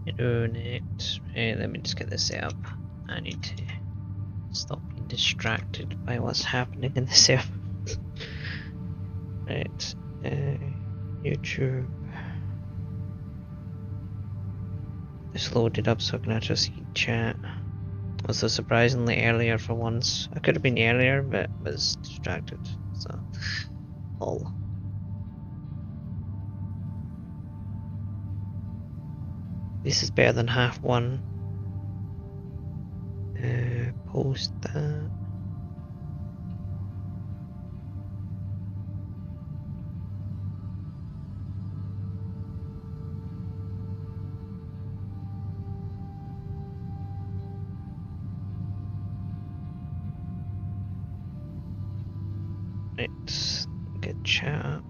Internet. Let me just get this set up. I need to stop being distracted by what's happening in the server. Right. YouTube. Just loaded up so I can actually see chat. Also surprisingly earlier for once. I could have been earlier, but was distracted. So, lol. This is better than half one. Post that. Let's get chat up.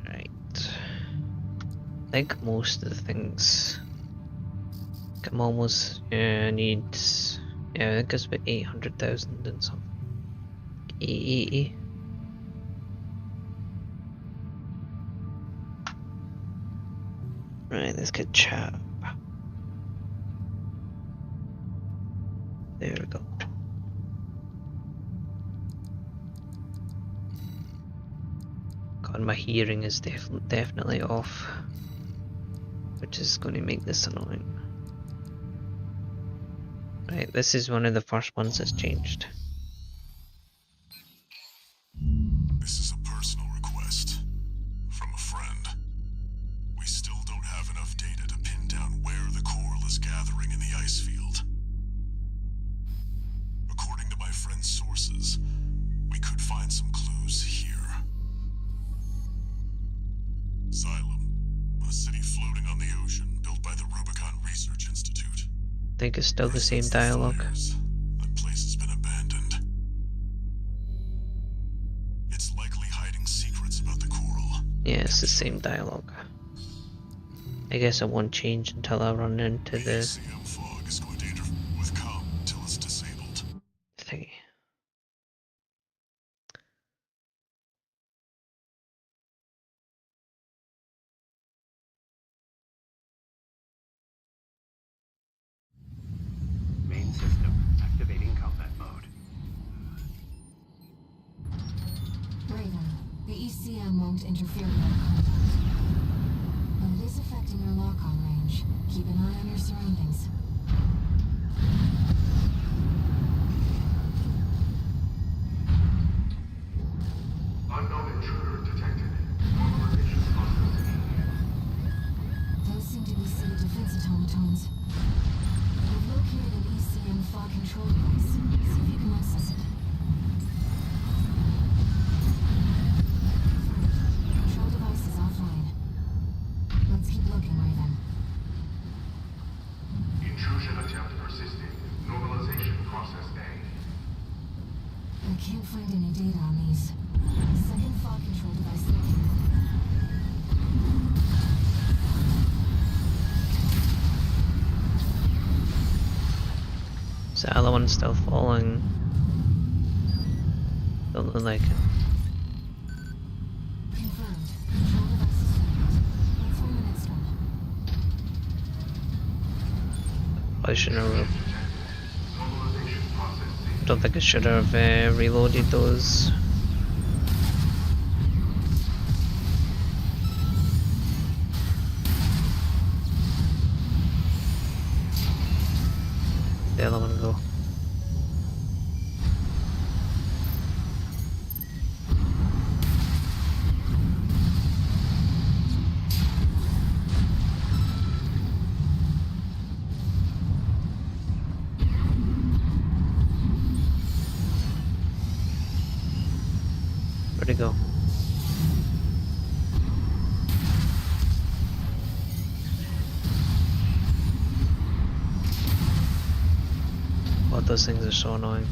Right. I think most of the things. I'm almost needs, yeah, I think it's about 800,000 and something. 880. Right, let's get chat up. There we go. God, my hearing is definitely off, which is going to make this annoying. Right, this is one of the first ones that's changed. This is a personal request from a friend. We still don't have enough data to pin down where the coral is gathering in the ice field. According to my friend's sources, we could find some clues here. Xylem, a city floating on the ocean built by the RUBICON Research Institute. I think it's still the same dialogue. That place has been abandoned. It's likely hiding secrets about the coral. Yeah, it's the same dialogue. I guess it won't change until I run into the ACM fog is going to interfere with comm until it's disabled. thingy. Main system activating combat mode. Raven, the ECM won't interfere with our contact. But it is affecting your lock-on range. Keep an eye on your surroundings. Unknown intruder detected. Normalization process immediate. Those seem to be city defense automatons. We've located an ECM fog control device. See if you can access it. Control device is offline. Let's keep looking, Raven. Intrusion attempt persisting. Normalization process A. I can't find any data on these. Second fog control device located. Is the other one still falling? Don't look like it. Confirmed. Control device is set. Let's find the next one. I shouldn't have. Normalization process C. Don't think I should have reloaded those. The other one go. Where'd it go? God, those things are so annoying.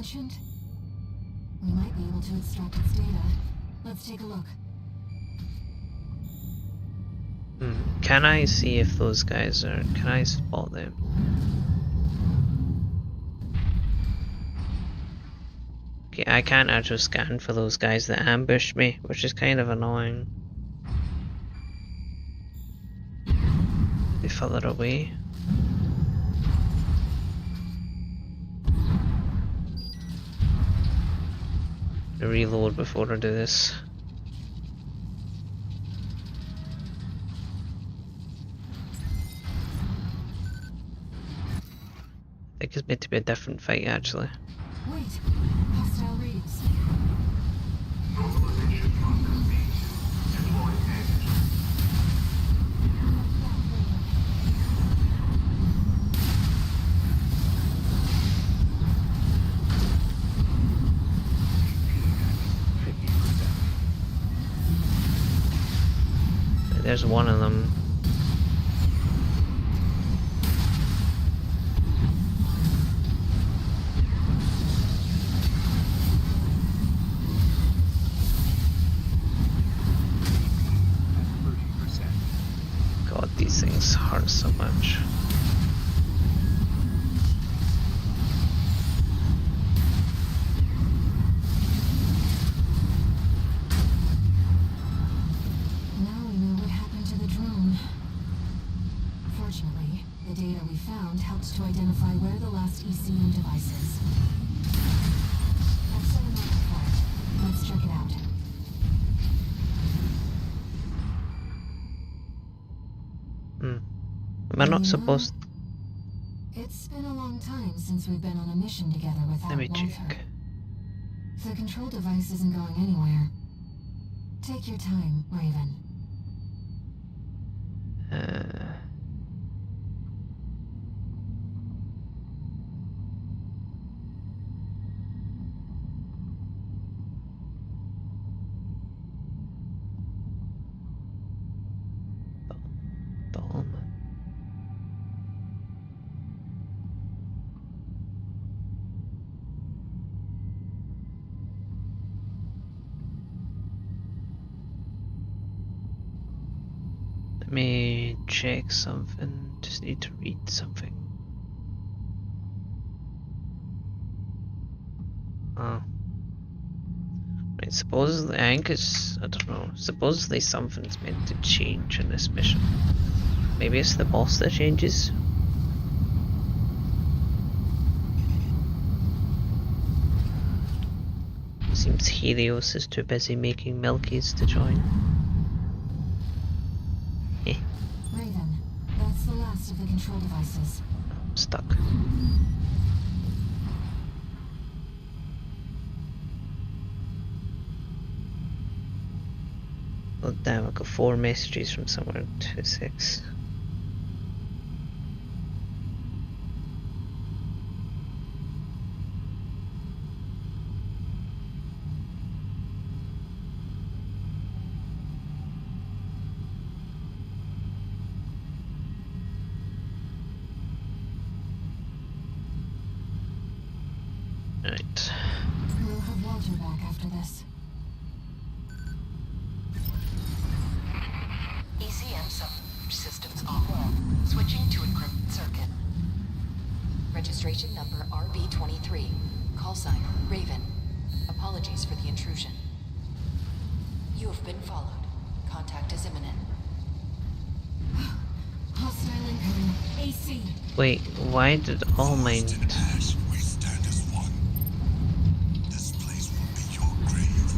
mentioned? We might be able to extract its data. Let's take a look. Can I see if those guys are... Can I spot them? Okay, I can't actually scan for those guys that ambushed me, which is kind of annoying. They further away. To reload before I do this. I think it's meant to be a different fight actually. Wait, hostile reads. Normalization marker B2. Deploy edge. There's one of them. God, these things hurt so much. Now we know what happened to the drone. Fortunately, the data we found helped to identify where the last ECM device is. I've set a map for it. Let's check it out. Am I not supposed... It's been a long time since we've been on a mission together without Let me Walter. check. The control device isn't going anywhere. Take your time, Raven. Dom. Let me check something. Just need to read something. Oh. Right, supposedly, I think it's, I don't know, supposedly something's meant to change in this mission. Maybe it's the boss that changes? Seems Helios is too busy making Milkies to join. Raven, that's the last of the control devices. I'm stuck. Oh damn, I got 4 messages from somewhere in 2.6. Right. We'll have Walter back after this. ECM subsystems offline. Switching to encrypted circuit. Registration number RB23. Call sign Raven. Apologies for the intrusion. You have been followed. Contact is imminent. Hostile incoming. AC. Wait, why did all mine... In ash, we stand as one. This place will be your grave.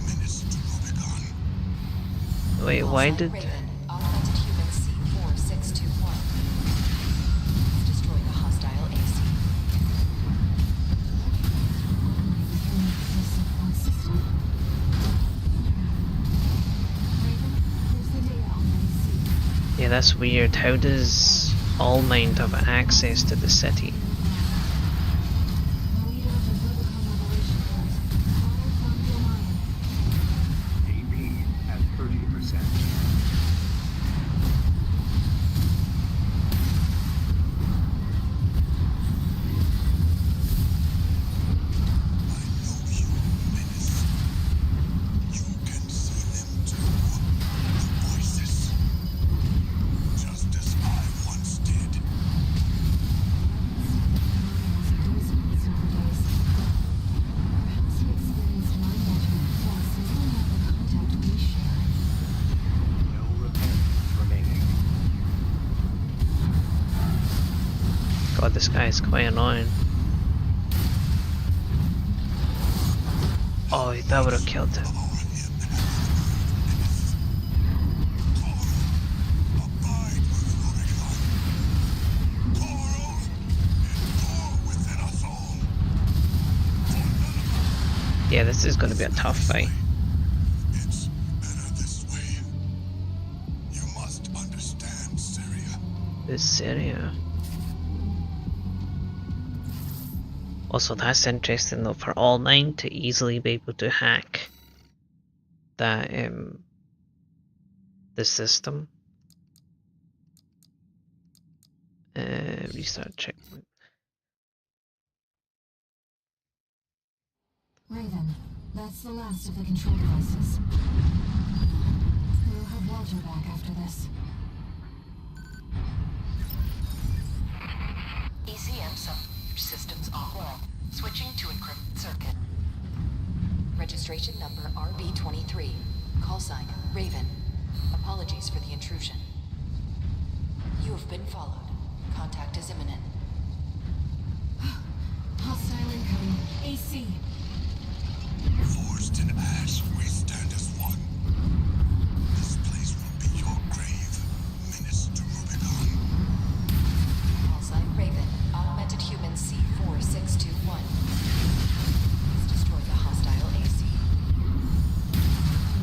Minutes to Rubicon. Wait, Call why sign did... Raven. Augmented human C4621. Let's destroy the hostile AC. Raven, there's the data on the AC. Yeah, that's weird. How does All Mind have access to the city? The leader of the RUBICON Liberation Force, AP at 30%. God, this guy is quite annoying. Oh, that would have killed him. Yeah, this is going to be a tough fight. It's better this way. You must understand, Syria. This Syria. Also, that's interesting though, for all 9 to easily be able to hack that the system. Restart checkpoint. Raven, that's the last of the control devices. We'll have Walter back after this. ECM systems offline. Switching to encrypted circuit. Registration number RB23. Call sign Raven. Apologies for the intrusion. You have been followed. Contact is imminent. Hostile incoming. AC. Forged in ash, we stand as one. This place will be your grave. Menace to Rubicon. Call sign Raven. Augmented human C4621. Please destroy the hostile AC.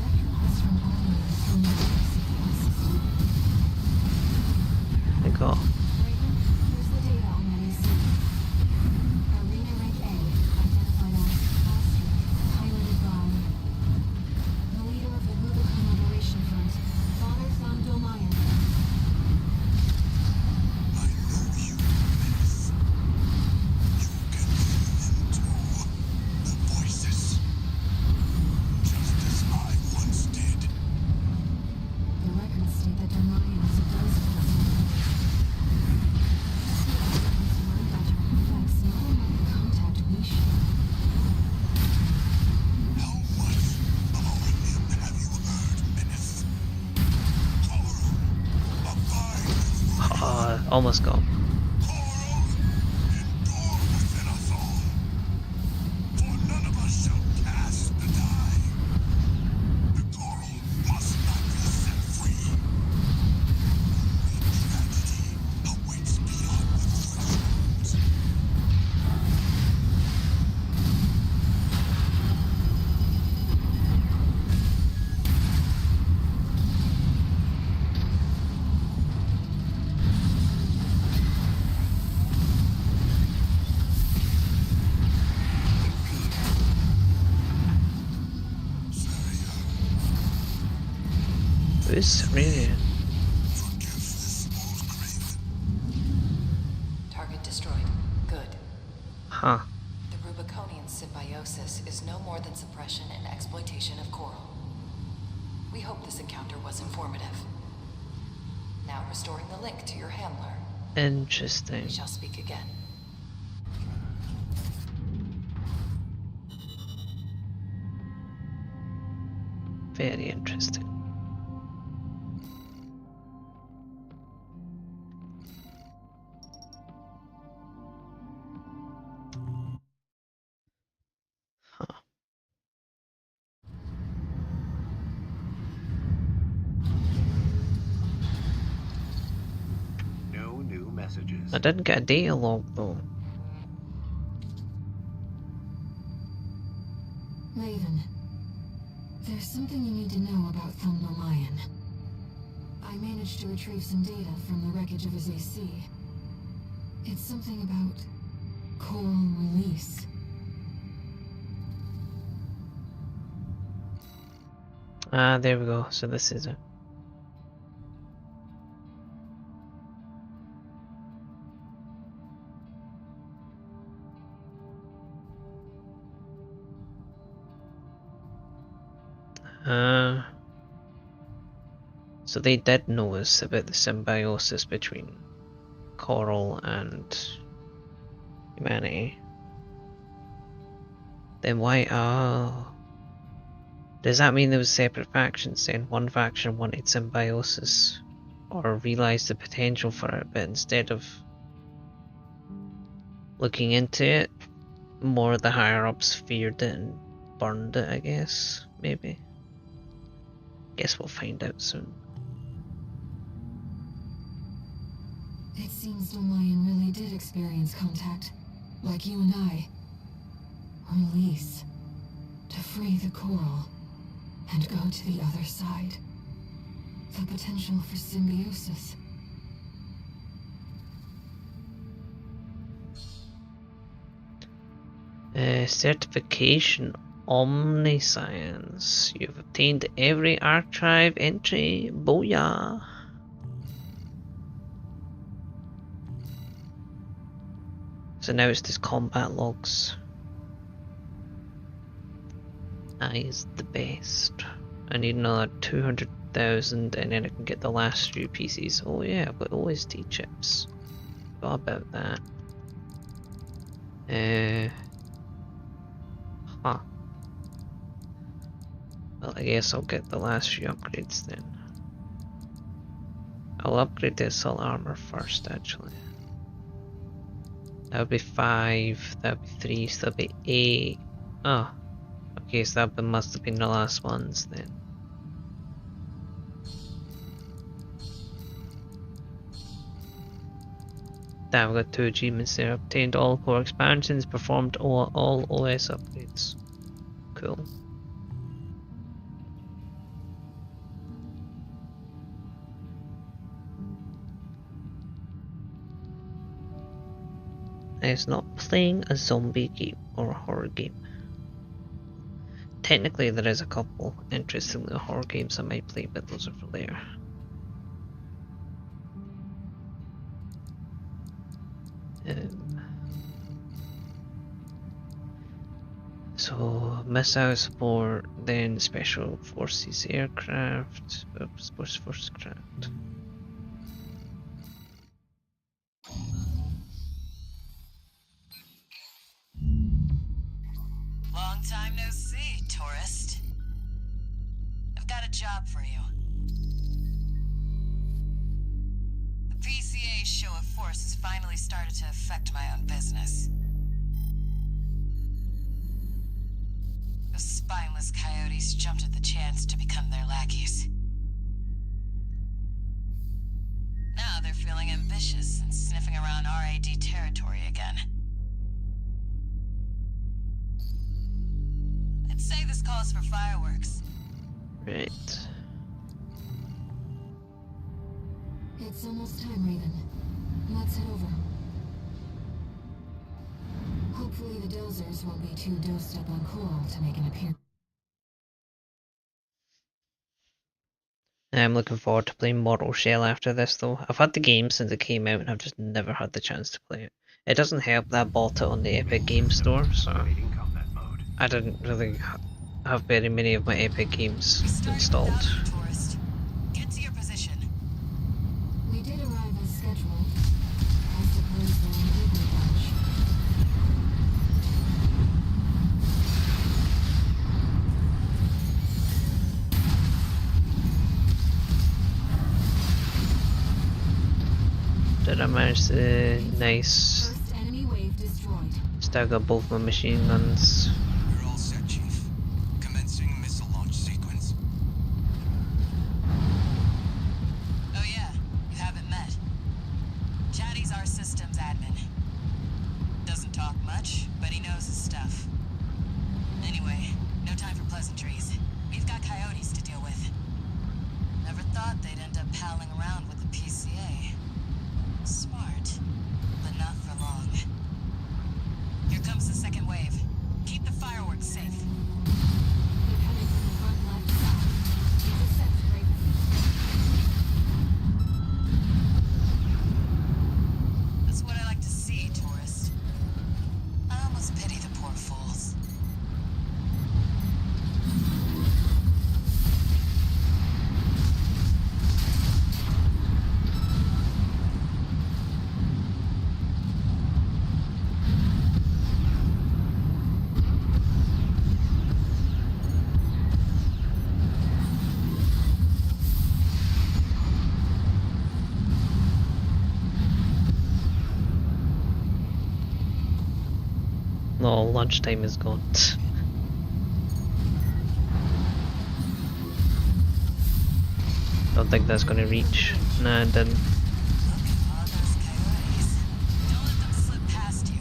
Records from Omni from the CPS system. I go. Raven, here's the data on that AC. Arena rank A, identified as Astrid, piloted by the leader of the RUBICON Liberation Front, Father Thamdomayan. I know you, Menace. You can hear them too. The voices. Just as I once did. The records state that Domayan is a ghost person. Mind altering effects not unlike the contact we share. How much about him have you heard, Menace? Coral, abide with Rubicon. Almost gone. Coral, endure within us all. For none of us shall cast the die. The coral must not be set free. Only tragedy awaits beyond the thresholds. This really. Forgive this old craven. Target destroyed. Good. Huh. The Rubiconian symbiosis is no more than suppression and exploitation of coral. We hope this encounter was informative. Now restoring the link to your handler. Interesting. We shall speak again. Very interesting. Huh. No new messages. I didn't get a data log though. Raven, there's something you need to know about Thamdomayan. I managed to retrieve some data from the wreckage of his AC. It's something about coral release. Ah, there we go. So this is it. So they did notice about the symbiosis between coral and humanity. Then why? Oh, does that mean there was separate factions? Then one faction wanted symbiosis, or realized the potential for it, but instead of looking into it, more of the higher ups feared it and burned it, I guess. Maybe. Guess we'll find out soon. It seems Lion really did experience contact, like you and I. Release. To free the coral, and go to the other side. The potential for symbiosis. Certification Omniscience. You've obtained every archive entry. Booyah! So now it's just combat logs. That is the best. I need another 200,000 and then I can get the last few pieces. Oh yeah, I've got OSD chips. Forgot about that. Huh. Well, I guess I'll get the last few upgrades then. I'll upgrade the assault armor first, actually. That would be 5, that would be 3, so that would be 8. Oh. Okay, so that must have been the last ones then. Damn, we got 2 achievements there. Obtained all core expansions, performed all OS upgrades. Cool. It's not playing a zombie game or a horror game. Technically there is a couple interestingly horror games I might play, but those are for later. So missile support, then special forces aircraft, sports force craft. Long time no see, tourist. I've got a job for you. The PCA's show of force has finally started to affect my own business. Those spineless coyotes jumped at the chance to become their lackeys. Now they're feeling ambitious and sniffing around RAD territory again. I'd say this calls for fireworks. Right. It's almost time, Raven. Let's head over. Hopefully the dozers won't be too dosed up on coral to make an appearance. I'm looking forward to playing Mortal Shell after this though. I've had the game since it came out and I've just never had the chance to play it. It doesn't help that I bought it on the Epic Game Store, so I didn't really have very many of my Epic games installed. Tourist. Get to your position. We did arrive as scheduled. I suppose they're in a big bunch. Did I manage to nice First enemy wave destroyed. stagger both my machine guns? We're all set, Chief. Commencing missile launch sequence. Oh yeah, you haven't met. Chatty's our systems admin. Doesn't talk much, but he knows his stuff. Anyway, no time for pleasantries. We've got coyotes to deal with. Never thought they'd end up palling around with the PCA. Smart, but not for long. Here comes the second wave. Keep the No, lunchtime is gone. Don't think that's gonna reach. Nah, it didn't. Look at all those coyotes. Don't let them slip past you.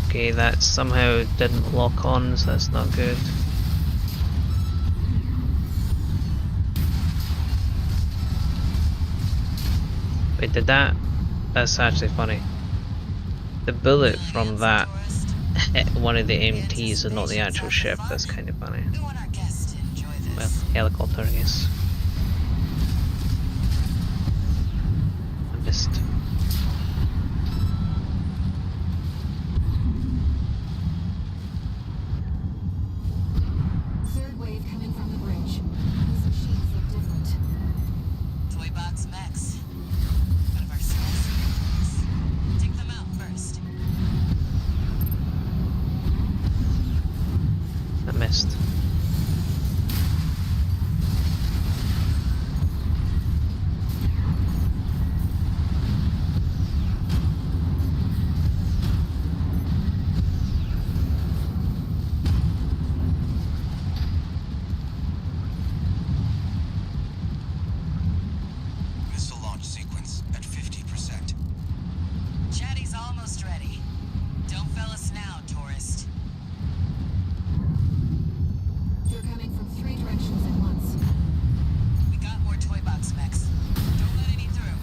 Okay, that somehow didn't lock on, so that's not good. Wait, did that? That's actually funny. The bullet from that hit one of the MTs and not the actual ship. That's kind of funny. We want our guests to enjoy Well, this. helicopter, I guess. I missed. Third wave coming from the bridge. These machines look different. Toy box mechs. One of our specials. Take them out first. I missed. Missile launch sequence at 50%. Chatty's almost ready. Don't fail us now, tourist. They're coming from 3 directions at once. We got more toy box mechs. Don't let any through.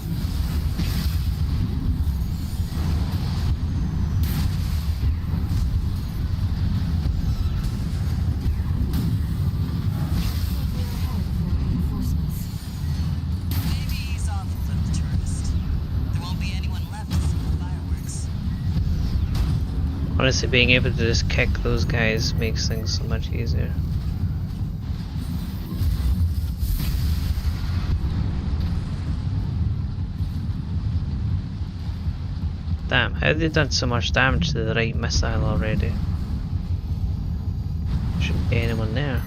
They're ahead of their reinforcements. Maybe ease off a little, tourist. There won't be anyone left to see the fireworks. Honestly, being able to just kick those guys makes things so much easier. Damn, how have they done so much damage to the right missile already? Shouldn't be anyone there.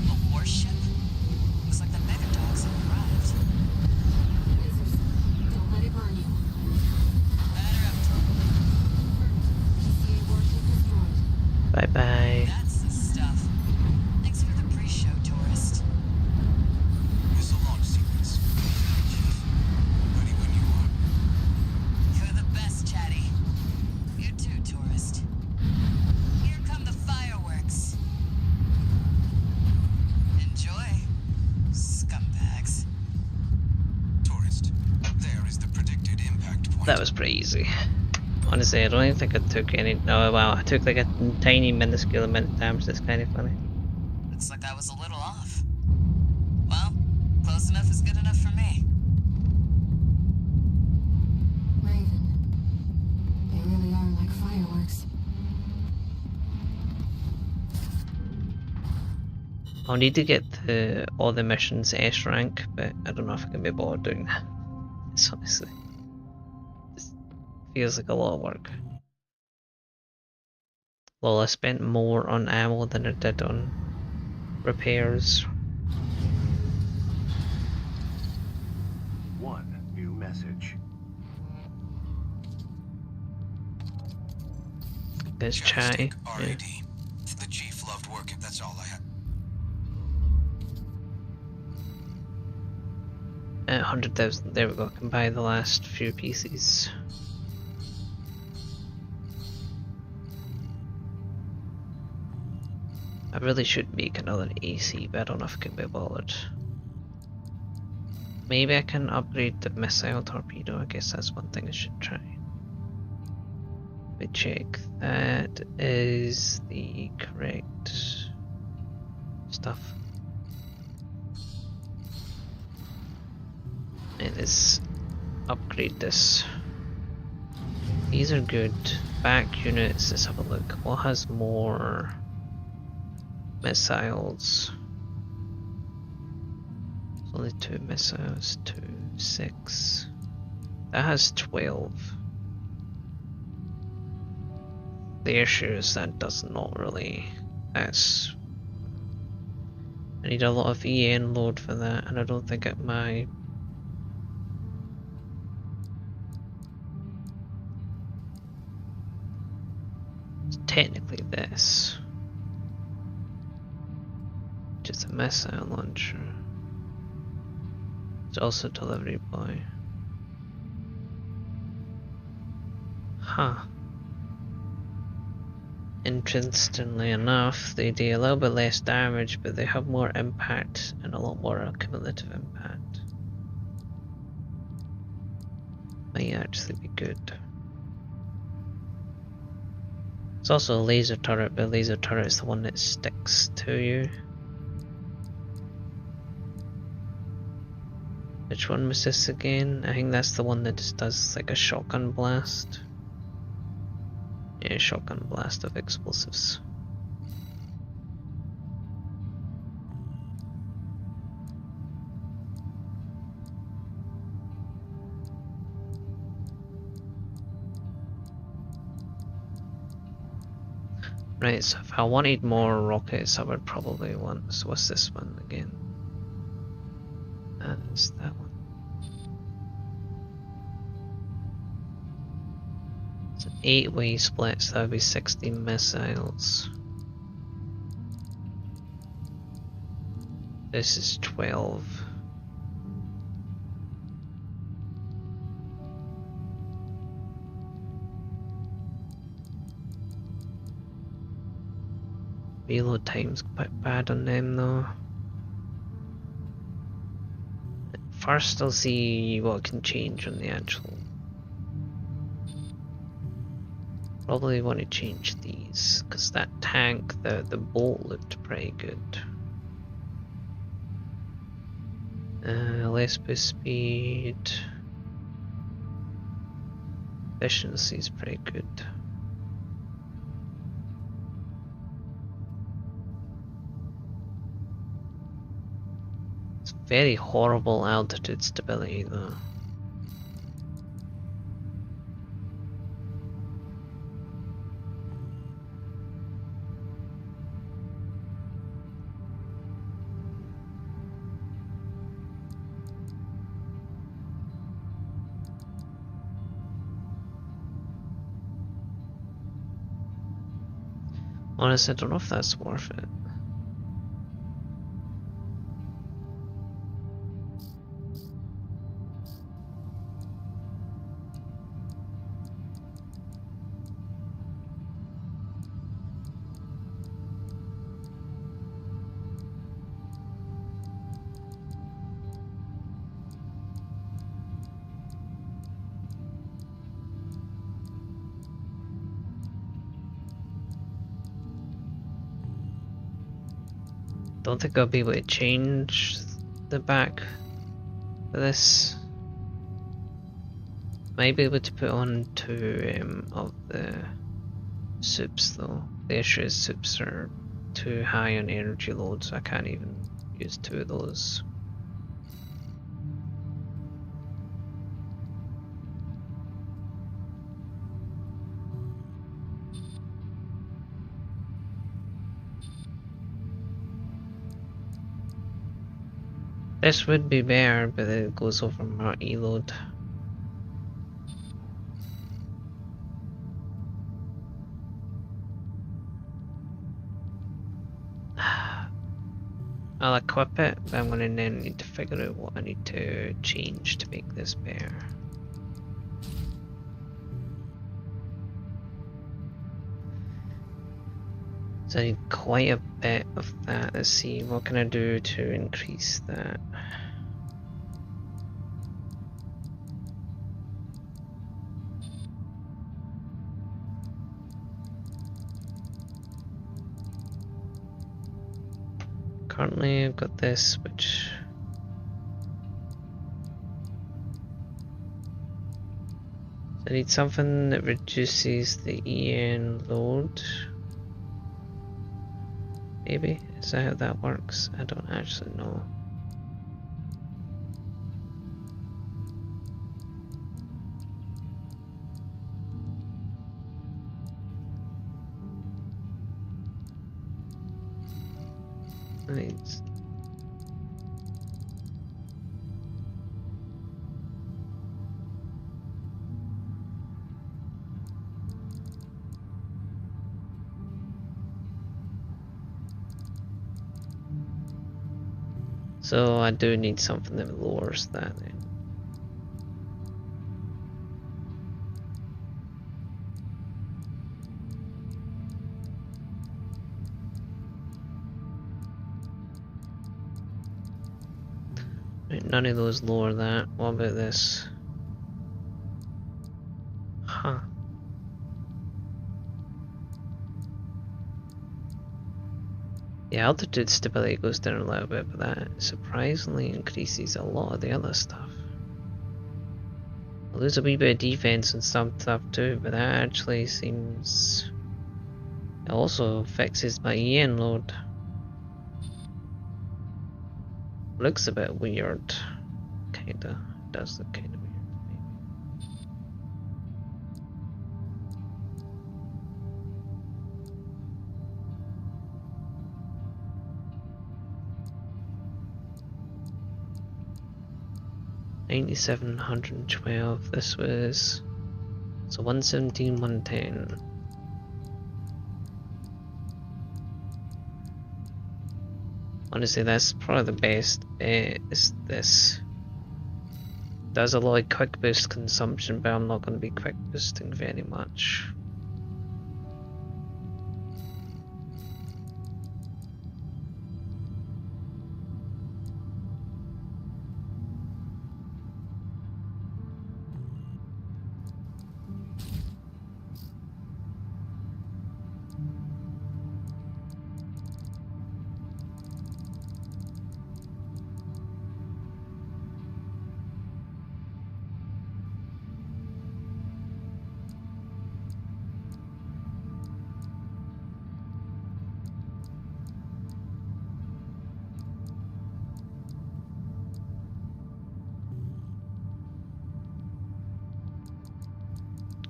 A warship? Looks like the mega dogs have arrived. Lasers. Don't let it burn you. Batter up, Toby. PCA warship destroyed. Bye bye. That's the stuff. Thanks for the pre-show, tourist. Missile launch sequence. Chief, ready when you are. You're the best, Chatty. You too, tourist. Here come the fireworks. Enjoy, scumbags. Tourist, there is the predicted impact point. That was pretty easy. Honestly, I don't even think I took any. No, wow, I took like a tiny minuscule amount of damage. That's kind of funny. Looks like I was a little off. Well, close enough is good enough for me. Raven. They really are like fireworks. I'll need to get to all the missions S rank, but I don't know if I can be bothered doing that. It's honestly, it feels like a lot of work. Well, I spent more on ammo than I did on repairs. One new message. It's chatty. Joystick Yeah. RAD. The chief loved working. That's all I had. 100,000. There we go. I can buy the last few pieces. I really should make another AC, but I don't know if I can be bothered. Maybe I can upgrade the missile torpedo. I guess that's one thing I should try. Let me check. That is the correct stuff. let's upgrade this. These are good. Back units, let's have a look. What has more missiles? It's only 2 missiles, 2, 6. That has 12. The issue is that does not really. That's. I need a lot of EN load for that, and I don't think at my. It's technically this. Just a missile launcher. It's also delivery boy. Huh. Interestingly enough, they do a little bit less damage, but they have more impact and a lot more cumulative impact. Might actually be good. It's also a laser turret, but a laser turret is the one that sticks to you. Which one was this again? I think that's the one that just does like a shotgun blast. Yeah, shotgun blast of explosives. Right, so if I wanted more rockets, I would probably want. So what's this one again? That's that one. It's an 8-way split, so that would be 16 missiles. This is 12. Reload time's quite bad on them though. First I'll see what can change on the actual. Probably want to change these, because that tank, the bolt looked pretty good. Less boost speed. Efficiency is pretty good. It's very horrible altitude stability though. Honestly, I don't know if that's worth it. Don't think I'll be able to change the back for this. Might be able to put on 2 of the soups though. The issue is soups are too high on energy load, so I can't even use 2 of those. This would be better, but it goes over my E-load. I'll equip it, but I'm gonna then need to figure out what I need to change to make this better. So I need quite a bit of that. Let's see, what can I do to increase that? Currently I've got this, which I need something that reduces the EN load. Maybe? Is that how that works? I don't actually know. Right. So I do need something that lowers that then. Right, none of those lower that. What about this? Huh. The altitude stability goes down a little bit, but that surprisingly increases a lot of the other stuff. I lose a wee bit of defense and some stuff too, but that actually seems... It also fixes my EN load. Looks a bit weird. Kinda. Does look kinda weird, maybe. $9,712. This was... So 117, 110. Honestly, that's probably the best bet, is this. Does a lot of quick boost consumption, but I'm not going to be quick boosting very much.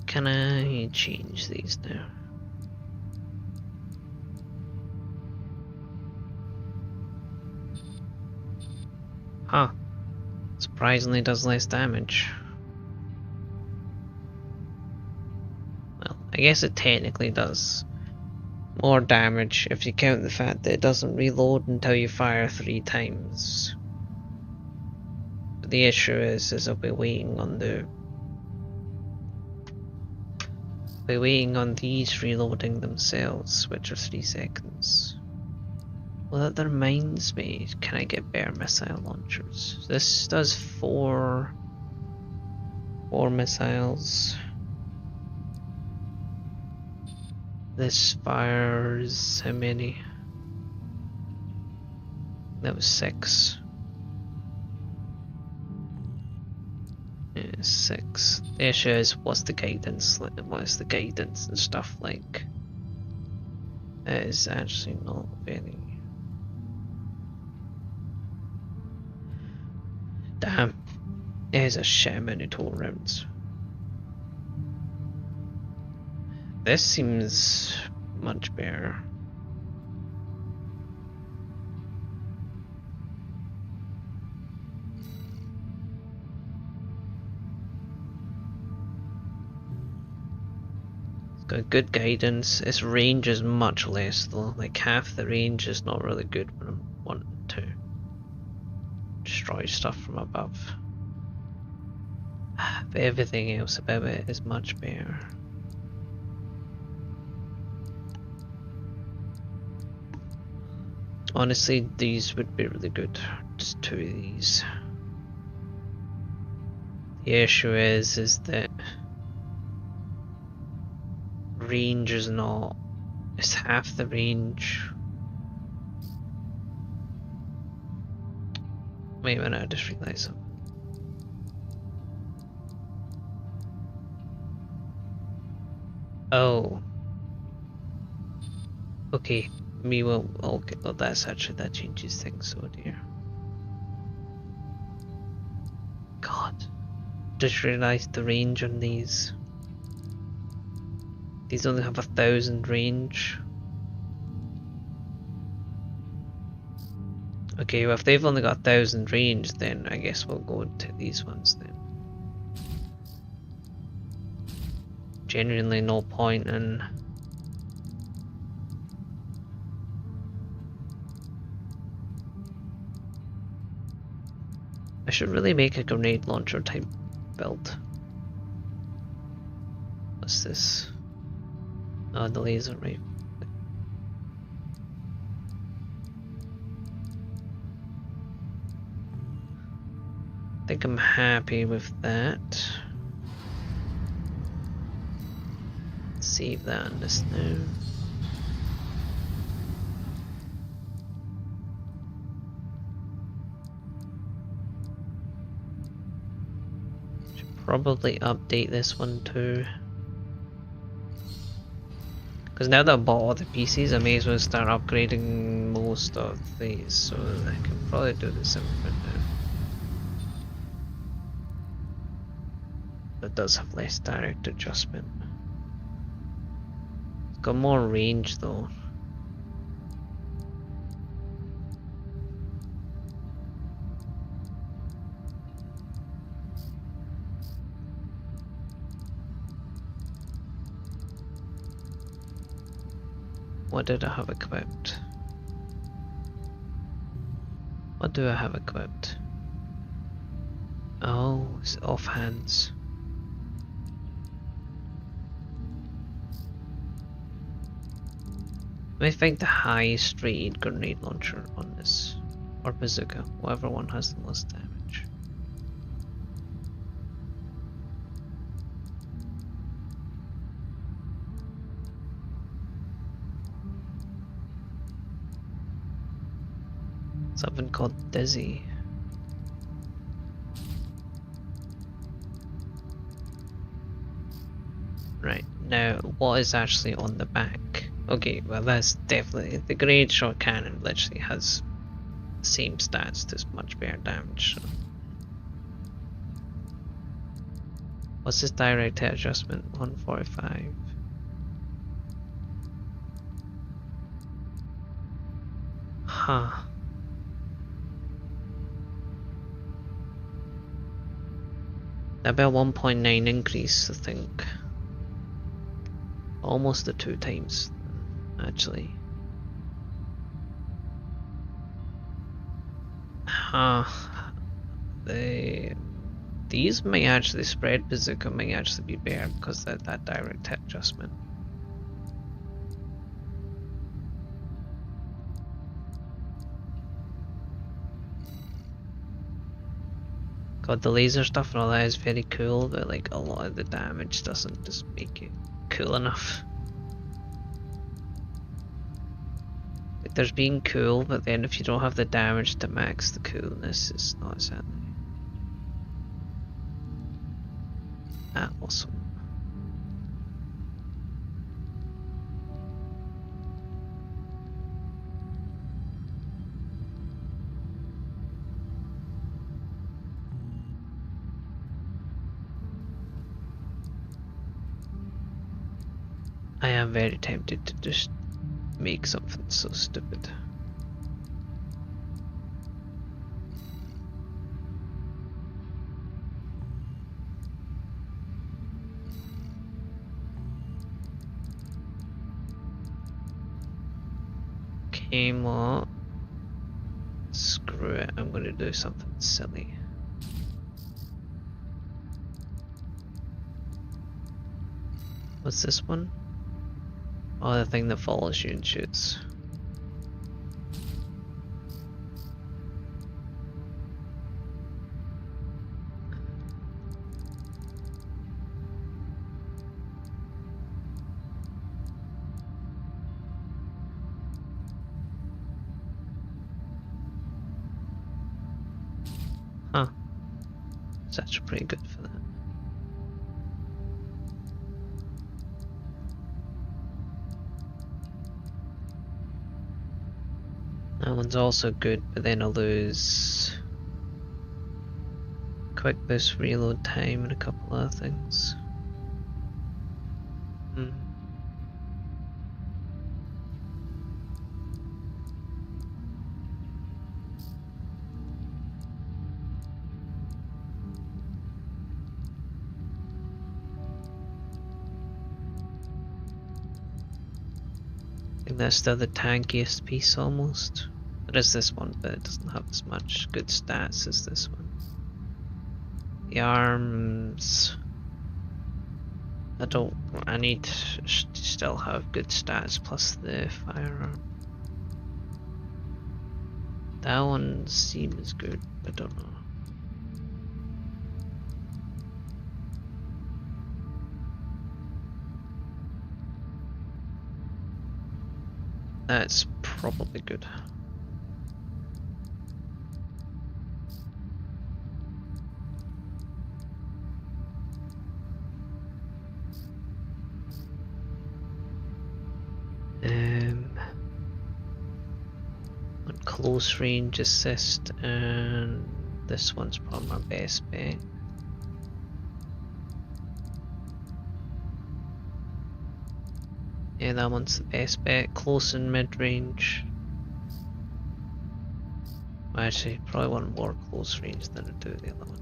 Can I change these now? Huh. Surprisingly does less damage. Well, I guess it technically does more damage if you count the fact that it doesn't reload until you fire 3 times. But the issue is I'll be waiting on these reloading themselves, which are 3 seconds. Well, that reminds me, can I get better missile launchers? This does 4 missiles. This fires how many? That was 6. Yeah, 6. The issue is what's the guidance and stuff like. That is actually not very... Damn. It is a shit amount of total rounds. This seems much better. It's got good guidance. Its range is much less though. Like half the range is not really good when I'm wanting to destroy stuff from above. But everything else about it is much better. Honestly, these would be really good. Just 2 of these. The issue is that range is not. It's half the range. Wait a minute, I just realised something. Oh. Okay. Me will. Okay. Well, that's actually that changes things. Oh dear. God. Just realised the range on these. These only have 1,000 range. Okay, well if they've only got 1,000 range, then I guess we'll go to these ones then. Genuinely no point in... I should really make a grenade launcher type build. What's this? Oh, the laser rifle. I think I'm happy with that. Save that on this now. Should probably update this one too. Because now that I bought all the PCs, I may as well start upgrading most of these, so I can probably do this improvement now. It does have less direct adjustment. It's got more range though. What did I have equipped? What do I have equipped? Oh, it's offhands. Let me think the highest rated grenade launcher on this. Or bazooka, whatever one has the most damage. Something called Dizzy. Right, now what is actually on the back? Okay, well that's definitely, the grenade shot cannon literally has the same stats, just much better damage. So. What's this direct hit adjustment? 145. Huh. About 1.9 increase, I think. Almost the 2 times, actually. Huh. These may actually spread bazooka may actually be better because of that direct hit adjustment. God, the laser stuff and all that is very cool, but like a lot of the damage doesn't just make it cool enough. Like there's being cool, but then if you don't have the damage to max the coolness, it's not exactly that awesome. I am very tempted to just make something so stupid. Okay, well, screw it, I'm gonna do something silly. What's this one? Oh, the thing that follows you and shoots. Huh. It's actually pretty good for that. That one's also good, but then I lose quick boost reload time and a couple other things. I think that's still the tankiest piece almost. There is this one, but it doesn't have as much good stats as this one. The arms... I need to still have good stats plus the firearm. That one seems good, I don't know. That's probably good. On close range assist, and this one's probably my best bet. Yeah, that one's the best bet. Close and mid range. Well, actually, probably want more close range than I do the other one.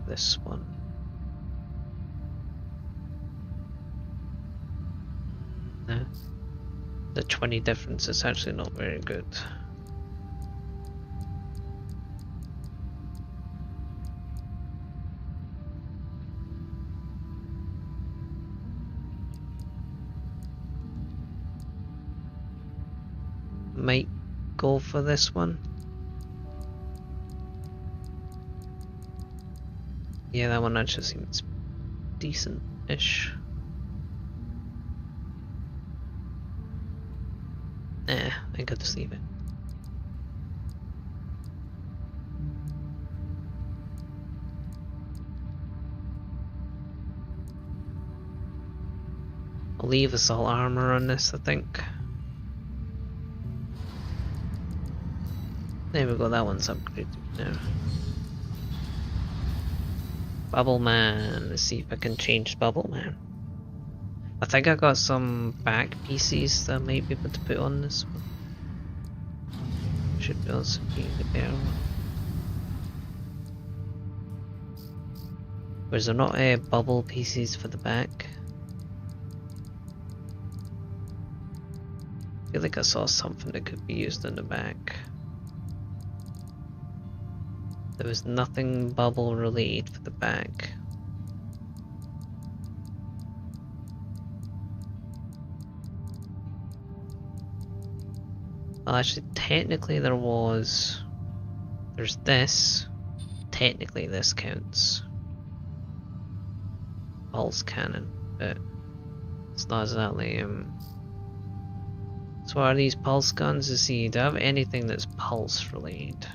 This one. Nah. The 20 difference is actually not very good. Might go for this one. Yeah, that one actually seems decent-ish. I think I'll just leave it. I'll leave assault armor on this, I think. There we go, that one's upgraded now. Bubble Man, let's see if I can change Bubble Man. I think I got some back pieces that I might be able to put on this one. Should be also be the better one. Was there not bubble pieces for the back? I feel like I saw something that could be used in the back. There was nothing bubble related for the back. Well, actually, technically there's this. Technically this counts. Pulse cannon, but it's not exactly, So are these pulse guns? To see, do I have anything that's pulse related?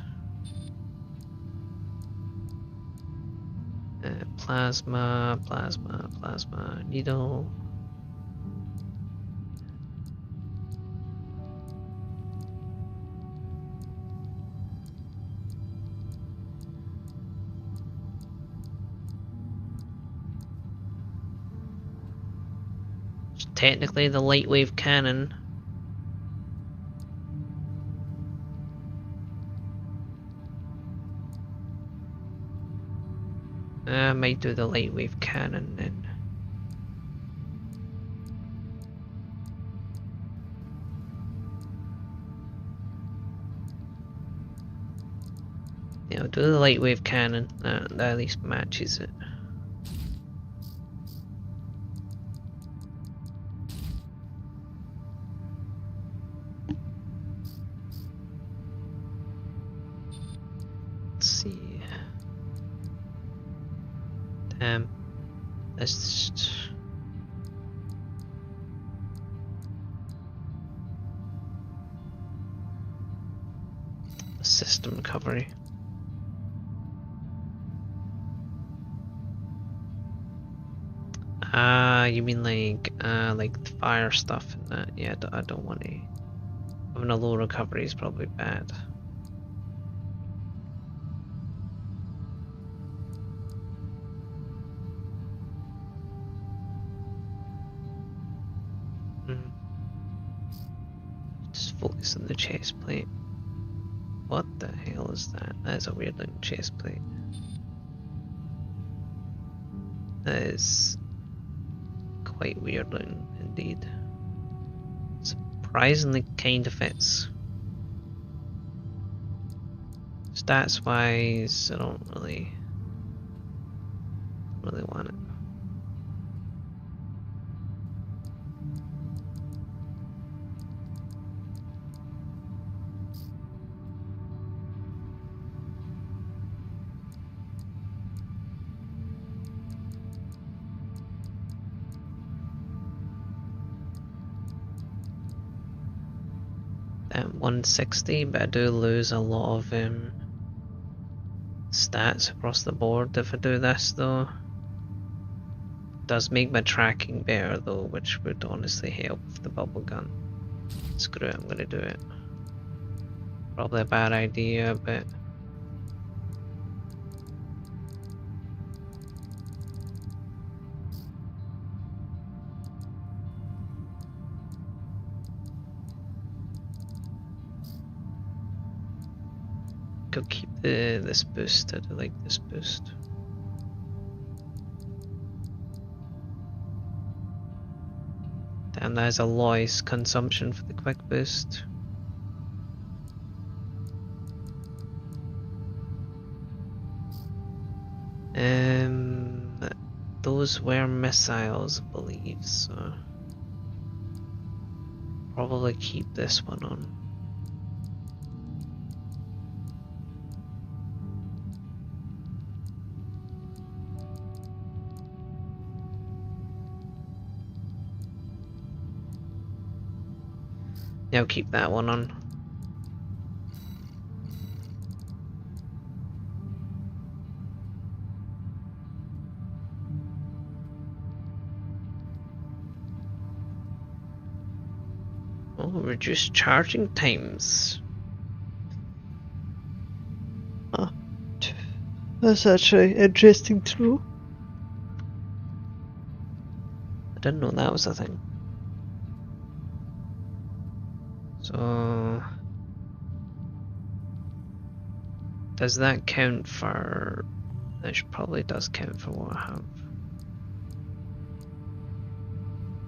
Plasma, needle. Technically the light wave cannon. I might do the light wave cannon then. Yeah, I'll do the light wave cannon. That at least matches it. Let's see. Let's just... System recovery. You mean like the fire stuff and that? Yeah, I don't want to. Having a low recovery is probably bad. Just focus on the chest plate. What the hell is that? That is a weird looking chest plate. That is quite weird looking indeed. Surprisingly kind of fits. Stats wise, I don't really want it. At 160, but I do lose a lot of stats across the board if I do this though. It does make my tracking better though, which would honestly help with the bubble gun. Screw it, I'm gonna do it. Probably a bad idea, but go keep this boost. I do like this boost. Damn, that is a lot consumption for the quick boost. Those were missiles, I believe, so probably keep this one on. Yeah, I'll keep that one on. Oh, reduced charging times. Oh, that's actually interesting to know. I didn't know that was a thing. So, does that count for... That probably does count for what I have.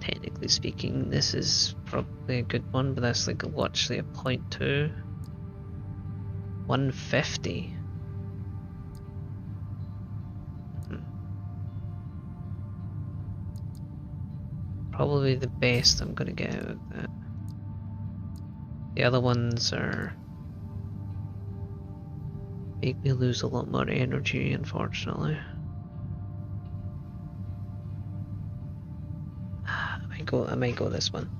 Technically speaking, this is probably a good one, but that's like literally a 0.2. 150. Probably the best I'm gonna get out of that. The other ones are... make me lose a lot more energy, unfortunately. I might go this one.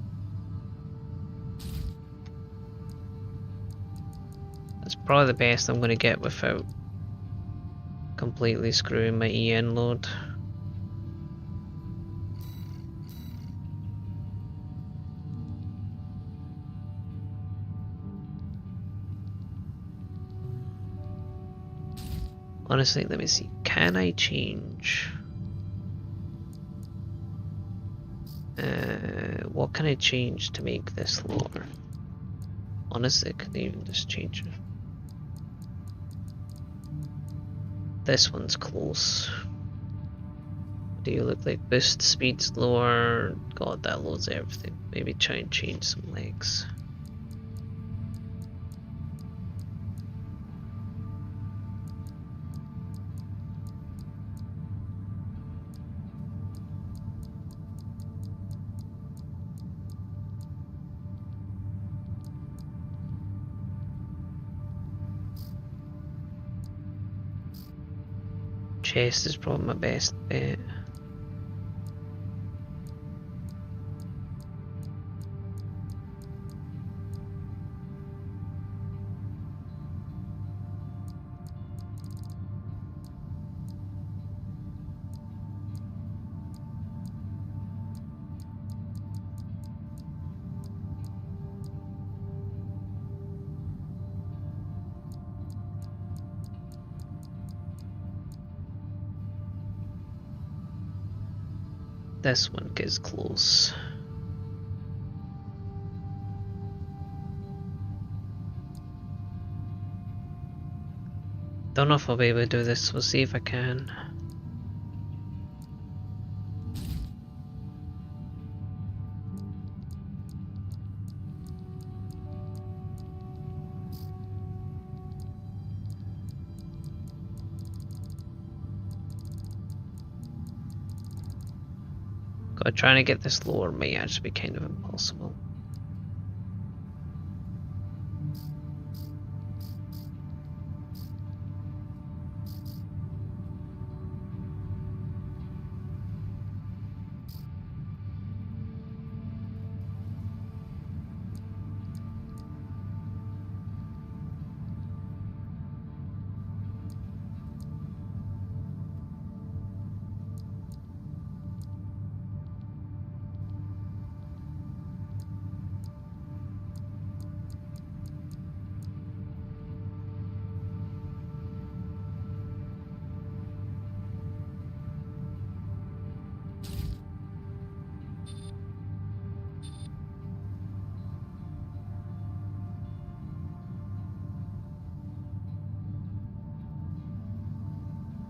That's probably the best I'm gonna get without completely screwing my EN load. Honestly, let me see. Can I change? What can I change to make this lower? Honestly, I could even just change it. This one's close. Do you look like boost speed's lower? God, that loads everything. Maybe try and change some legs. Chest is probably my best bet. this one gets close. Don't know if I'll be able to do this, we'll see if I can. God, trying to get this lower may actually be kind of impossible.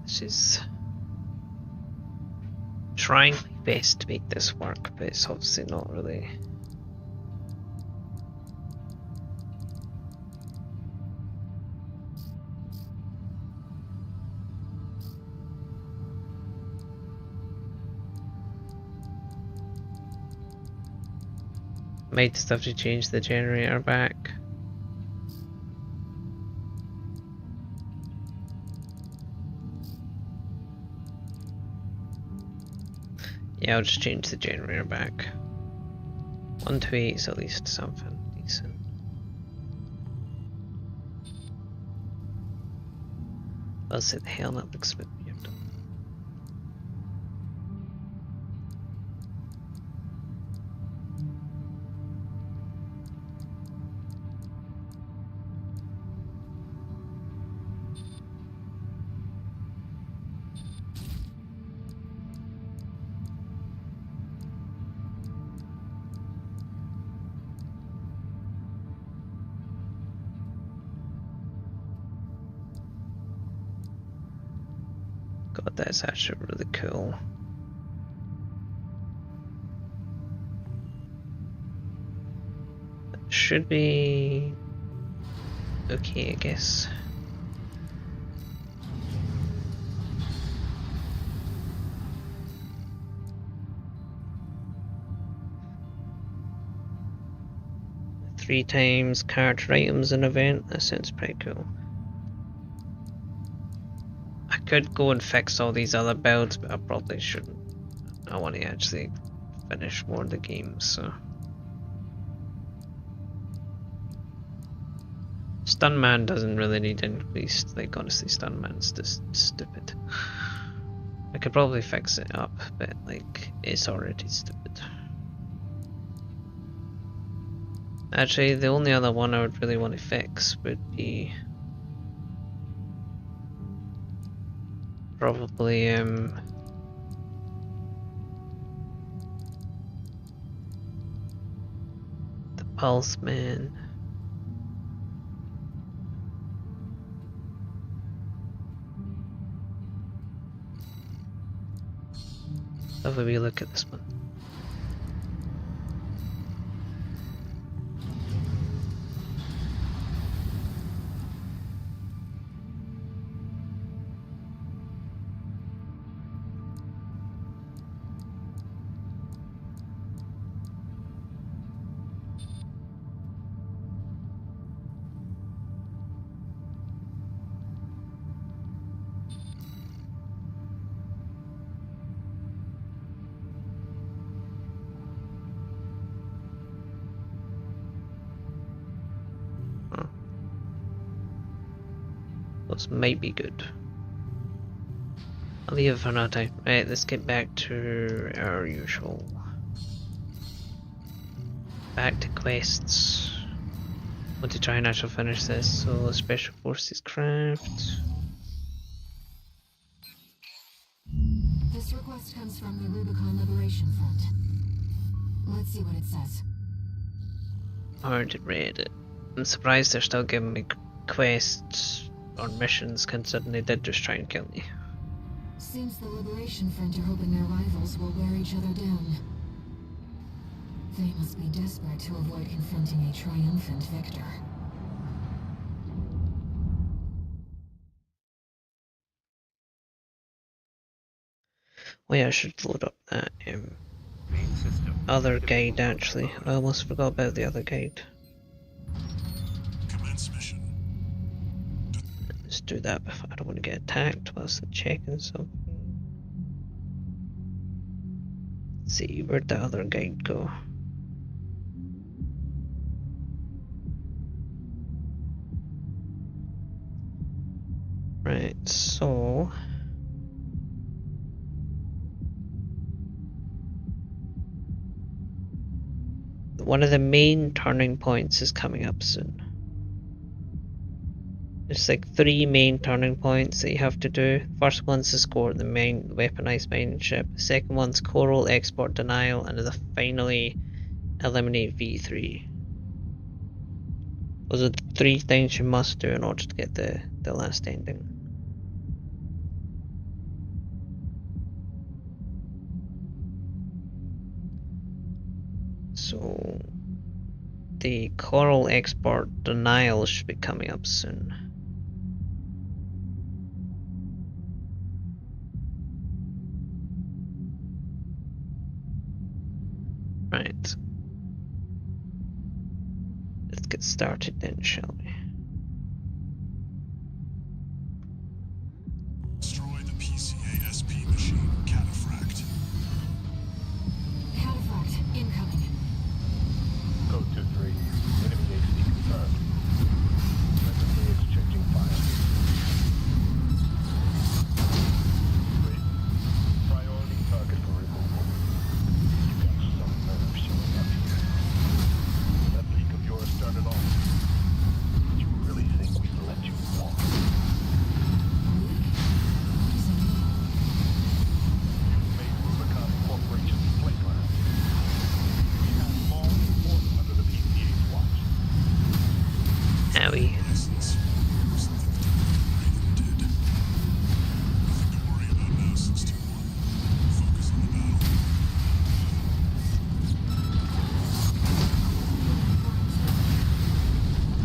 This is trying my best to make this work, but it's obviously not really. Might just have to change the generator back. Yeah, I'll just change the generator back. 128 is at least something decent. I'll say the hell that looks a bit weird. God, that's actually really cool. That should be okay, I guess. Three times character items in event, that sounds pretty cool. I could go and fix all these other builds, but I probably shouldn't. I want to actually finish more of the game, so. Stunman doesn't really need increased, like honestly Stunman's just stupid. I could probably fix it up, but like, it's already stupid. Actually, the only other one I would really want to fix would be probably the Pulse Man. Have a wee look at this one. Those might be good. I'll leave it for another time. Right, let's get back to our usual. Back to quests. Want to try and actually finish this, so Special Forces Craft. This request comes from the RUBICON Liberation already read it. I'm surprised they're still giving me quests or missions considering they did just try and kill me. Seems the Liberation Front are hoping their rivals will wear each other down. They must be desperate to avoid confronting a triumphant victor. Oh yeah, I should load up that Main system. other guide actually. I almost forgot about the other guide. Commence mission. Let's do that before I don't want to get attacked whilst I'm checking something. Let's see, where'd the other guide go? Right, so one of the main turning points is coming up soon. There's like 3 main turning points that you have to do. First one's to score the main weaponized mining ship. The second one's coral export denial, and then finally eliminate V3. Those are the 3 things you must do in order to get the last ending. So the coral export denial should be coming up soon. Right. Let's get started then, shall we? Destroy the PCA-SP machine, Cataphract. Cataphract incoming. Code 2-3. Enemy HD confirmed. Presently exchanging fire. Wait. Priority target for removal. You got some nerve showing up here. That leak of yours started off. Did you really think we'd let you walk? You've made RUBICon Corporation's playground. We have law enforcement under the PCA's watch. Howie. License. Something the Raven did. Nothing to worry about now, 61. Focus on the battle.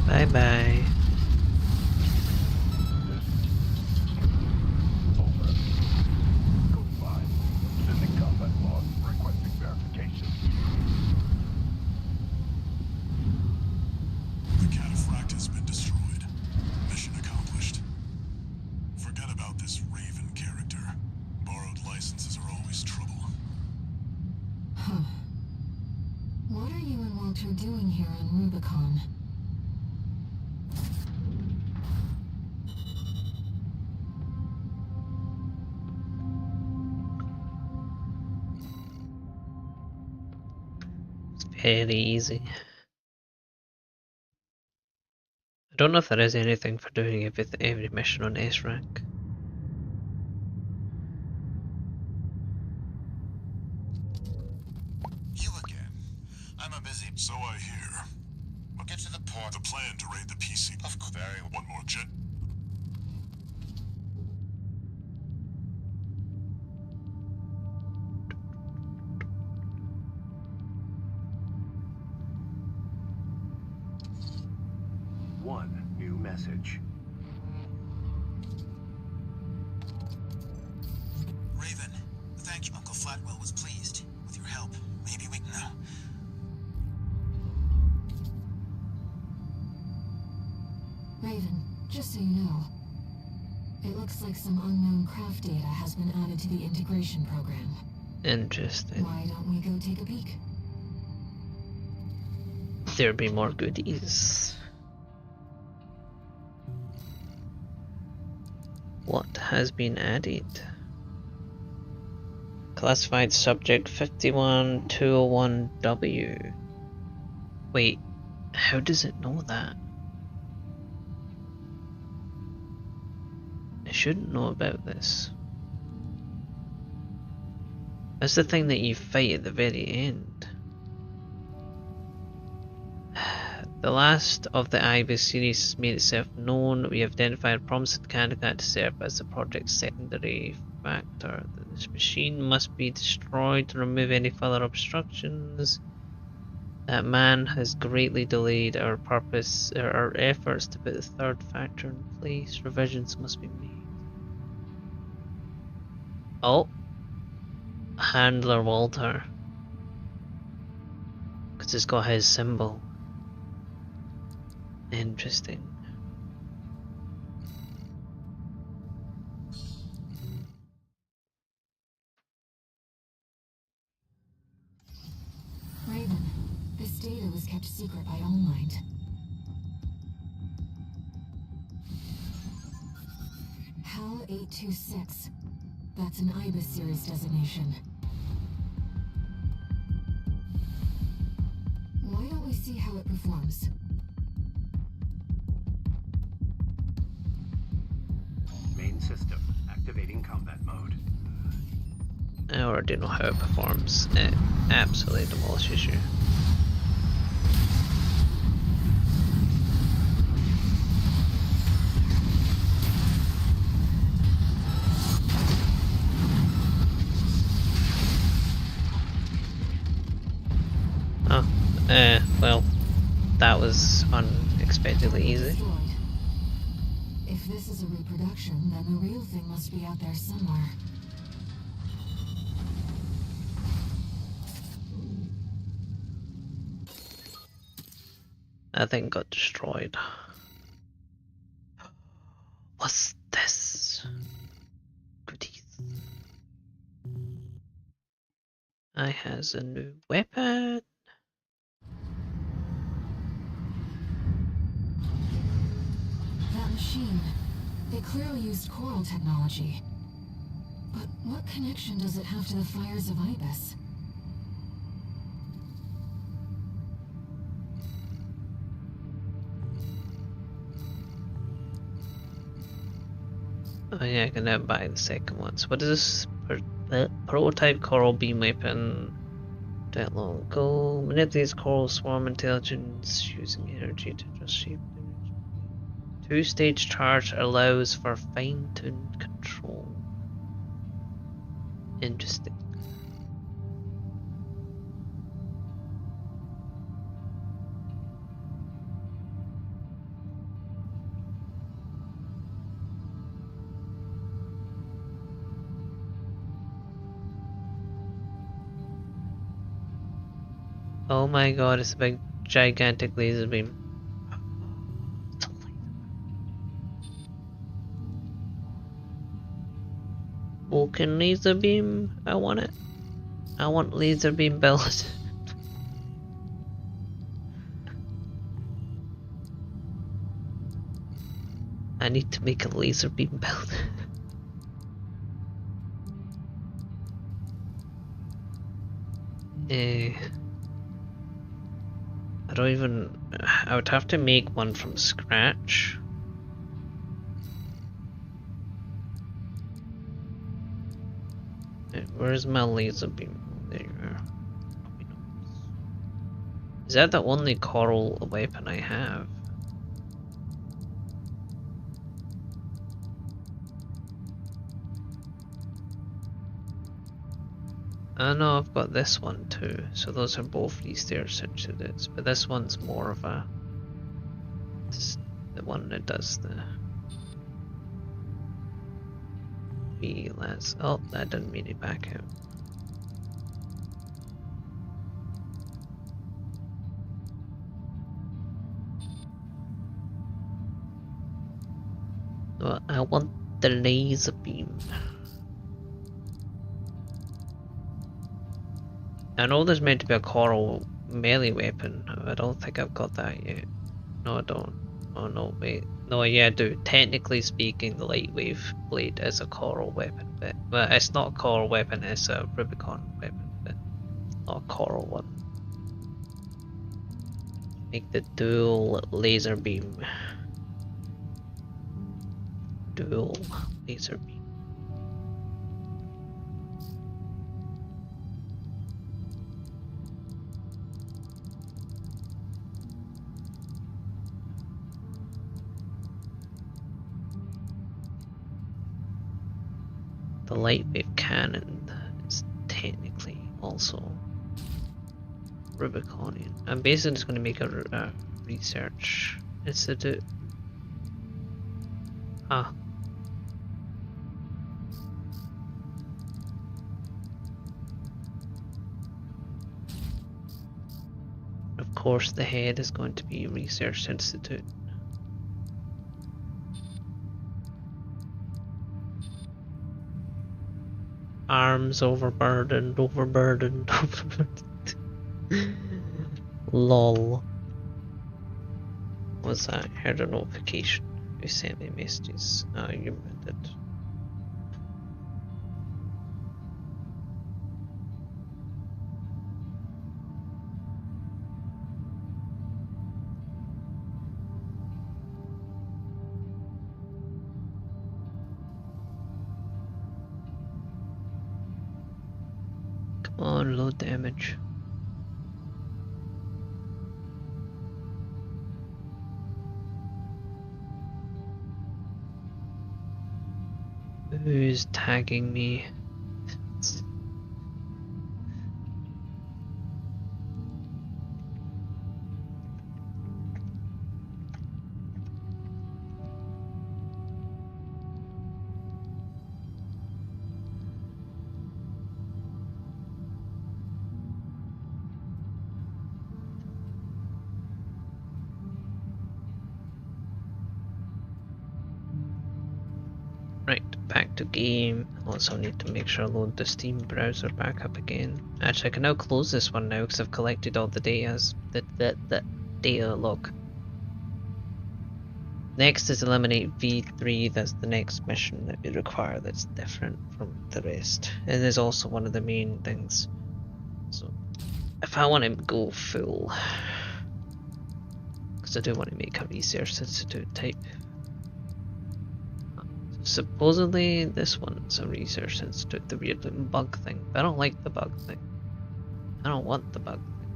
Bye bye. Over. Code 5. Sending combat log. Requesting verification. The Cataphract has been destroyed. Mission accomplished. Forget about this Raven character. Borrowed licenses are always trouble. Huh. What are you and Walter doing here on Rubicon? It's very easy. I don't know if there is anything for doing every mission on S rank. You again. I'm a busy... So I hear. We'll get to the point. The plan to raid the PC... Of course. One more jet. One new message. Raven, thank you. Uncle Flatwell was pleased with your help. Maybe we can... Raven, just so you know, it looks like some unknown craft data has been added to the integration program. Interesting. Why don't we go take a peek? There'll be more goodies. What has been added? Classified subject 51201W. Wait, how does it know that? I shouldn't know about this. That's the thing that you fight at the very end. The last of the IBIS series has made itself known. We have identified a promising candidate to serve as the project's secondary factor. This machine must be destroyed to remove any further obstructions. That man has greatly delayed our efforts to put the third factor in place. Revisions must be made. Oh, Handler Walter. Because it's got his symbol. Interesting. Raven, this data was kept secret by All Might. HAL 826. That's an IBIS series designation. Why don't we see how it performs? Main system activating combat mode. I already know how it performs. It absolutely demolishes you. Oh, well, that was unexpectedly easy. Destroyed. If this is a reproduction, then the real thing must be out there somewhere. That thing got destroyed. What's this? Goodies. I has a new weapon. That machine, it clearly used coral technology. But what connection does it have to the fires of IBIS? Oh yeah, I can now buy the second one. So what is this? Prototype coral beam weapon. That long ago. Manipulates coral swarm intelligence using energy to just shape damage. Two-stage charge allows for fine-tuned control. Interesting. Oh my god, it's a big gigantic laser beam. Vulcan laser beam, I want it. I want laser beam build. I need to make a laser beam build. I don't even. I would have to make one from scratch. Where's my laser beam? There you are. Is that the only coral weapon I have? I know I've got this one too, so those are both research instruments, but this one's more of a. This, the one that does the. Let's. Oh, that didn't mean to back out. Well, I want the laser beam. I know there's meant to be a coral melee weapon. I don't think I've got that yet. No, I don't. Oh no, wait. No, yeah, I do. Technically speaking, the lightwave blade is a coral weapon, but well, it's not a coral weapon. It's a RUBICON weapon, but not a coral one. Make the dual laser beam. Dual laser beam. The light wave cannon is technically also Rubiconian. I'm basically just going to make a research institute. Ah. Of course, the head is going to be Research Institute. Arms overburdened, overburdened, overburdened. Lol. What's that? Heard a notification. You sent me messages. Oh, you meant it. Come on, load the image. Who's tagging me? Right, back to game. Also need to make sure I load the Steam browser back up again. Actually, I can now close this one now because I've collected all the the data log. Next is eliminate V3. That's the next mission that we require that's different from the rest. It is also one of the main things. So, if I want to go full, because I do want to make a research institute type. Supposedly this one's a research institute, the weird little bug thing. But I don't like the bug thing. I don't want the bug thing.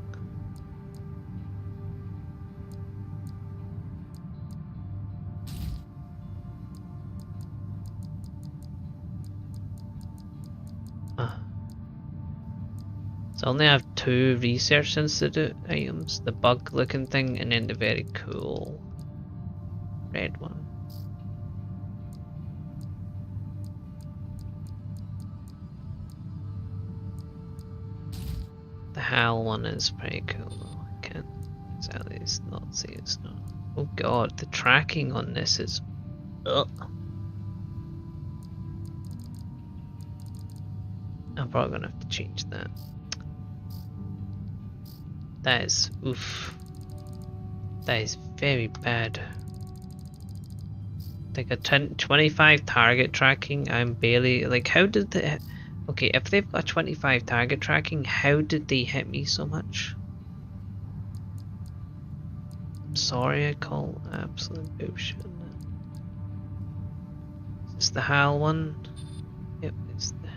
So I only have 2 research institute items, the bug looking thing and then the very cool red one. The HAL one is pretty cool though. I can't exactly not say it's not. Oh god, the tracking on this is ugh. I'm probably gonna have to change that. That is oof. That is very bad. Like a 25 target tracking, I'm barely like how did the okay, if they've got 25 target tracking, how did they hit me so much? I'm sorry, I call absolute bullshit on that. Is this the HAL one? Yep, it's the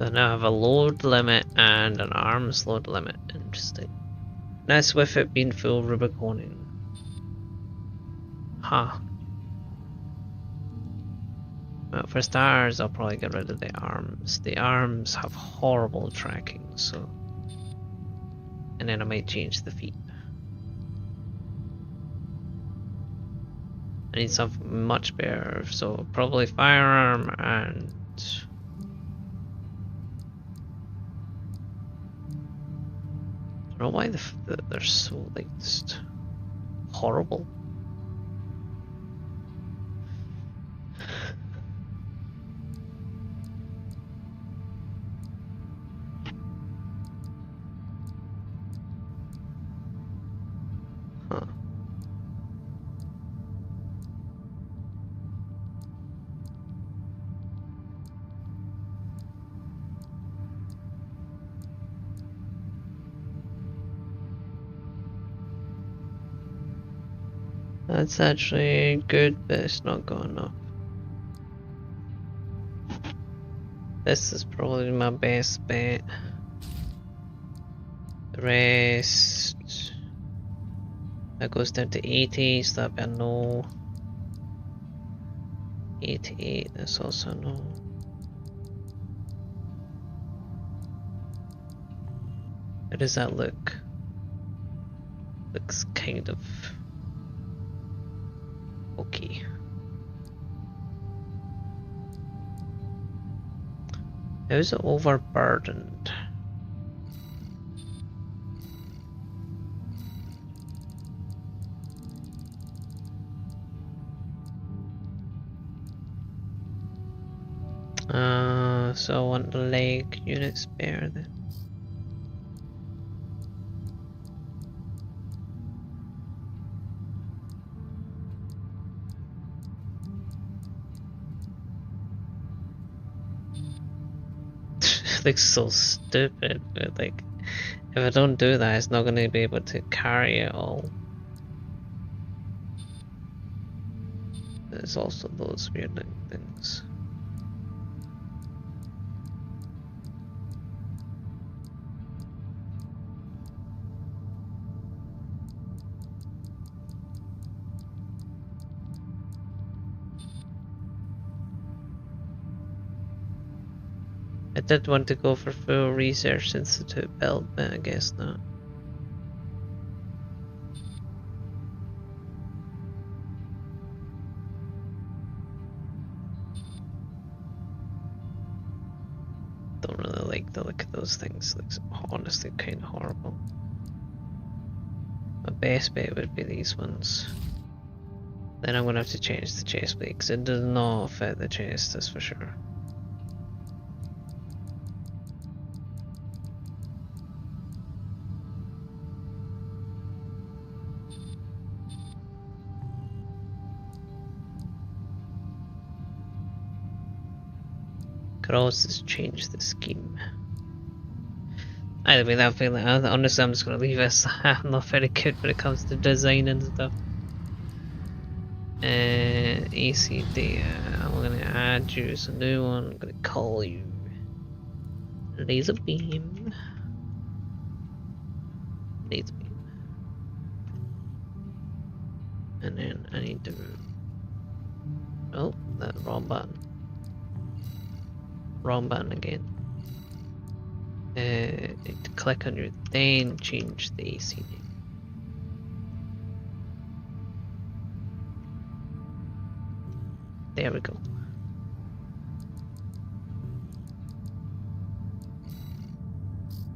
So now I have a load limit and an arms load limit. Interesting. That's with it being full Rubiconian. Huh. Well, for stars, I'll probably get rid of the arms. The arms have horrible tracking, so. And then I might change the feet. I need something much better, so probably firearm and I don't know why they're so like just horrible. Huh. That's actually good, but it's not good enough. This is probably my best bet. The rest, that goes down to 80, so that'd be a no. 88, that's also a no. How does that look? Looks kind of okay. How's it overburdened? So I want the leg unit spare then. Looks so stupid, but like, if I don't do that, it's not going to be able to carry it all. There's also those weird things. I did want to go for full research institute build, but I guess not. Don't really like the look of those things. Looks honestly kind of horrible. My best bet would be these ones. Then I'm gonna have to change the chest plate because it does not fit the chest, that's for sure. Could always just change the scheme. Either way, that feeling. Honestly, I'm just gonna leave this. I'm not very good when it comes to design and stuff. AC data. I'm gonna add you as a new one. I'm gonna call you laser beam. Laser beam. And then I need to. Oh, that wrong button. Wrong button again. Need to click on you, then change the AC name. There we go.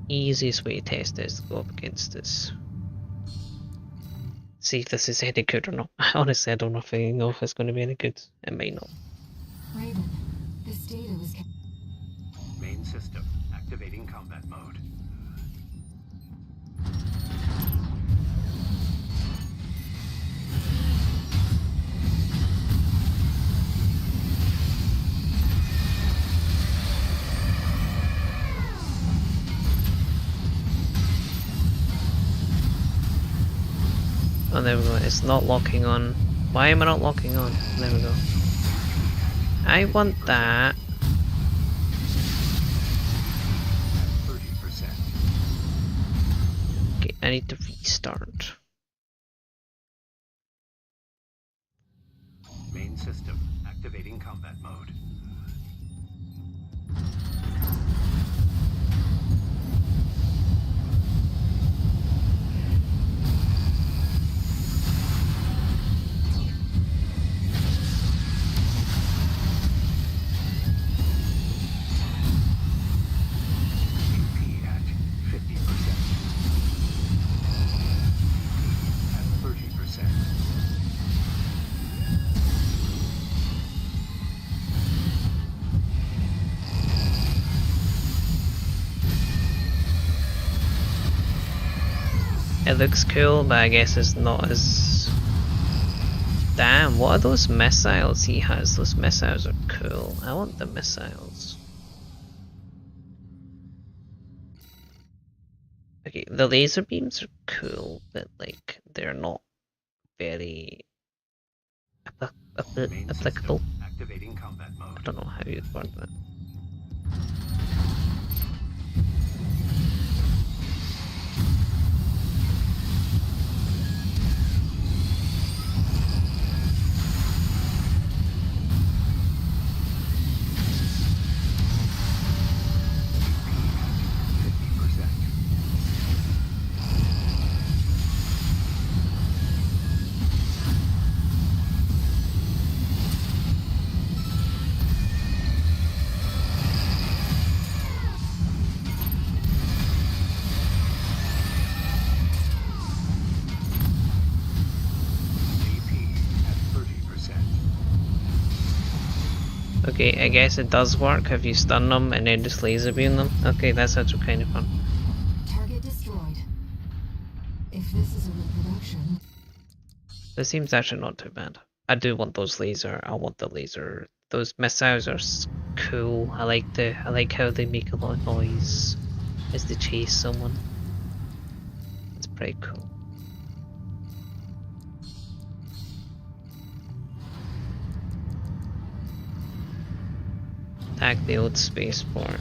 Easiest way to test this is to go up against this. See if this is any good or not. Honestly, I don't know if it's going to be any good. It might not. Raven, this data was kept. Main system activating combat mode. Oh, there we go. It's not locking on. Why am I not locking on? There we go. I want that. 30%. Okay, I need to restart. Main system activating combat mode. It looks cool, but I guess it's not as... Damn, what are those missiles he has? Those missiles are cool. I want the missiles. Okay, the laser beams are cool, but like, they're not very Main applicable. system activating combat I mode. don't know how you'd word that. Okay, I guess it does work if you stun them and then just laser beam them. Okay, that's actually kind of fun. Target destroyed. If this is a reproduction... This seems actually not too bad. I do want those laser. I want the laser. Those missiles are cool. I like how they make a lot of noise as they chase someone. It's pretty cool. Attack the old spaceport.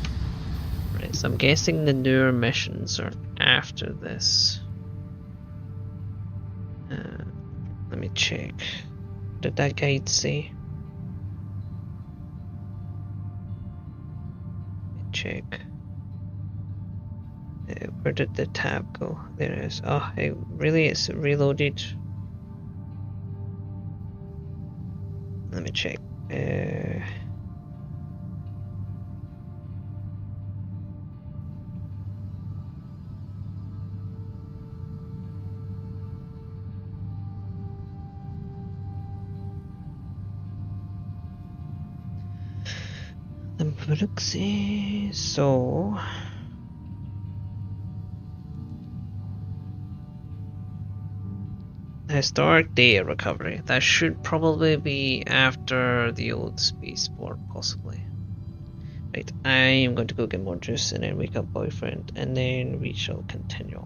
Right, so I'm guessing the newer missions are after this. Let me check. What did that guide say? Let me check. Where did the tab go? There it is. Oh, it's reloaded. Let me check. So historic data recovery. That should probably be after the old spaceport, possibly. Right, I am going to go get more juice and then wake up boyfriend, and then we shall continue.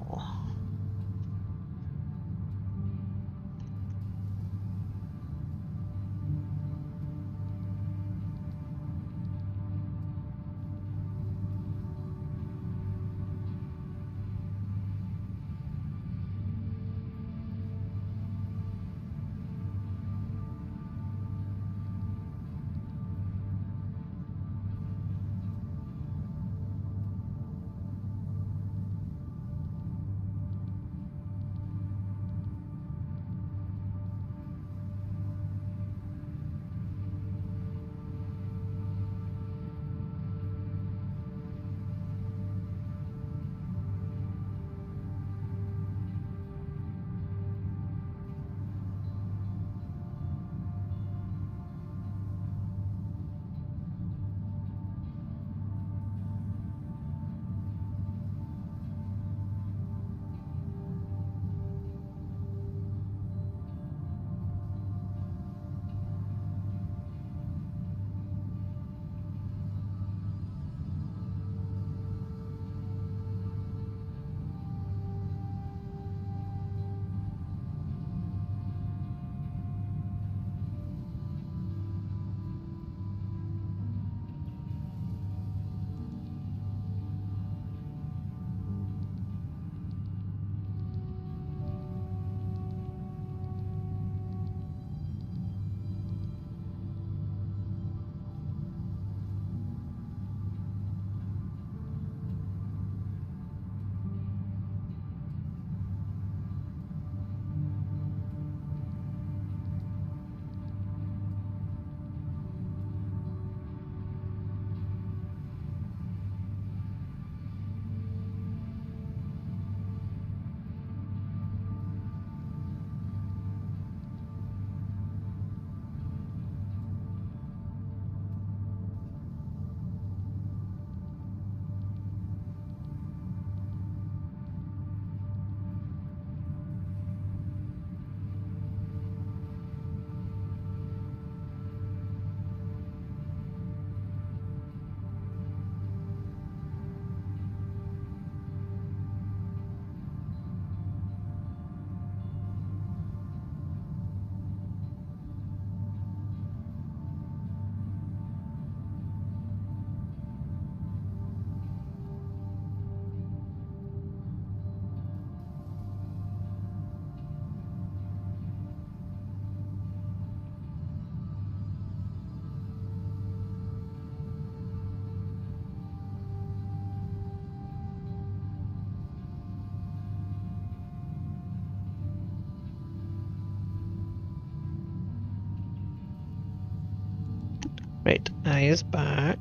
Right, I is back.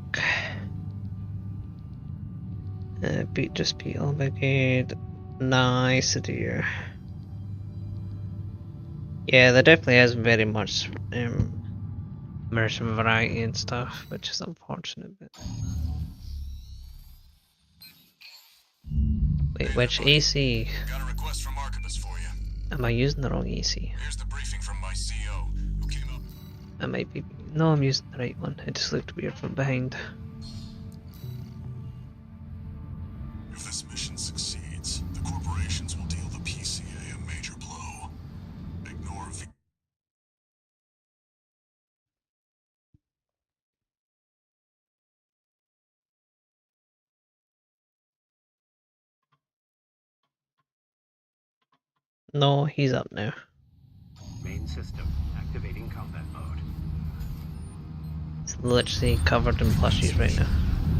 Just Beetle Brigade. Nice dear. Yeah, there definitely isn't very much immersion variety and stuff, which is unfortunate. But wait, which AC? Got a request from Archibus for you. Am I using the wrong AC? Here's the briefing from my CO, who came up. I might be. No, I'm using the right one. It just looked weird from behind. If this mission succeeds, the corporations will deal the PCA a major blow. Ignore No, he's up now. Main system activating combat mode. It's literally covered in plushies right now.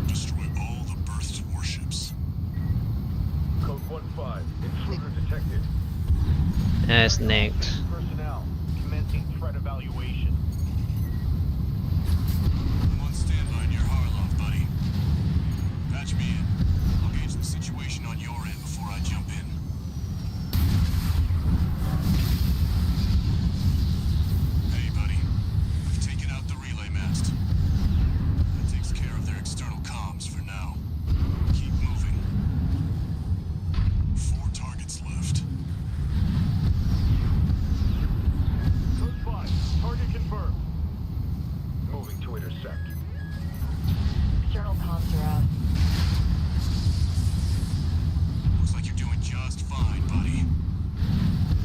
Destroy all the berth's warships. Code 1-5. Intruder detected. It's necked. Personnel. Commencing threat evaluation. I'm on standby in your Harlow, buddy. Patch me in. I'll gauge the situation on your end before I jump in. Hey, buddy. We've taken out the relay mast. That takes care of their external comms for now. Keep moving. 4 targets left. Code 5. Target confirmed. Moving to intercept. External comms are out. Looks like you're doing just fine, buddy.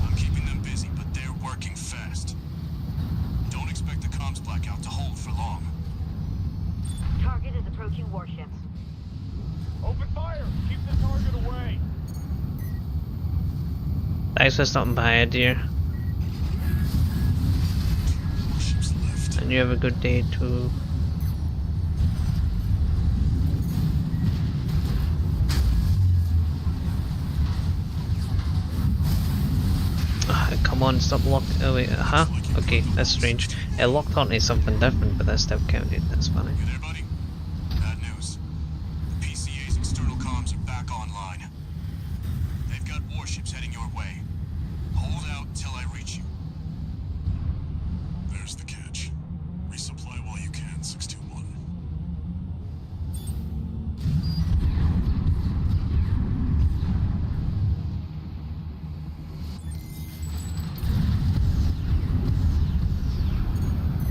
I'm keeping them busy, but they're working fast. Don't expect the comms blackout to hold for long. Target is approaching warship. Open fire! Keep the target away! Thanks for stopping by, dear. 2 warships left. And you have a good day too. Come on, stop locked. Oh wait, okay, that's strange. It locked onto something different, but that still counted. That's funny. You there, buddy? Bad news. The PCA's external comms are back online. They've got warships heading your way. Hold out until I reach you. There's the catch. Resupply while you can, 621.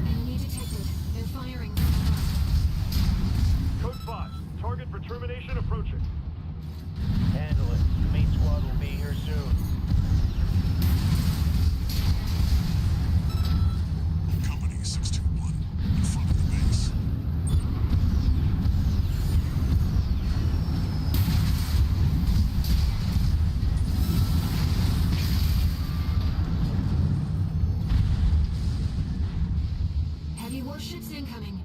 Enemy detected. They're firing. Code 5. Target for termination approaching. Handle it. Main squad will be here soon. Company 621, in front of the base. Heavy warships incoming.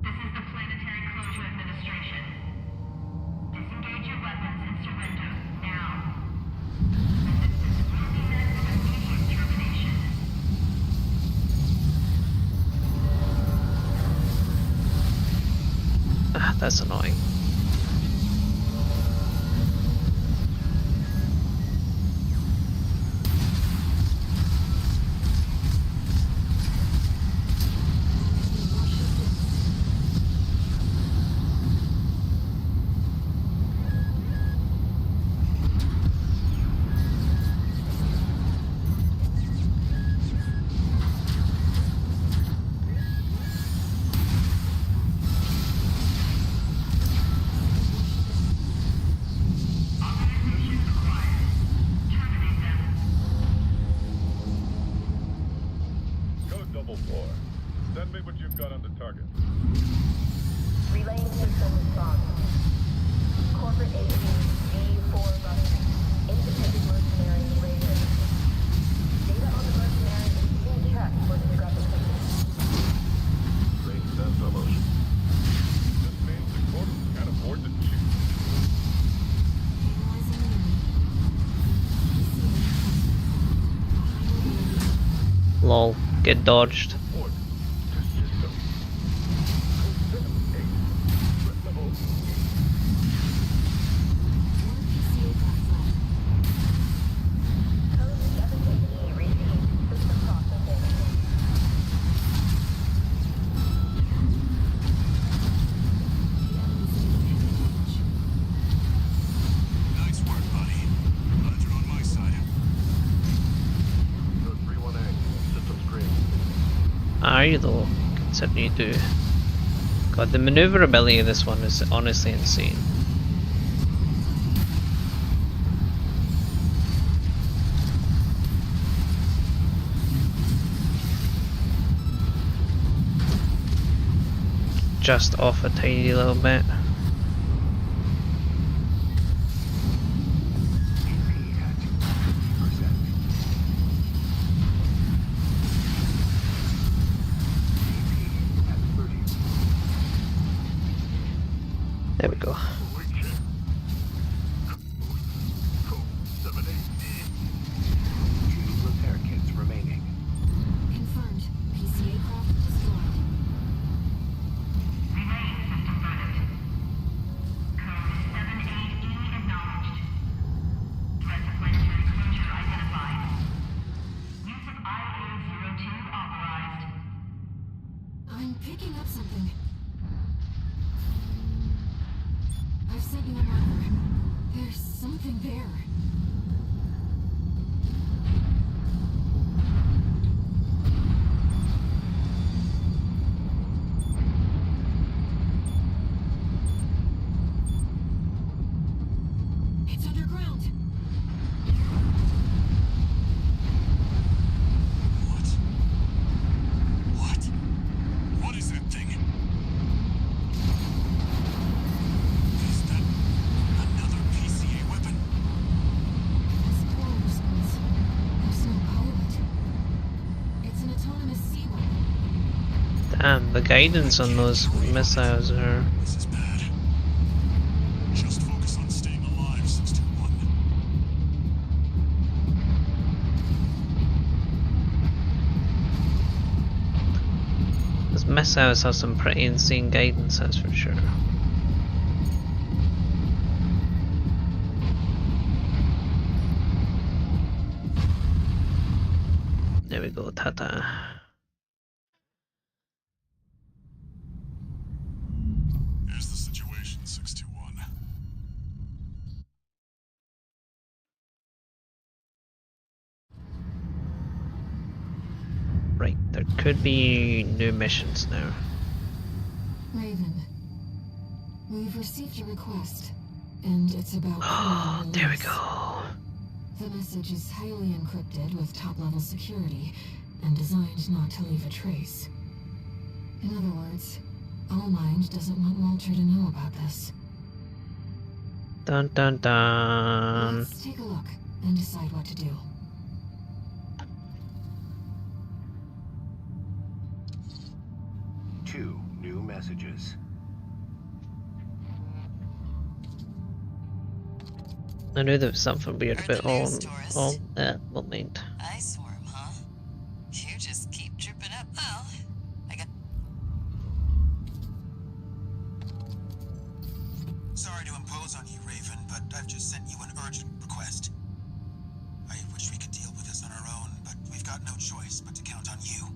This is the Planetary Closure Administration. Disengage your weapons and surrender now. Resistance will be met with immediate termination. Ah, that's annoying. Authorization required. Terminate them. Code 4. Send me what you've got on the target. Relaying system response. Corporate agent V4 Mustang. Independent mercenary Raven. Data on the mercenary is being checked for discrepancy. Range that fellow. This means the corp can't afford to cheat. Analyzing the enemy. Lol, get dodged. Report to system are you though? Considering you do. God, the maneuverability of this one is honestly insane. Just off a tiny little bit. There we go. Repair kits remaining. Confirmed. PCA craft destroyed. Relaying system verdict. Code 78E acknowledged. Threat to planetary closure identified. Use of IA-02 authorized. I'm picking up something. I've sent you a marker. There's something there. It's underground. What? What? What is that thing? Is that another PCA weapon? This core response. There's no pilot. It's an autonomous seawall. Damn, the guidance on those missiles are... This is bad. Just focus on staying alive, 621. Those missiles have some pretty insane guidance, that's for sure. There we go, Tata. Here's the situation, 621. Right, there could be new missions now. Raven, we've received a request, and it's about Oh, criminal there we release. go. The message is highly encrypted with top-level security and designed not to leave a trace. In other words, Allmind doesn't want Walter to know about this. Dun dun dun. Let's take a look and decide what to do. Two new messages. I knew there was something weird Heard about the news, tourist. all that moment. Ice worm, huh? You just keep tripping up. Well, I got... Sorry to impose on you, Raven, but I've just sent you an urgent request. I wish we could deal with this on our own, but we've got no choice but to count on you.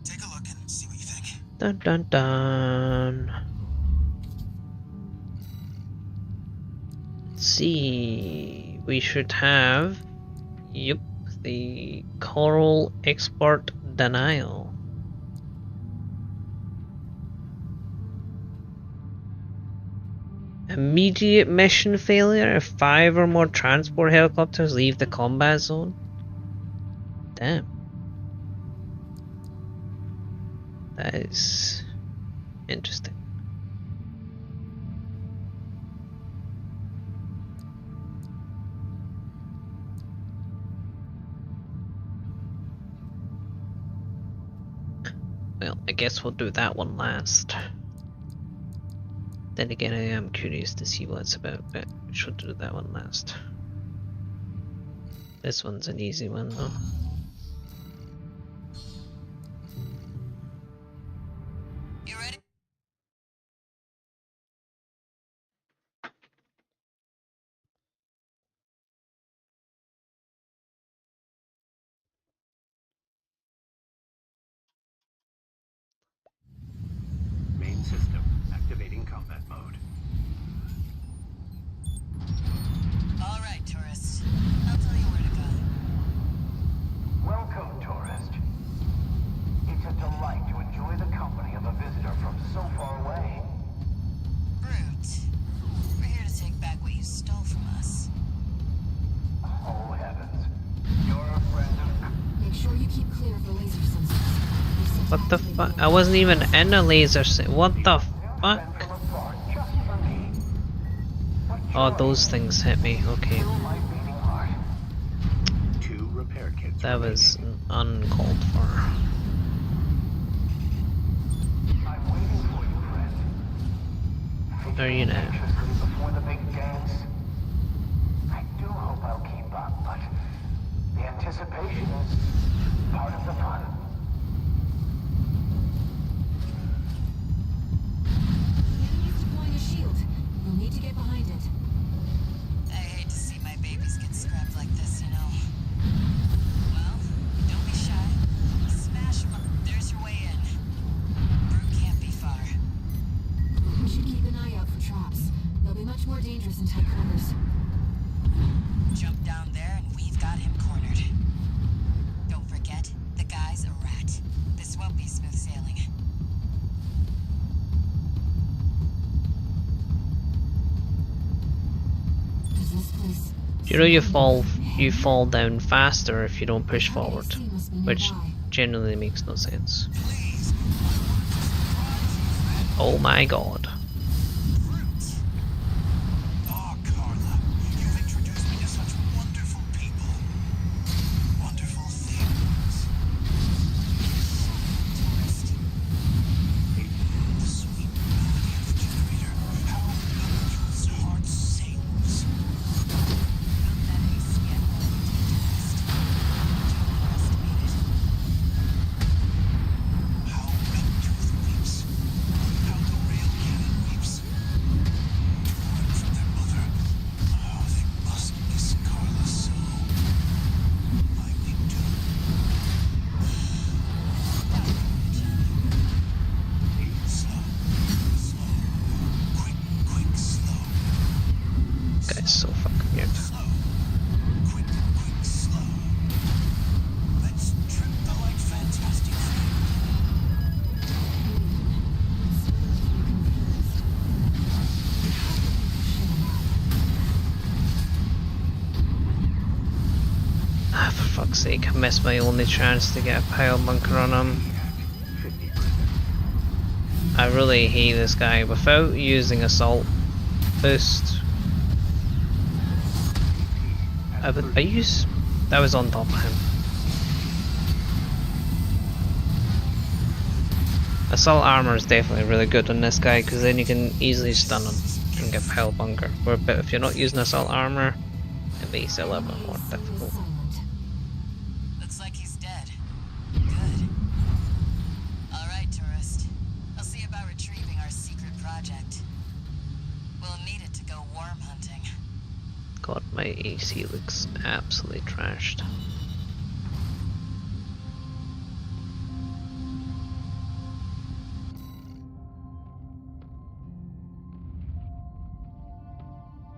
Take a look and see what you think. Dun dun dun. Let's see. We should have. Yep, the coral export denial. Immediate mission failure if 5 or more transport helicopters leave the combat zone. Damn. That is interesting. Well, I guess we'll do that one last. Then again, I am curious to see what it's about, but we should do that one last. This one's an easy one though. You ready? Main system activating combat mode. All right, tourists. I'll tell you where to go. Keep clear of the laser sensors. What the fuck? I wasn't even in a laser set. What the fuck? Oh, those things hit me. Okay. 2 repair kits That remaining. was uncalled for. I'm waiting for you, friend. Are you now? Before the big dance. I do hope I'll keep up, but the anticipation is part of the fun. Enemy's deploying a shield. You'll need to get behind it. I hate to see my babies get scrapped like this, you know. Well, don't be shy. Smash 'em up. There's your way in. Brute can't be far. We should keep an eye out for traps. They'll be much more dangerous in tight quarters. Jump down there and we've got him cornered. Don't forget, the guy's a rat. This won't be smooth sailing. Does this place... You know you fall down faster if you don't push forward, which generally makes no sense. Oh my god. Oh, Carla, you've introduced me to such wonderful people. Wonderful things. The sweet melody of the generator. How Belgium's heart sings. That ACM will be test. Don't underestimate it. How Milktooth weeps. How the rail cannon weeps. Torn from their mother. Oh, they must miss Carla so. Like we do. Slow. Slow. Quick, quick, slow. Guy's so fucking weird. Slow. Quick, quick, slow. Let's trip the light fantastic frame. Ah, for fuck's sake, I missed my only chance to get a pile bunker on him. 50%. I really hate this guy without using assault boost. I use that was on top of him. Assault armor is definitely really good on this guy because then you can easily stun him and get pile bunker. But if you're not using assault armor, it makes it a little bit more difficult. Looks like he's dead. Good. All right, tourist. I'll see about retrieving our secret project. We'll need it to go worm hunting. God, my AC looks absolutely trashed.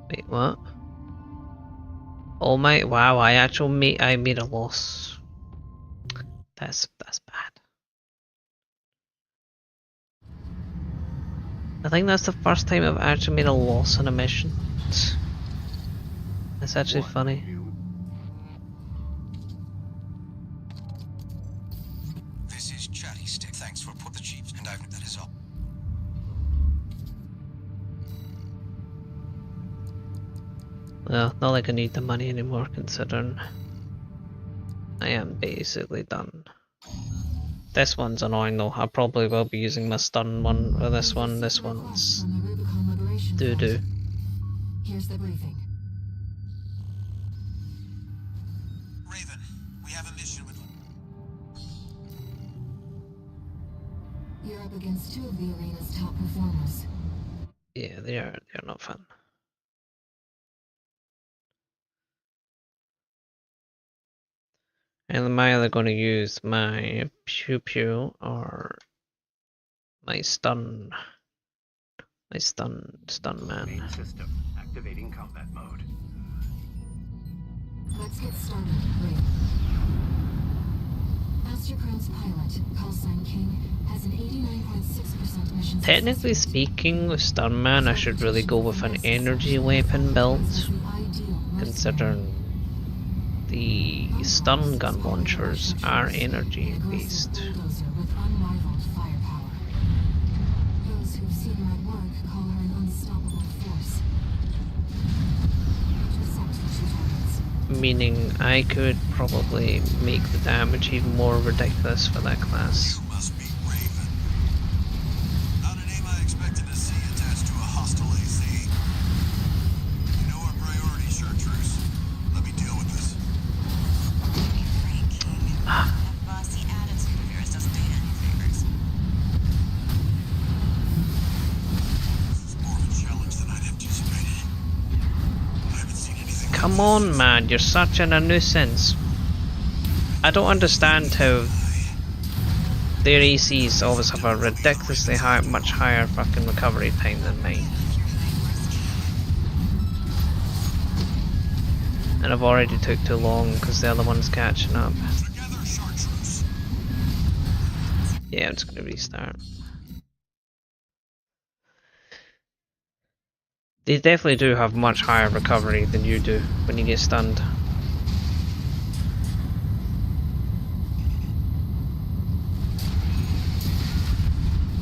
Wait, what? Oh my! Wow! I made a loss. That's bad. I think that's the first time I've actually made a loss on a mission. That's actually funny. This is Chatty Stick. Thanks for put the chiefs, and that is all. Well, not like I need the money anymore, considering I am basically done. This one's annoying though. I probably will be using my stun one or this one. This one's From the Rubicon Liberation doo-doo. Front. Here's the briefing. Raven, we have a mission with. You're up against two of the arena's top performers. Yeah, they're not fun. And am I either going to use my pew pew or my stun man? Main system activating combat mode. Let's get started, Ray. Master Crown's pilot, callsign King, has an 89.6% mission Technically success rate. speaking, with stun man, I should really go with an energy weapon build, considering the stun gun launchers are energy based. Bulldozer with unrivaled firepower. Those who've seen her at work call her an unstoppable force. Intercept what she targets. Meaning I could probably make the damage even more ridiculous for that class. You must be Raven. Not a name I expected to see attached to a hostile AC. You know our priority, Chartreuse. Let me deal with this. Great King. That bossy attitude of yours doesn't do you any favors. This is more of a challenge than I'd anticipated. I haven't seen anything. Come on, man, you're such a nuisance. I don't understand how their ACs always have a ridiculously high, much higher fucking recovery time than mine. And I've already took too long because the other one's catching up. Together, Chartreuse. Yeah, I'm just gonna restart. They definitely do have much higher recovery than you do when you get stunned.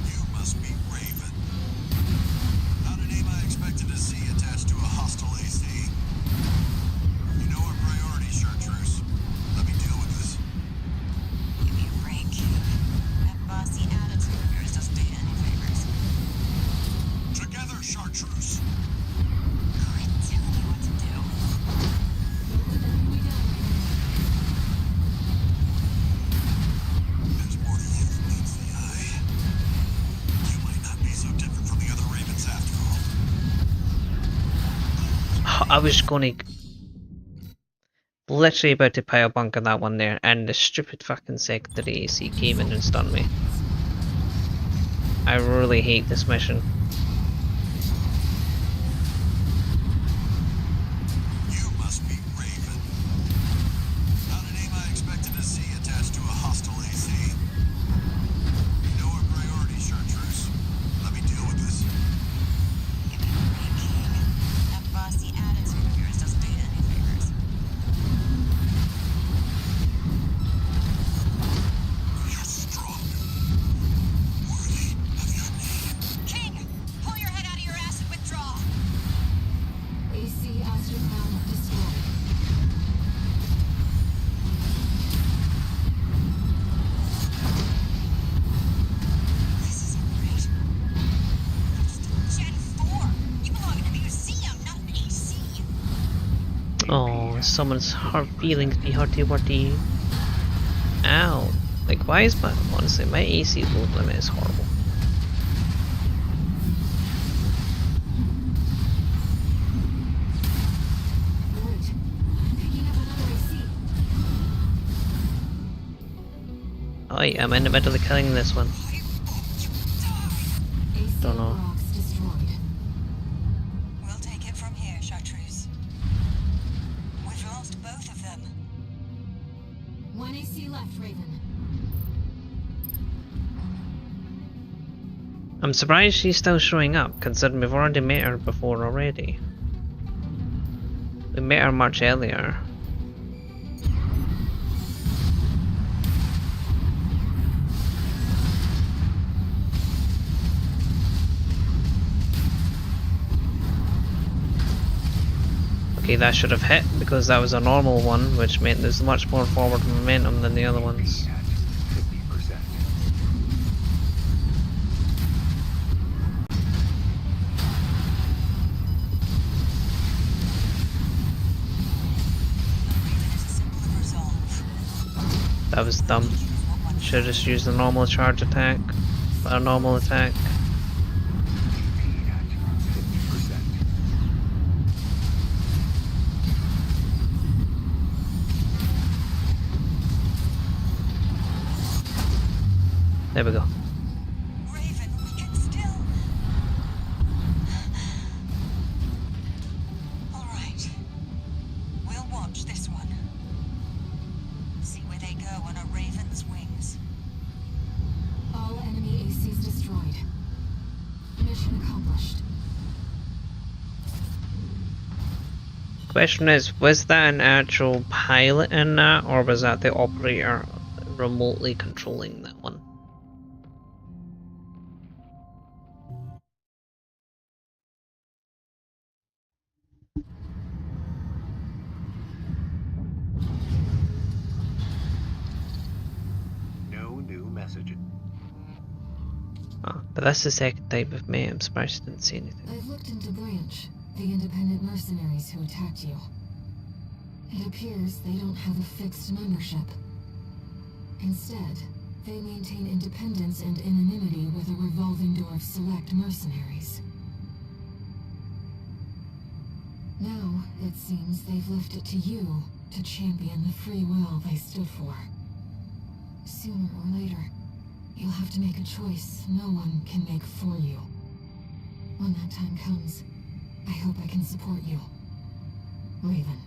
You must be Raven. Not a name I expected to see attached to a hostile AC. You know our priority, Chartreuse. Let me deal with this. Give me a break, King. That bossy attitude of yours doesn't do you any favors. Together, Chartreuse. Quit telling me what to do. There's more to you than meets the eye. You might not be so different from the other Ravens after all. I was gonna literally about to pile bunker that one there, and the stupid fucking secondary AC came in and stunned me. I really hate this mission. You must be Raven. Not a name I expected to see attached to a hostile AC. You know our priority, Chartreuse. Let me deal with this. Give me a break, King. That bossy attitude of yours doesn't do you any favors. You're strong. Worthy of your name. King! Pull your head out of your ass and withdraw! AC Astroground destroyed. This isn't great. I'm just a Gen 4. You belong in a museum, not an AC. Oh, someone's hurt feelings be hurty-wurty. Ow. Like, why is my, honestly, my AC load limit is horrible. Good. Picking up another AC. Oh, I'm in the middle of killing this one. AC Don't know. blocks destroyed. We'll take it from here, Chartreuse. We've lost both of them. One AC left, Raven. I'm surprised she's still showing up, considering we've already met her before already. We met her much earlier. Okay, that should have hit because that was a normal one, which meant there's much more forward momentum than the other ones. At 50%. Raven is a symbol of resolve. That was dumb. Use what one Should have just used a normal charge attack. A normal attack. Speed at 50%. There we go. Raven, we can still. All right. We'll watch this one. See where they go on a Raven's wings. All enemy ACs destroyed. Mission accomplished. Question is, was that an actual pilot in that, or was that the operator remotely controlling that one? No new messages. Oh, but that's the second time with me. I'm surprised you didn't see anything. I've looked into Branch, the independent mercenaries who attacked you. It appears they don't have a fixed membership. Instead, they maintain independence and anonymity with a revolving door of select mercenaries. Now, it seems they've left it to you to champion the free will they stood for. Sooner or later, you'll have to make a choice no one can make for you. When that time comes, I hope I can support you. Raven.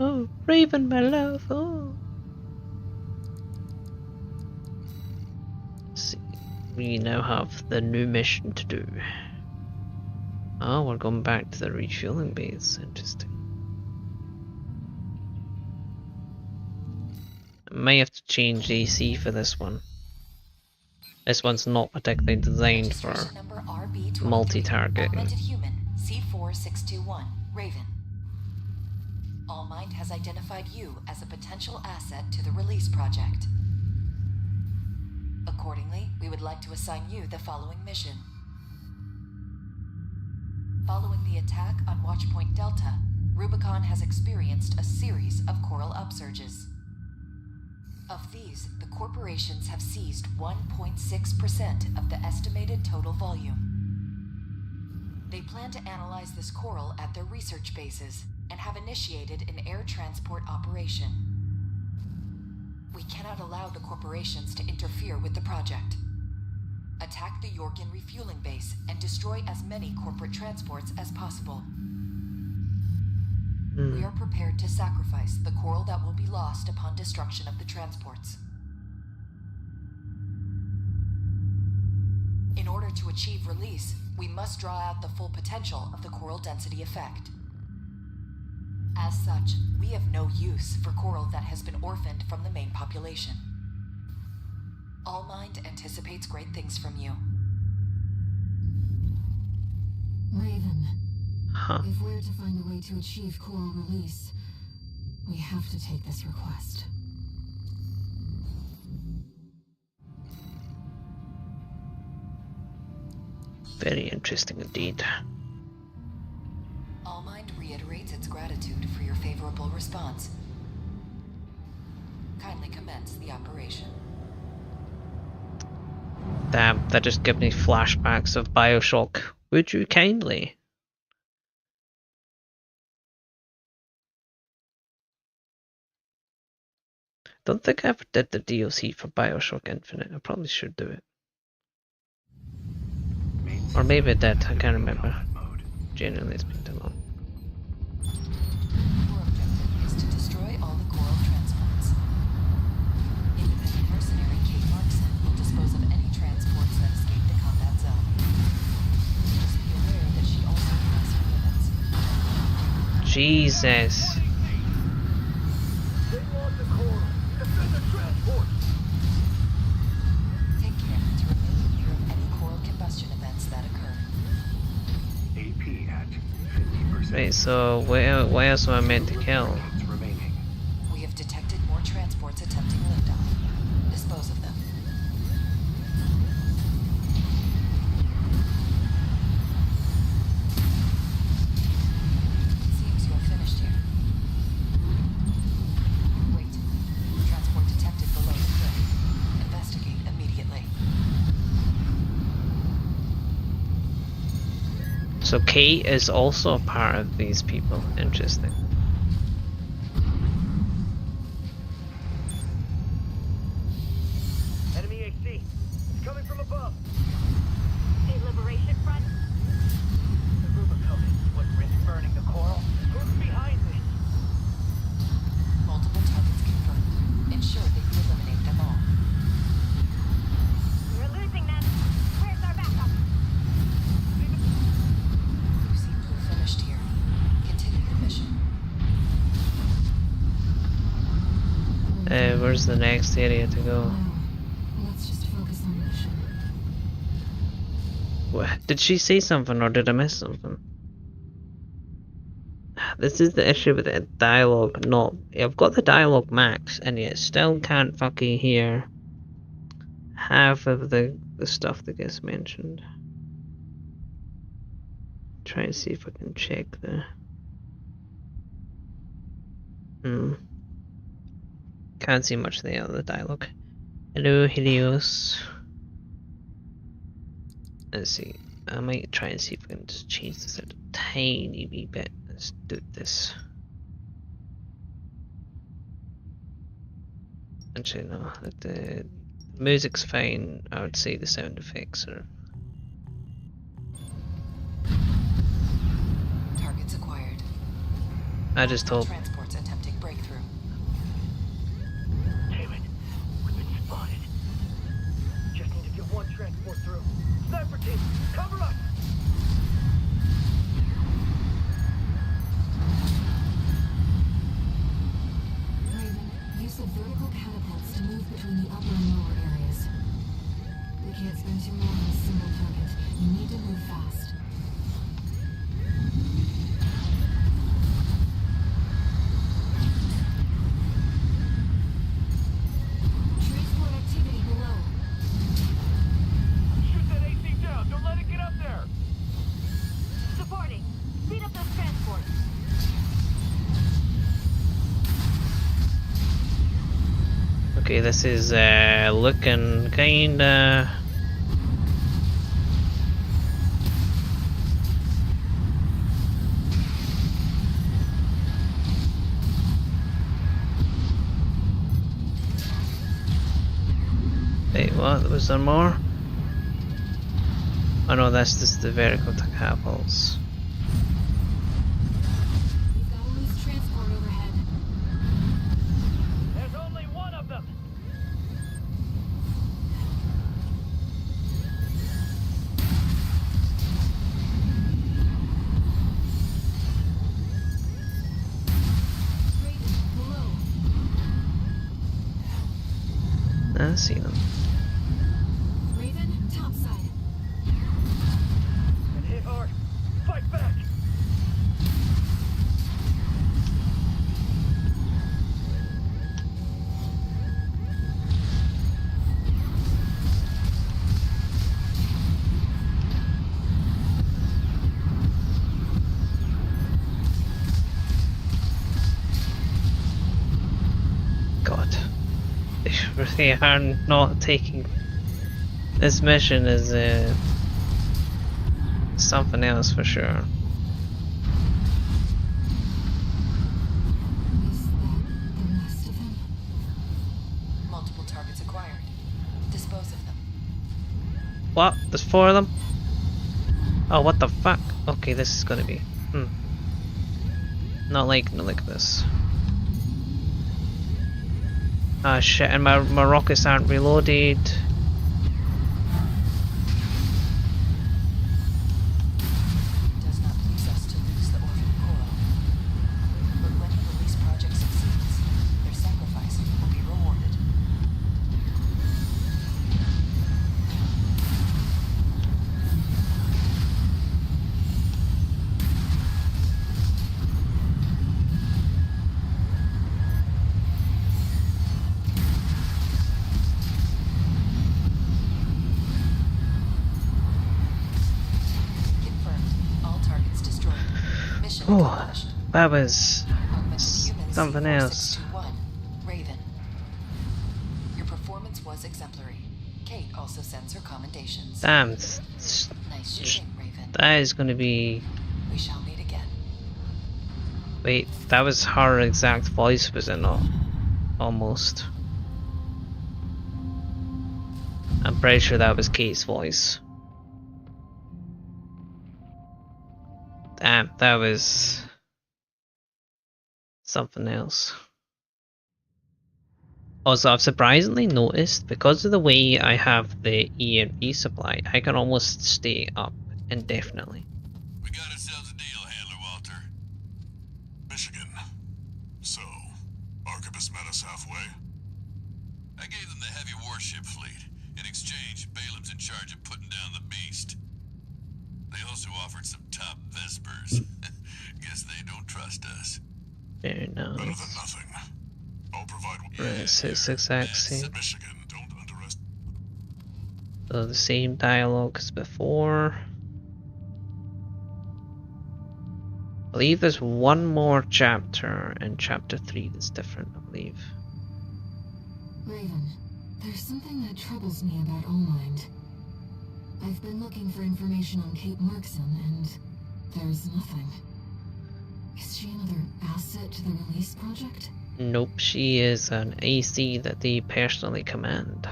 Oh, Raven, my love. Oh. Let's see. We now have the new mission to do. Oh, we're going back to the refueling base. Interesting. I may have to change the AC for this one. This one's not particularly designed for Registration number RB23, multi-targeting. Augmented Human, C4621, Raven. Allmind has identified you as a potential asset to the release project. Accordingly, we would like to assign you the following mission. Following the attack on Watchpoint Delta, Rubicon has experienced a series of coral upsurges. Of these, the corporations have seized 1.6% of the estimated total volume. They plan to analyze this coral at their research bases and have initiated an air transport operation. We cannot allow the corporations to interfere with the project. Attack the Yorkin refueling base and destroy as many corporate transports as possible. We are prepared to sacrifice the coral that will be lost upon destruction of the transports. In order to achieve release, we must draw out the full potential of the coral density effect. As such, we have no use for coral that has been orphaned from the main population. Allmind anticipates great things from you. Raven. Huh. If we're to find a way to achieve coral release, we have to take this request. Very interesting indeed. Allmind reiterates its gratitude for your favorable response. Kindly commence the operation. Damn, that just gave me flashbacks of Bioshock. Would you kindly? Don't think I ever did the DLC for Bioshock Infinite. I probably should do it. Or maybe I did, I can't remember. Genuinely, it's been too long. Your objective is to destroy all the coral transports. Independent mercenary Kate Markson will dispose of any transports that escape the combat zone. Just be aware that she also has her limits. Jesus. They want the coral. Defend the transport. Take care to remain clear of any coral combustion events that occur. AP at 50%. Right, so what else am I meant to kill? Rockets remaining. We have detected more transports attempting liftoff. Dispose of them. It seems you are finished here. Wait. Transport detected below the cliff. Investigate immediately. So Kate is also a part of these people. Interesting. Enemy AC. It's coming from above. The Liberation Front? The RUBICON is what risks burning the coral. Who's behind this? Multiple targets confirmed. Ensure that you eliminate them all. We're losing them. Where's our backup? You seem to have finished Where's the next area to go? No. Let's just focus on the mission. What? Did she say something or did I miss something? This is the issue with the dialogue. No, I've got the dialogue max and yet still can't fucking hear half of the stuff that gets mentioned. Try and see if I can check the... Can't see much of the other dialogue. Hello, Helios. Let's see. I might try and see if I can just change this a tiny wee bit. Let's do this. Actually, no. The music's fine. I would say the sound effects are... Targets acquired. I just Multiple hope... transports attempting breakthrough. Damn it. We've been spotted. Just need to get one transport through. Sniper team, cover us! Raven, use the vertical catapults to move between the upper and lower areas. We can't spend too long on a single target. You need to move fast. Transport activity below. Shoot that AC down, don't let it get up there! Supporting. Speed up those transports. Okay, this is looking kinda... Wait, what? Was there more? Oh no, that's just the vertical catapults. We've got a loose transport overhead. There's only one of them! Raven, below. I see them. Raven, topside. And hit hard. Fight back! God. They are not taking... This mission is something else for sure. Is that the last of them? Multiple targets acquired. Dispose of them. What? There's 4 of them? Oh, what the fuck? Okay, this is gonna be... Not like this. Ah shit, and my rockets aren't reloaded. Does not please us to lose the orphan coral. But when the release project succeeds, their sacrifice will be rewarded. Confirmed. All targets destroyed. Mission Oh, accomplished. that was Augmented human something else. C4621, Raven. Your performance was exemplary. Kate also sends her commendations. Damn, Nice shooting, Raven. that is gonna be... We shall meet again. Wait, that was her exact voice, was it not? Almost. I'm pretty sure that was Kate's voice. Damn, that was something else. Also, I've surprisingly noticed, because of the way I have the E&V supply, I can almost stay up indefinitely. We got ourselves a deal, Handler Walter. Michigan. So, Archibus met us halfway? I gave them the heavy warship fleet. In exchange, Balaam's in charge of putting down the beast. They also offered some top Vespers. Guess they don't trust us. Very Better than nice. nothing. I'll provide what It's exact same. Michigan, don't underestimate. So the same dialogue as before. I believe there's one more chapter in chapter 3 that's different, I believe. Raven, there's something that troubles me about Allmind. I've been looking for information on Kate Markson, and there's nothing. Is she another asset to the release project? Nope, she is an AC that they personally command.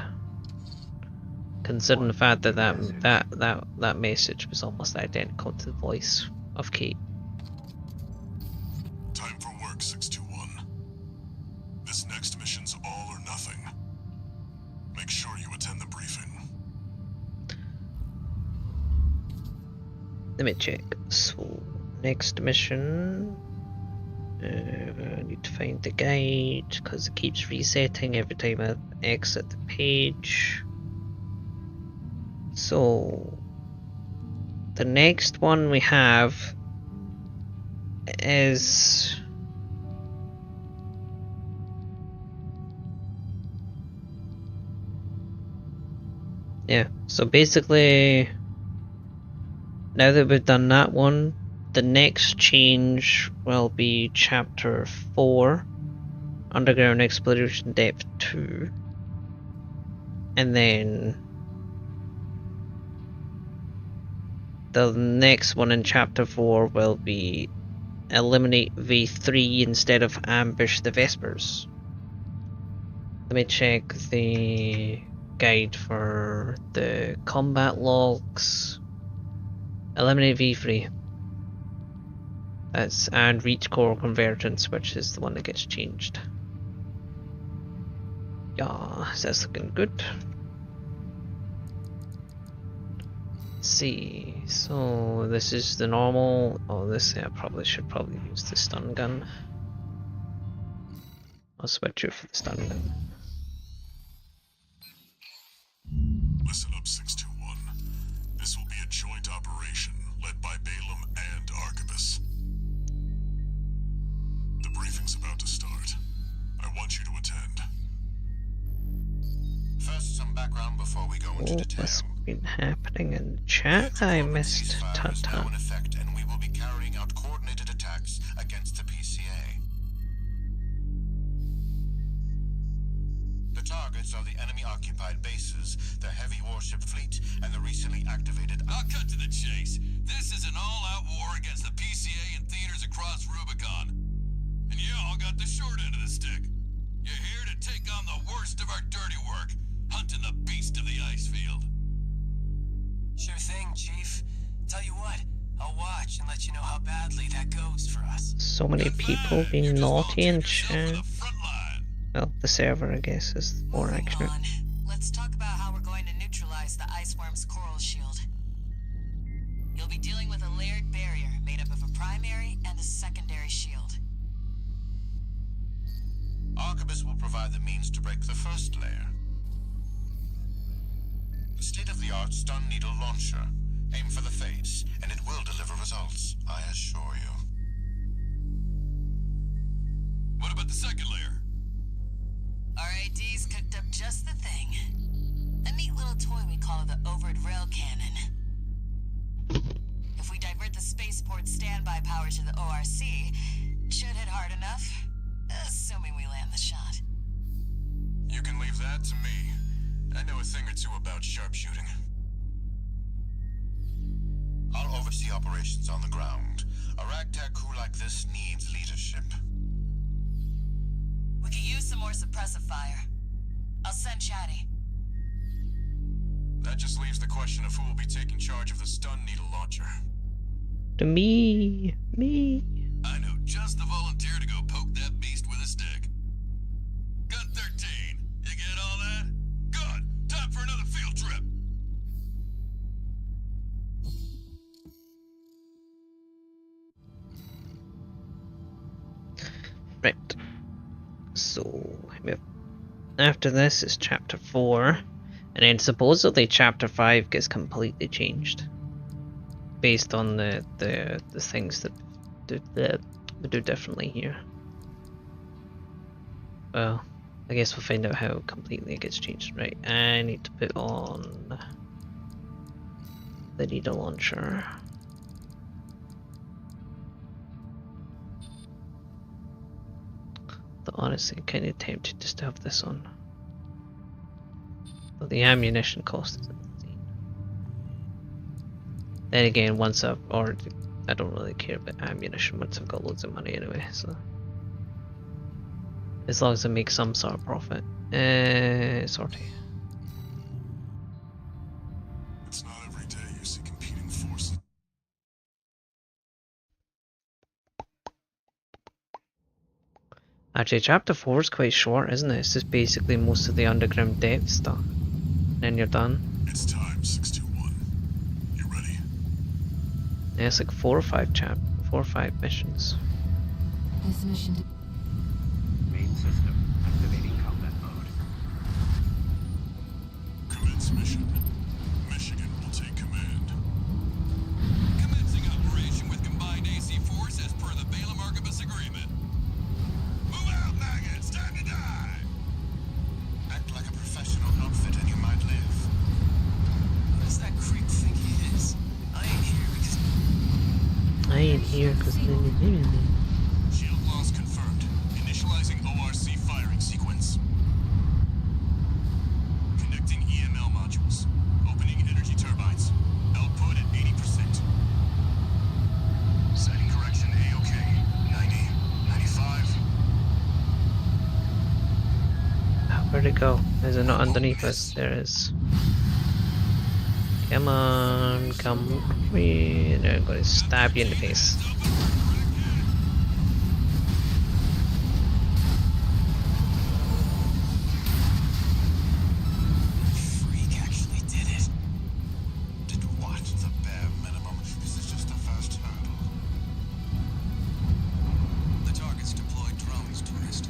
Considering the fact that that message was almost identical to the voice of Kate. Time for work, 621. This next mission's all or nothing. Make sure you attend the briefing. Let me check. So, next mission. I need to find the guide because it keeps resetting every time I exit the page. So, the next one we have is so basically now that we've done that one, the next change will be chapter 4, Underground Exploration Depth 2, and then the next one in chapter 4 will be Eliminate V3 instead of Ambush the Vespers. Let me check the guide for the combat logs. Eliminate V3. That's and reach core convergence, which is the one that gets changed. Yeah, that's looking good. Let's see, so this is the normal. Oh, this I should probably use the stun gun. I'll switch it for the stun gun. Listen up, 621. This will be a joint operation led by Balaam and Arquebus. The briefing's about to start. I want you to attend. First, some background before we go into detail. What's been happening in the chat? I missed. Ceasefire is now Tata. in effect, and we will be carrying out coordinated attacks against the PCA. The targets are the enemy-occupied bases, the heavy warship fleet, and the recently activated... I'll cut to the chase. This is an all-out war against the PCA and theaters across Rubicon. And y'all got the short end of the stick. You're here to take on the worst of our dirty work, hunting the beast of the ice field. Sure thing, Chief. Tell you what, I'll watch and let you know how badly that goes for us. So many people being naughty in chat. Well, the server, I guess, is more Moving accurate. on. Let's talk about how we're going to neutralize the iceworm's coral shield. You'll be dealing with a layered barrier made up of a primary and a secondary shield. Arquebus will provide the means to break the first layer. The state-of-the-art stun needle launcher. Aim for the face, and it will deliver results, I assure you. What about the second layer? RAD's cooked up just the thing. A neat little toy we call the Overt Rail Cannon. If we divert the spaceport standby power to the ORC, should hit hard enough, assuming we land the shot. You can leave that to me. I know a thing or two about sharpshooting. I'll oversee operations on the ground. A ragtag crew like this needs leadership. We could use some more suppressive fire. I'll send Chatty. That just leaves the question of who will be taking charge of the stun needle launcher. To me. I know just the volunteer to go poke that beast with a stick. Gun 13, you get all that? Good! Time for another field trip! Right. So, we have After this is chapter 4, and then supposedly chapter 5 gets completely changed based on the things that we do differently here. Well, I guess we'll find out how completely it gets changed. Right, I need to put on the needle launcher. Though honestly, kind of tempted just to have this on. But the ammunition cost is insane. Then again, once I've already, I don't really care about ammunition once I've got loads of money anyway. So as long as I make some sort of profit. Sortie. It's not every day you see competing forces. Actually, chapter 4 is quite short, isn't it? It's just basically most of the underground depth stuff. Then you're done. It's time, 621. You ready? Yeah, it's like 4 or 5 missions. This mission Main system activating combat mode. Commence mission. Michigan will take command. Commencing operation with combined AC force as per the Balaam Archibus agreement. Move out, maggots! Time to die! Act like a professional outfit and you might live. Who does that creep think he is? I ain't here because... I ain't here because Shield loss confirmed. Initializing ORC firing sequence. Connecting EML modules. Opening energy turbines. Output at 80%. Setting correction A-OK. 90, 95. Where'd it go? Is it not underneath us? There it is. Come on, come here. They're going to stab you in the face. Freak actually did it. Did what? The bare minimum. This is just the first hurdle. The target's deployed drones, tourist.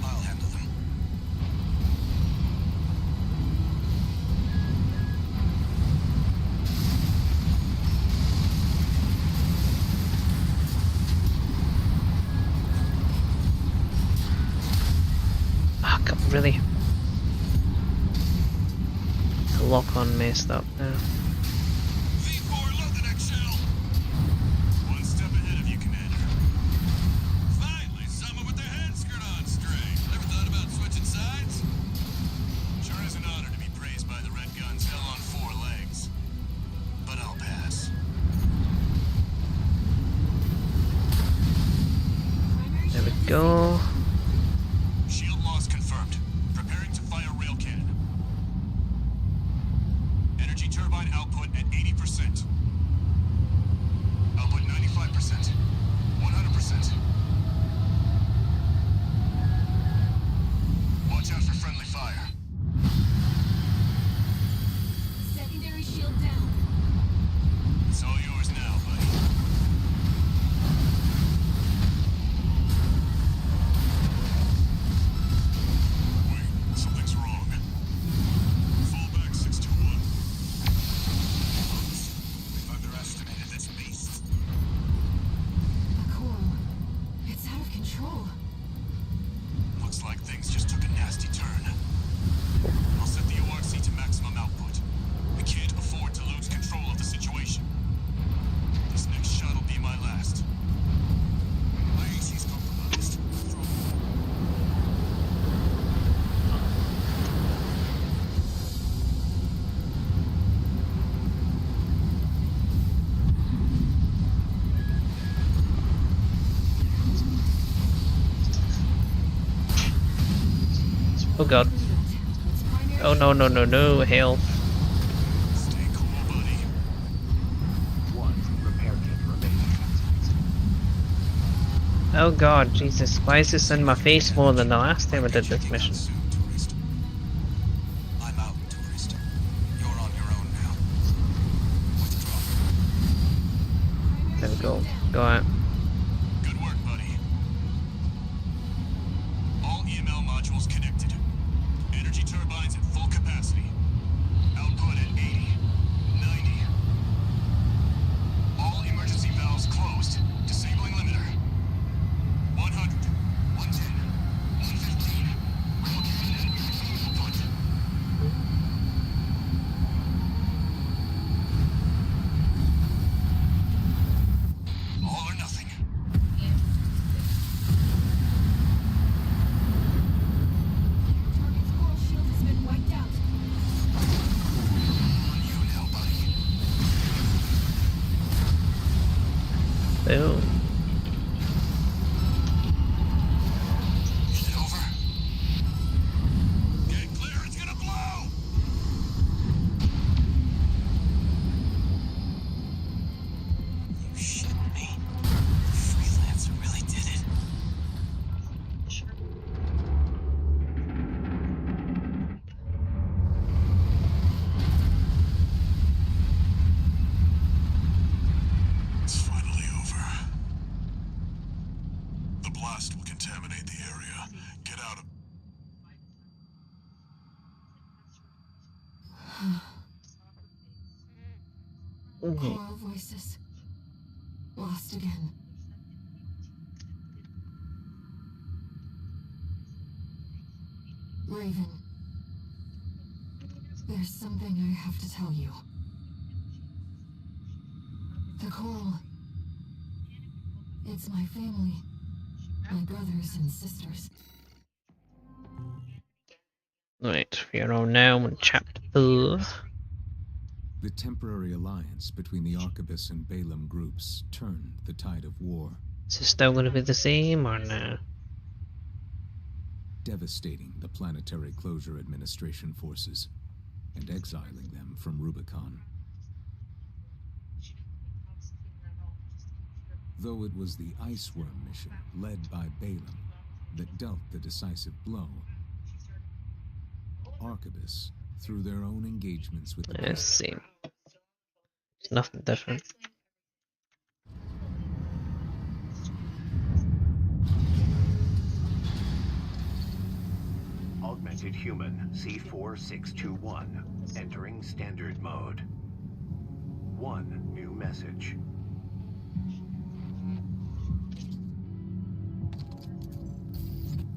I'll handle them. Ah, oh, really? The lock-on messed up now. V4, load the next shell. One step ahead of you, Commander. Finally, someone with their head screwed on straight. Ever thought about switching sides? Sure is an honor to be praised by the Red Guns hell on 4 legs. But I'll pass. There we go. Shield loss confirmed. Preparing to fire rail cannon. Energy turbine output at 80%. Output 95%. 100%. Watch out for friendly fire. secondary shield down. It's all yours now, buddy. Wait, something's wrong. Fall back, 621. We've underestimated this beast. Cool. It's out of control. Looks like things just took a nasty turn. I'll set the ORC to maximum output. We can't afford to lose control of the situation. This next shot will be my last. My AC's compromised. Oh god. Oh no, no, no, no, hell. Stay cool, buddy. One repair kit remaining. Oh god, Jesus. Why is this in my face more than the last time I did this mission? Soon, tourist. I'm out, tourist. You're on your own now. Withdraw. There we go. Go out. Good work, buddy. All EML modules connected. Choral voices. Lost again. Raven. There's something I have to tell you. The coral. It's my family. My brothers and sisters. Right, we are on now in chapter 4. The temporary alliance between the Arquebus and Balaam groups turned the tide of war, Is it still going to be the same or no? devastating the Planetary Closure Administration forces and exiling them from Rubicon. Though it was the Iceworm mission led by Balaam that dealt the decisive blow, Arquebus, through their own engagements with the It's the same. It's nothing different. Augmented human C4621 entering standard mode. One new message.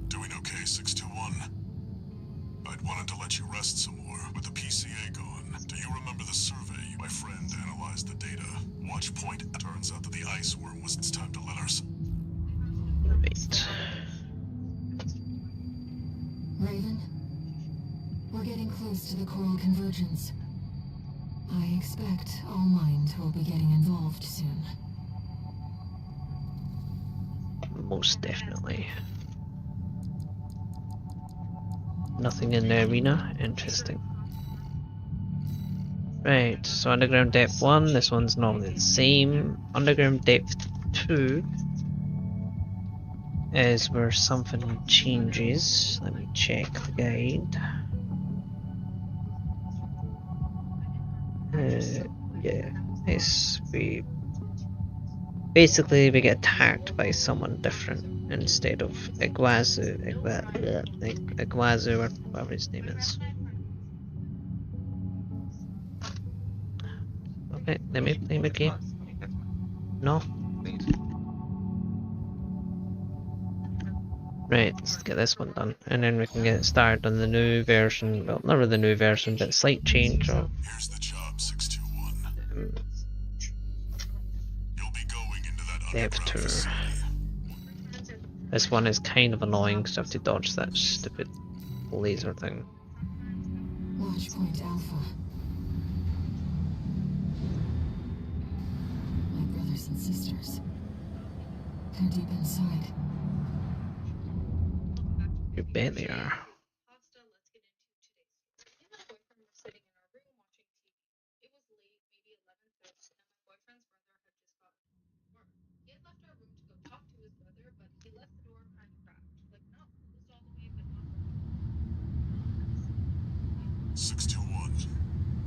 Doing okay, 621? I'd wanted to let you rest some more with the PCA gone. Do you remember the survey? My friend analyzed the data. Watch point. Turns out that the ice worm was. It's time to let us. Wait. Raven, we're getting close to the coral convergence. I expect All Mind will be getting involved soon. Most definitely. Nothing in the arena. Interesting. Right, so underground depth 1, this one's normally the same. Underground depth 2 is where something changes. Let me check the guide. Yeah, we basically get attacked by someone different instead of Iguazu or whatever his name is. Okay, let me play the game. No. Right, let's get this one done, and then we can get started on the new version. Well, not really the new version, but a slight change of. Here's the job, 621. You'll be going into that Depth underground tour. facility. This one is kind of annoying because I have to dodge that stupid laser thing. Watch point Alpha. My brothers and sisters. They're deep inside. You bet they are.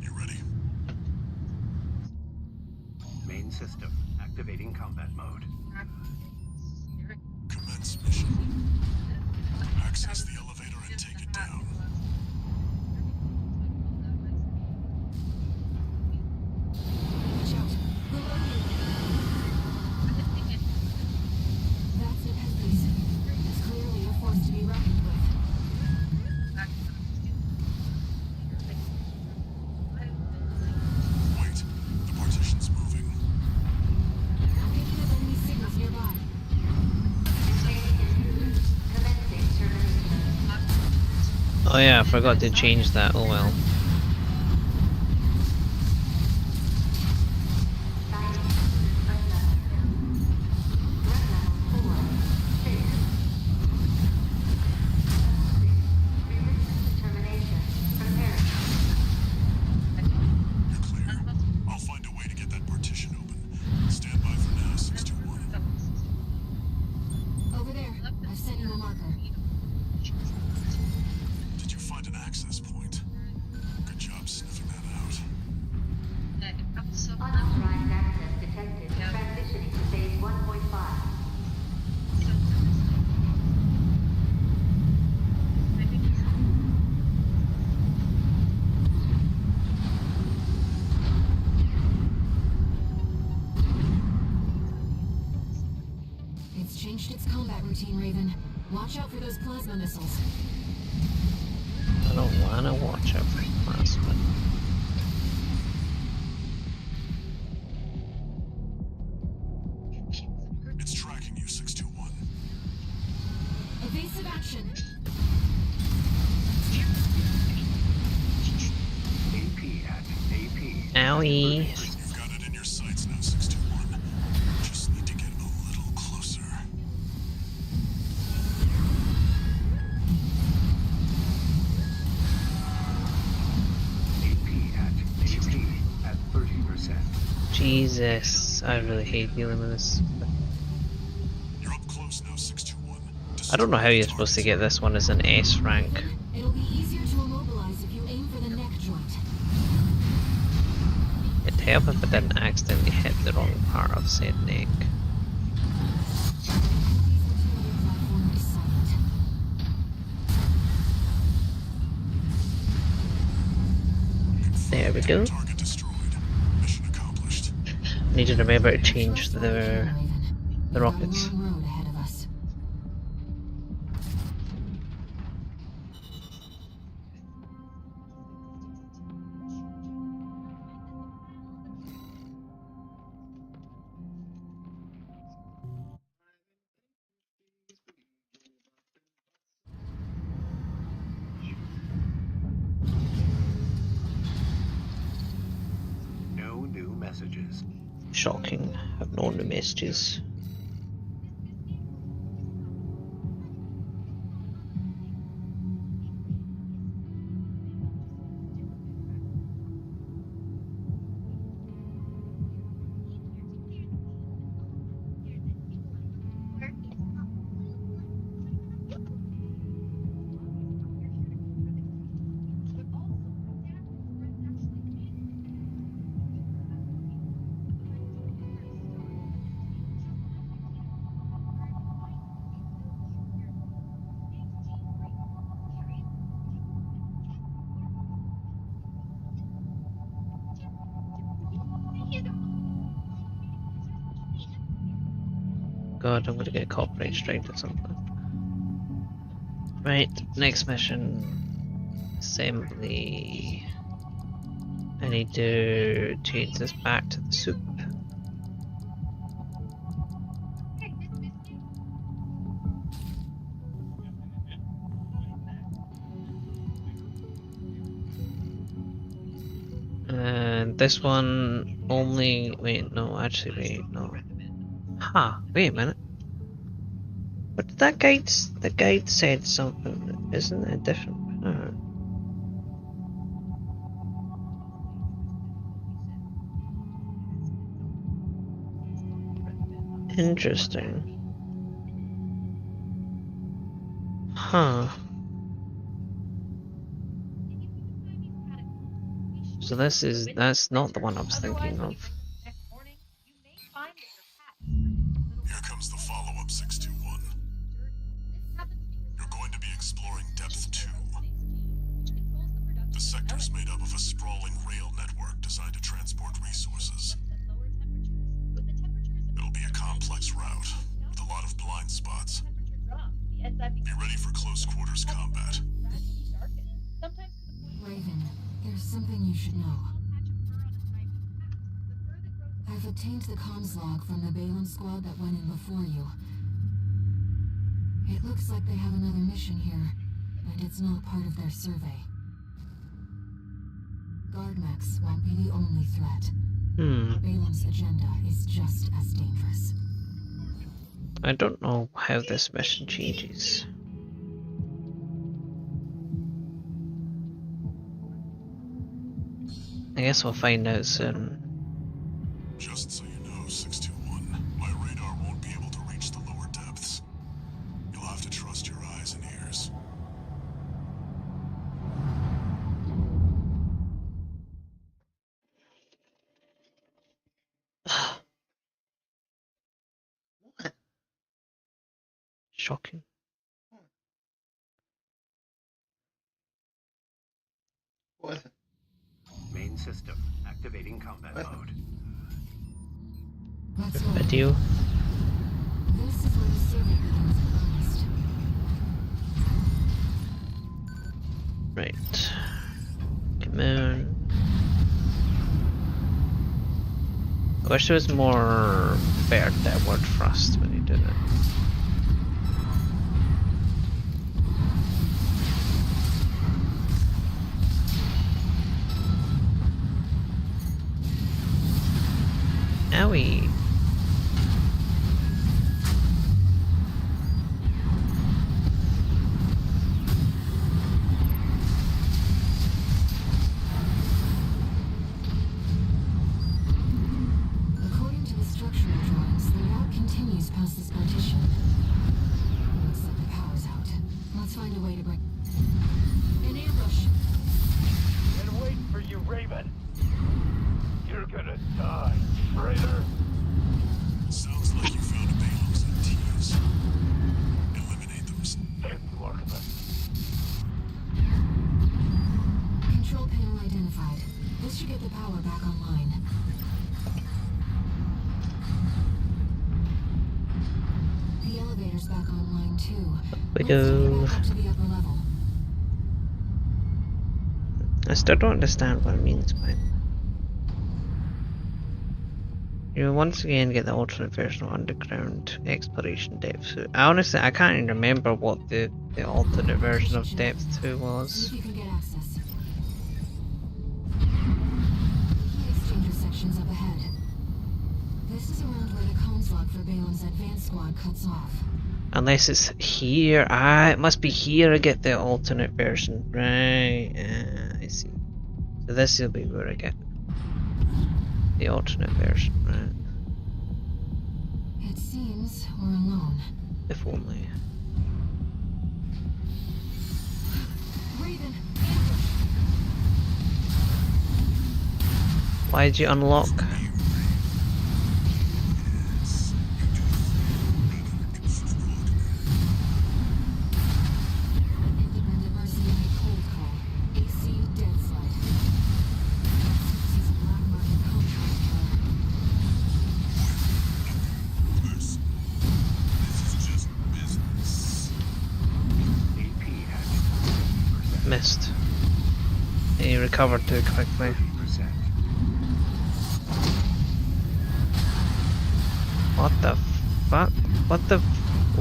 You ready? Main system activating combat mode. Commence mission. Access the elevator and take it down. Watch out. Below you. That's an Estes. It's clearly a force to be reckoned with. Wait, the partition's moving. I'm picking up enemy signals nearby. Oh yeah, I forgot to change that. Oh well. You're clear. I'll find a way to get that partition open. Stand by for now, 621. Over there. I've sent you a marker. Did you find an access point? out for those plasma missiles. I don't wanna watch out for plasma. It's tracking you, 621. Evasive action. AP at AP. Owie. You've got it in your sights now, 621. Just need to get a little closer. AP at 30%. Jesus, I really hate dealing with this. You're up close now, 621. I don't know how you're supposed to get this one as an S rank. It'll be easier to immobilize if you aim for the neck joint. It'd help if I didn't accidentally hit the wrong part of said neck. There we go. Target destroyed. Mission accomplished. Need to remember to change the rockets. Long road ahead of us. No new messages. Shocking. Have no new messages. God, I'm gonna get copyright striked or something. Right, next mission. Assembly. I need to change this back to the soup. And this one only, wait, no, actually, wait, no. Ha, wait a minute. What did that the guide said something, isn't it different? Interesting. Huh. So that's not the one I was thinking of. Here comes the follow-up, 621. You're going to be exploring Depth 2. The sector's made up of a sprawling rail network designed to transport resources. It'll be a complex route, with a lot of blind spots. Be ready for close quarters combat. Raven, there's something you should know. I've obtained the comms log from the Balaam squad that went in before you. It looks like they have another mission here, and it's not part of their survey. Guard mechs won't be the only threat. Balaam's agenda is just as dangerous. I don't know how this mission changes. I guess we'll find out soon. Just so you know, 621, my radar won't be able to reach the lower depths. You'll have to trust your eyes and ears. Shocking. What? Main system activating combat mode. Let's go. Video. This is where the survey begins in earnest. Right. Come on. I wish there was more better downward thrust when you did it. Owie. According to the structural drawings, the route continues past this partition. Looks like the power's out. Let's find a way to bring... An ambush! Been waiting for you, Raven. You're gonna die, traitor. Sounds like you found a Balam's MTs. Eliminate those. Thank you, Archibald. Control panel identified. This should get the power back online. The elevator's back online too. We Let's take it go. back up to the upper level. I still don't understand what it means by it. You will once again get the alternate version of underground exploration depth 2. I can't even remember what the alternate version of depth 2 See was. if you can get access. Heat exchanger section's up ahead. This is around where the comms log for Balam's advanced squad cuts off. Unless it's here. Ah, it must be here I get the alternate version. Right, I see. So this will be where I get the alternate version, right? It seems we're alone. If only. Raven, ambush! Why'd you unlock? Independent mercenary cold call. AC dead slide. He's a black market contract killer. This is just business. AP has 50%. Missed. He recovered too quickly. 30%. What the fuck?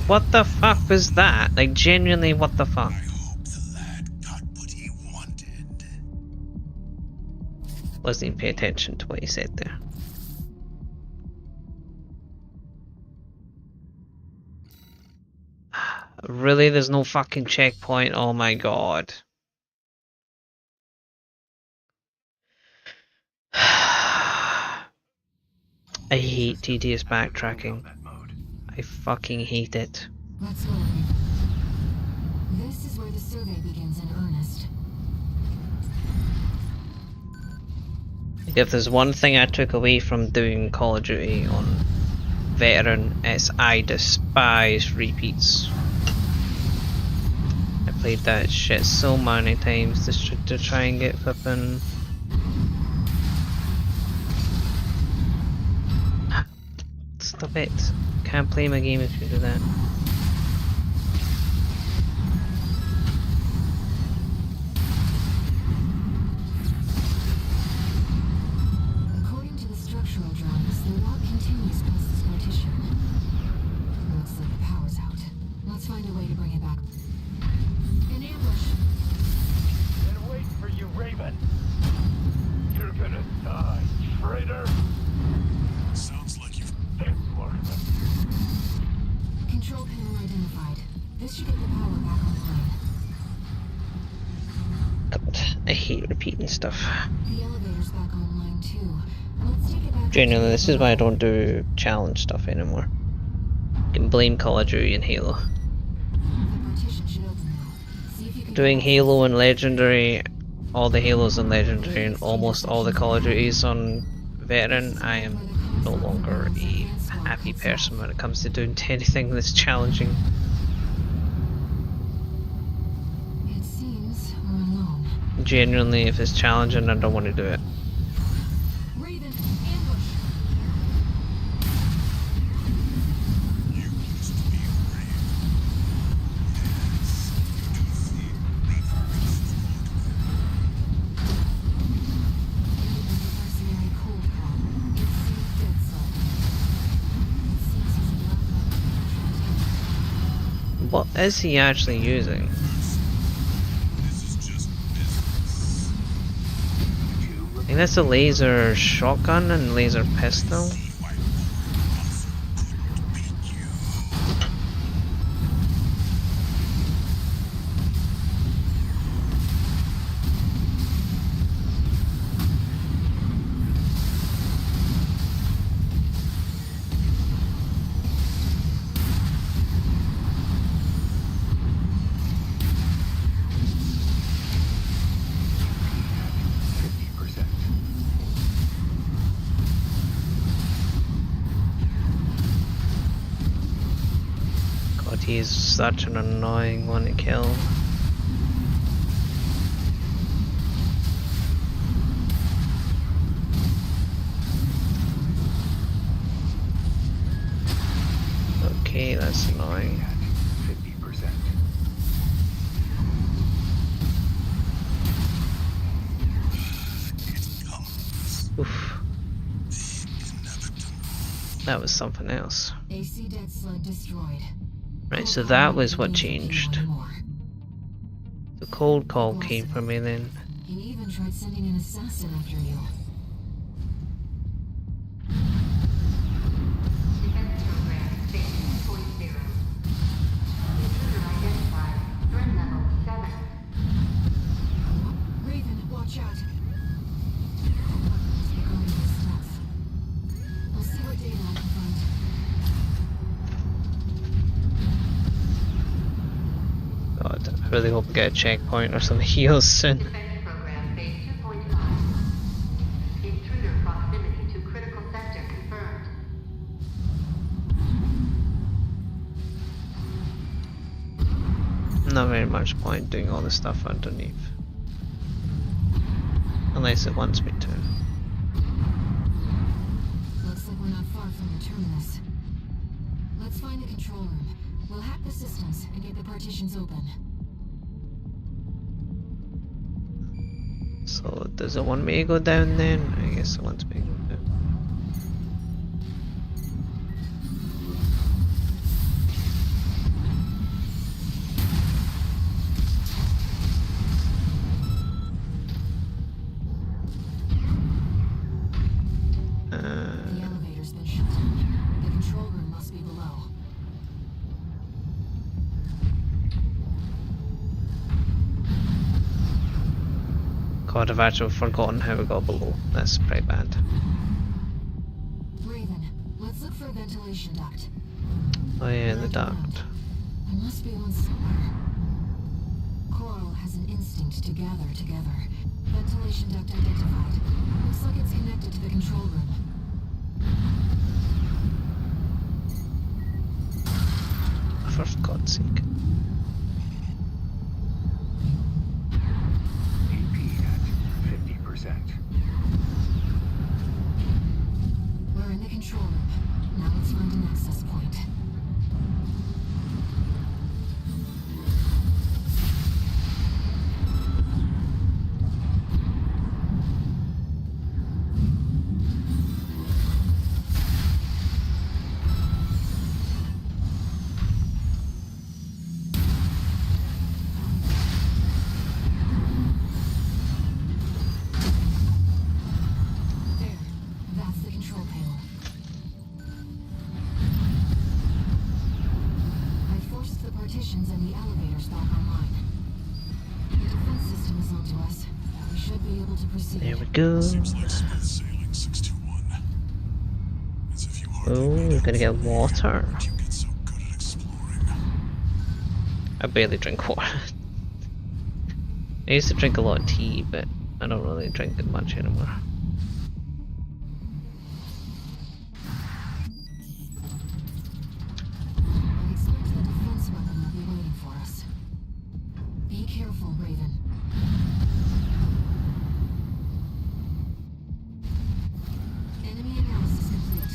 What the fuck was that? Like, genuinely, what the fuck? I hope the lad got what he wanted. Wasn't even pay attention to what he said there. Really? There's no fucking checkpoint? Oh my god. I hate tedious backtracking. Combat mode. I fucking hate it. Let's go, Raven. This is where the survey begins in earnest. Like, if there's one thing I took away from doing Call of Duty on Veteran, it's I despise repeats. I played that shit so many times to try and get flippin'. Stop it. Can't play my game if you do that. According to the structural drawings, the route continues past this partition. Looks like the power's out. Let's find a way to bring it back. An ambush! Been waiting for you, Raven. You're gonna die, traitor. Sounds like you've... Thank you, Archibald. Control panel identified. This should get the power back online. God, I hate repeating stuff. The elevator's back online too. Let's take it back. Genuinely, this is why I don't do challenge stuff anymore. You can blame Call of Duty and Halo. The partition should open now. See if you can Doing Halo and Legendary, all the Halos and Legendary, and almost all the Call of Duties on Veteran, I am no longer a happy person when it comes to doing anything that's challenging. It seems we're alone. Genuinely, if it's challenging, I don't want to do it. Raven, ambush! You used to be brave. Yes, you do see Reaper. what is he actually using? This is just business. I think that's a laser shotgun and laser pistol. See why Gordon Muscle couldn't beat you. God, he's such an annoying one to kill. Okay, that's annoying. 50%. Oof. That was something else. AC dead sled destroyed. Right, so that was what changed. The cold call came from me then. He even tried sending an assassin after you. Defense program phase 2.0. Intruder identified. Threat level 7. Raven, watch out. Echoing his steps. I'll see what data I can find. God, I really hope we get a checkpoint or some heals soon. Defense program phase 2.5. Intruder proximity to critical sector confirmed. Not very much point doing all the stuff underneath. Unless it wants me to. Looks like we're not far from the terminus. Let's find the control room. We'll hack the systems and get the partitions open. So does it want me to go down then? I guess it wants me to go down. The elevator's been shut down. The control room must be below. God, I've actually forgotten how we got below. That's pretty bad. Raven, let's look for a ventilation duct. Oh yeah, the Look duct. around. There must be one somewhere. Coral has an instinct to gather together. Ventilation duct identified. Looks like it's connected to the control room. For God's sake. AP at 50%. We're in the control room. Now let's find an access point. There. That's the control panel. I forced the partitions and the elevators back online. The defense system is onto us. We should be able to proceed. There we go. Seems like smooth sailing, 621. As if you hardly Oh, made we're it gonna get through water. what you get so good at exploring. I barely drink water. I used to drink a lot of tea, but I don't really drink it much anymore. I expect the defense weapon will be waiting for us. Be careful, Raven. Enemy analysis complete.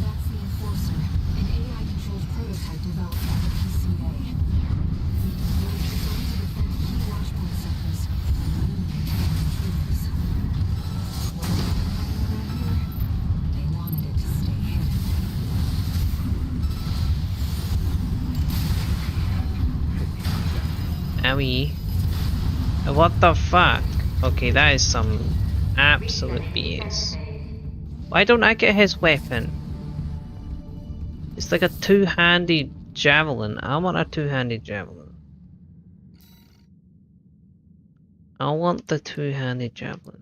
That's the Enforcer, an AI-controlled prototype developed by the PCA. It was designed to defend key watchpoint sectors and eliminate intruders. Owie. What the fuck? Okay, that is some absolute BS. Why don't I get his weapon? It's like a two-handed javelin. I want a two-handed javelin. I want the two-handed javelin.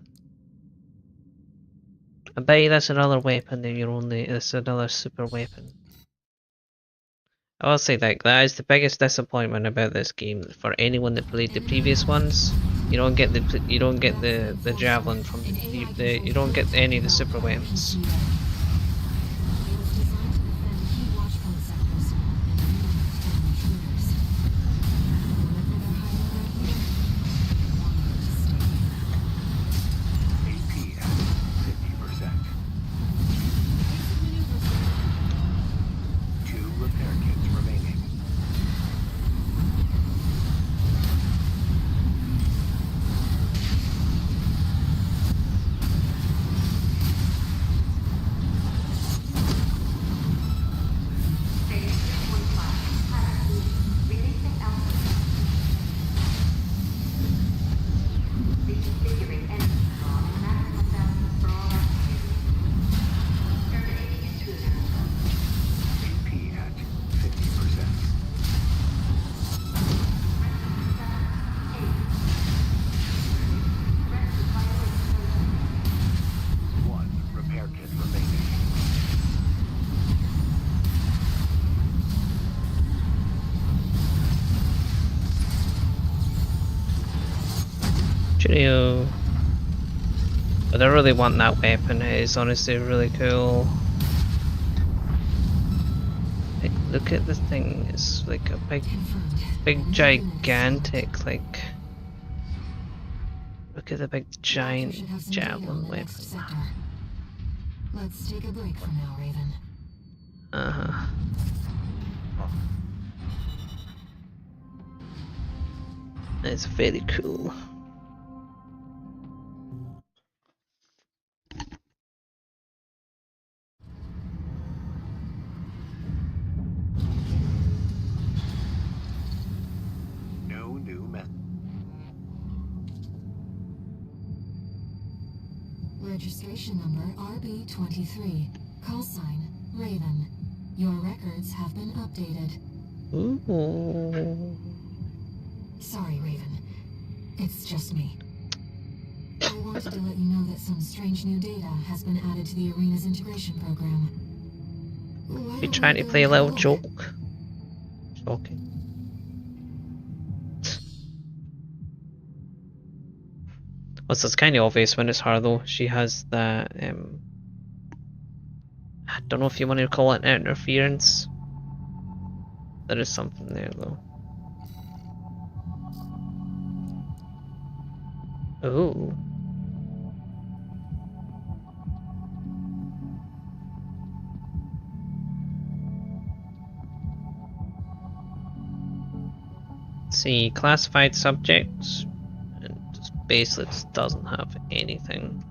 I bet you that's another weapon that you're only. It's another super weapon. I'll say that is the biggest disappointment about this game for anyone that played the previous ones. You don't get the javelin from the you don't get any of the super weapons. Cheerio. But I really want that weapon. It is honestly really cool. Like, look at the thing. It's like a big gigantic, like. Look at the big giant javelin weapon. Let's take a break for now, Raven. Uh-huh. It's very cool. No new method. Registration number RB23. Call sign Raven. Your records have been updated. Ooh. Sorry, Raven. It's just me. I wanted to let you know that some strange new data has been added to the arena's integration program. You trying to play a little joke? Joking. Well, so it's kind of obvious when it's her though. She has that. I don't know if you want to call it interference. There is something there though. Oh. See, classified subjects, and just basically just doesn't have anything.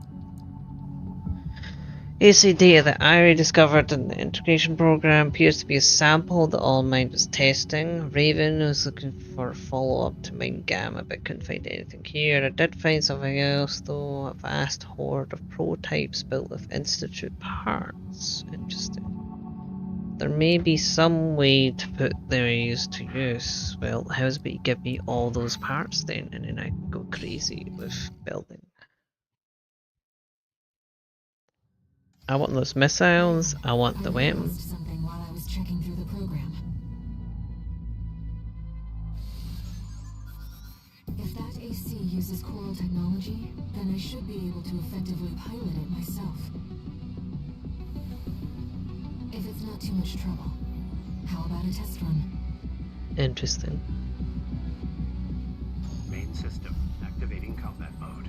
AC data that I discovered in the integration program appears to be a sample that All Mind was testing. Raven was looking for a follow-up to Mind Gamma, but couldn't find anything here. I did find something else though, a vast horde of prototypes built with Institute parts. Interesting. There may be some way to put these to use. Well, how's about you give me all those parts then, and then I can go crazy with building. I want those missiles, I want the weapon. Something while I was checking through the program. If that AC uses coral technology, then I should be able to effectively pilot it myself. If it's not too much trouble, how about a test run? Interesting. Main system activating combat mode.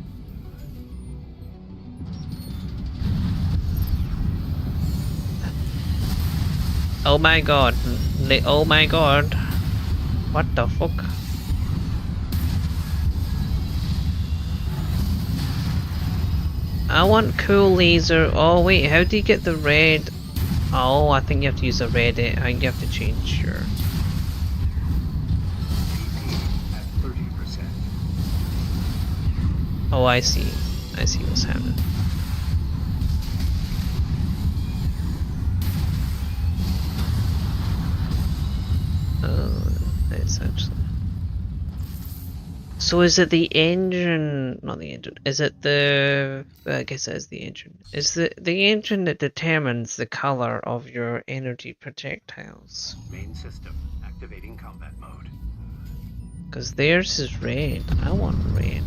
Oh my god. Oh my god. What the fuck? I want cool laser. Oh wait, how do you get the red? Oh, I think you have to use a red. I think you have to change your. At 30%. Oh, I see. I see what's happening. Oh, it's actually. So is it the engine? Not the engine. Is it the? I guess it is the engine. Is the engine that determines the color of your energy projectiles? Main system activating combat mode. Because theirs is red. I want red.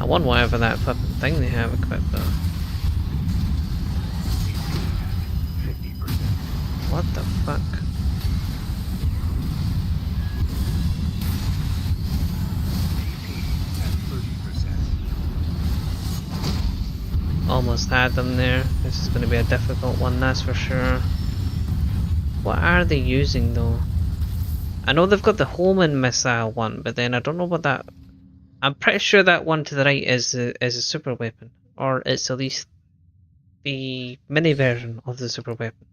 I want whatever that flipping thing they have equipped though. 50%. What the fuck? AP at 30%. Almost had them there. This is going to be a difficult one, that's for sure. What are they using though? I know they've got the homing missile one, but then I don't know what that. I'm pretty sure that one to the right is a super weapon, or it's at least the mini version of the super weapon.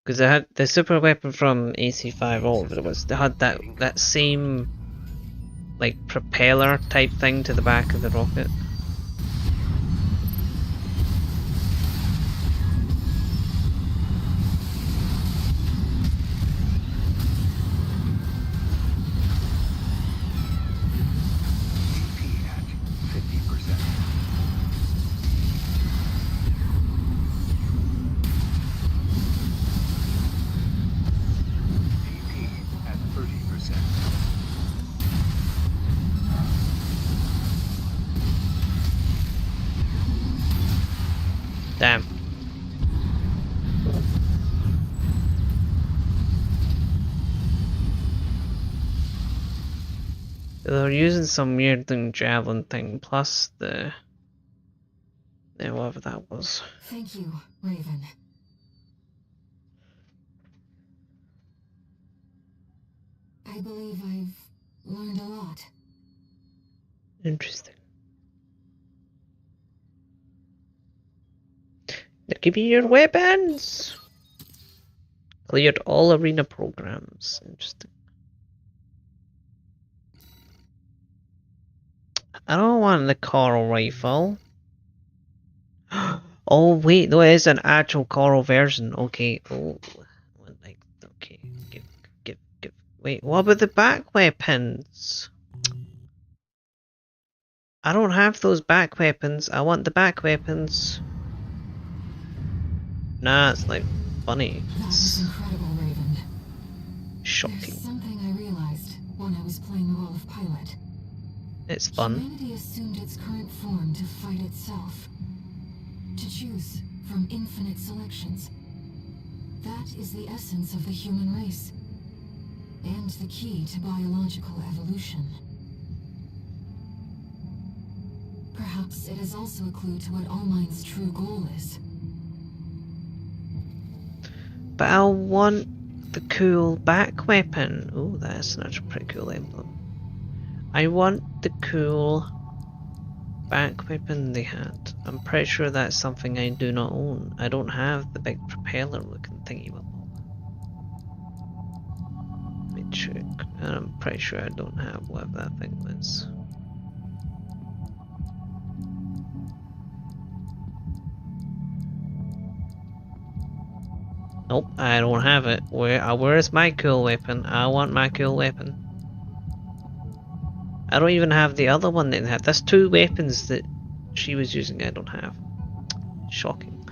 Because they had the super weapon from AC5, all of it was. They had that same like propeller type thing to the back of the rocket. AP at 50%. AP at 30%. Damn. They're using some weird thing, javelin thing, plus the whatever that was. Thank you, Raven. I believe I've learned a lot. Interesting. Now give me your weapons! Cleared all arena programs. Interesting. I don't want the coral rifle. Oh wait, no, it is an actual coral version. Okay. Oh, like okay. Give. Wait, what about the back weapons? I don't have those back weapons. I want the back weapons. Nah, it's like funny. That was incredible, Raven. Shocking. There's something I realized when I was playing the role of pilot. It's fun. Humanity assumed its current form to fight itself. To choose from infinite selections. That is the essence of the human race. And the key to biological evolution. Perhaps it is also a clue to what All-Mind's true goal is. But I want the cool back weapon. Oh, that's not a pretty cool emblem. I want the cool back weapon they had. I'm pretty sure that's something I do not own. I don't have the big propeller looking thingy. Let me check. And I'm pretty sure I don't have whatever that thing was. Nope, I don't have it. Where's my cool weapon? I want my cool weapon. I don't even have the other one that they had. There's two weapons that she was using I don't have. Shocking.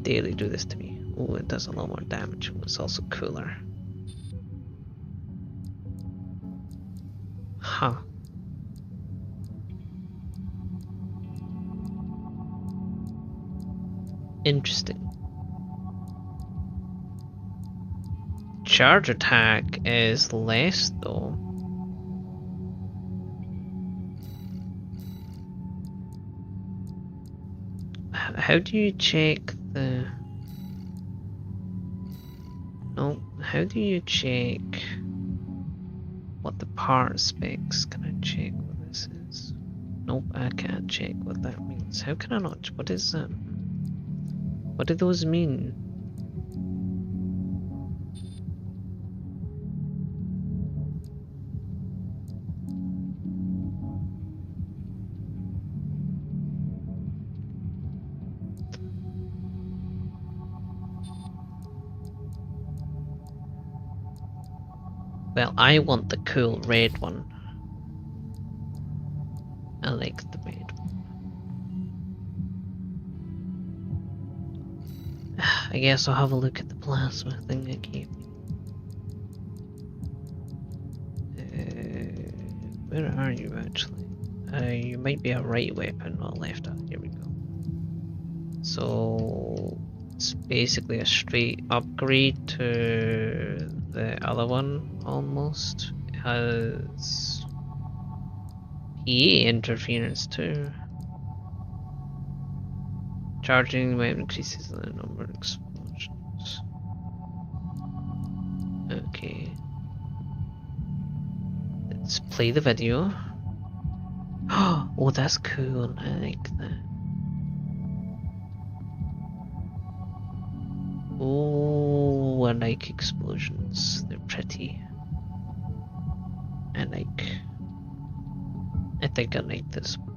Daily do this to me. Oh, it does a lot more damage. It's also cooler. Huh. Interesting. Charge attack is less though. How do you check the... No, how do you check what the part specs? Can I check what this is? Nope, I can't check what that means. How can I not? What is that? What do those mean? Well, I want the cool red one. I like the red one. I guess I'll have a look at the plasma thing I gave me. Where are you actually? You might be a right weapon, not left. Here we go. So it's basically a straight upgrade to the other one almost. It has PA interference too. Charging might increases the number of explosions. Okay. Let's play the video. Oh, that's cool. I like that. Oh, I like explosions. They're pretty. I think I like this one.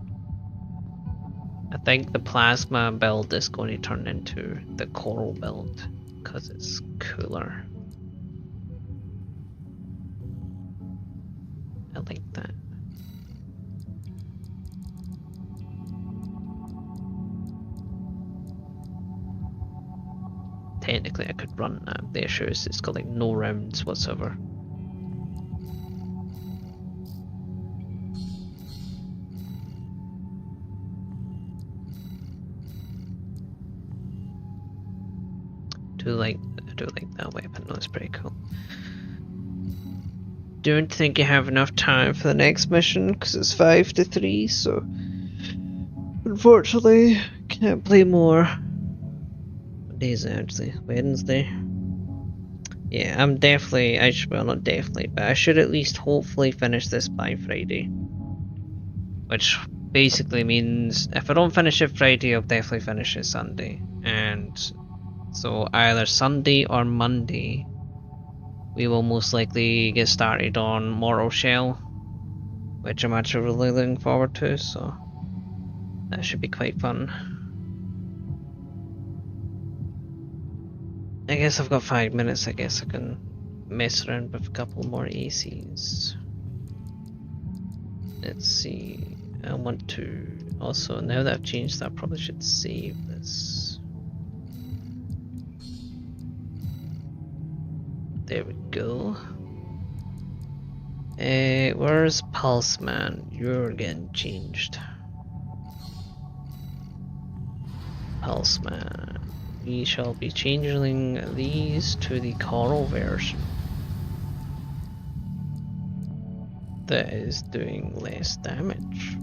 I think the plasma build is going to turn into the coral build because it's cooler. I like that. Technically I could run that. The issue is it's got like no rounds whatsoever. I do like that weapon, that's pretty cool. Don't think you have enough time for the next mission because it's 5 to 3, so unfortunately can't play more. What day is it actually? Wednesday? Yeah, not definitely, but I should at least hopefully finish this by Friday. Which basically means if I don't finish it Friday, I'll definitely finish it Sunday. And so either Sunday or Monday, we will most likely get started on Mortal Shell, which I'm actually really looking forward to, so that should be quite fun. I guess I've got 5 minutes, I guess I can mess around with a couple more ACs. Let's see, I want to also, now that I've changed that, I probably should save this. There we go. Where's Pulse Man? You're getting changed. Pulse Man. We shall be changing these to the coral version. That is doing less damage.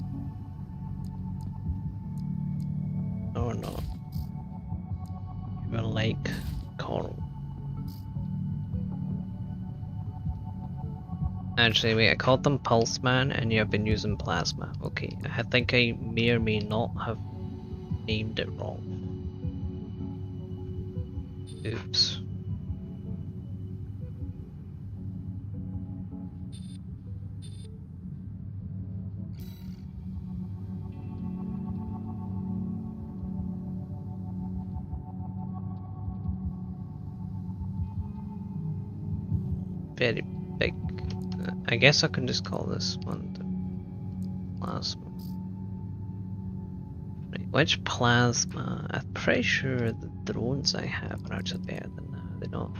Or not. You will like coral. Actually, wait, I called them Pulse Man and you've been using Plasma. Okay, I think I may or may not have named it wrong. Oops. Very big. I guess I can just call this one the Plasma. Right, which Plasma? I'm pretty sure the drones I have are actually better than that. Are they not?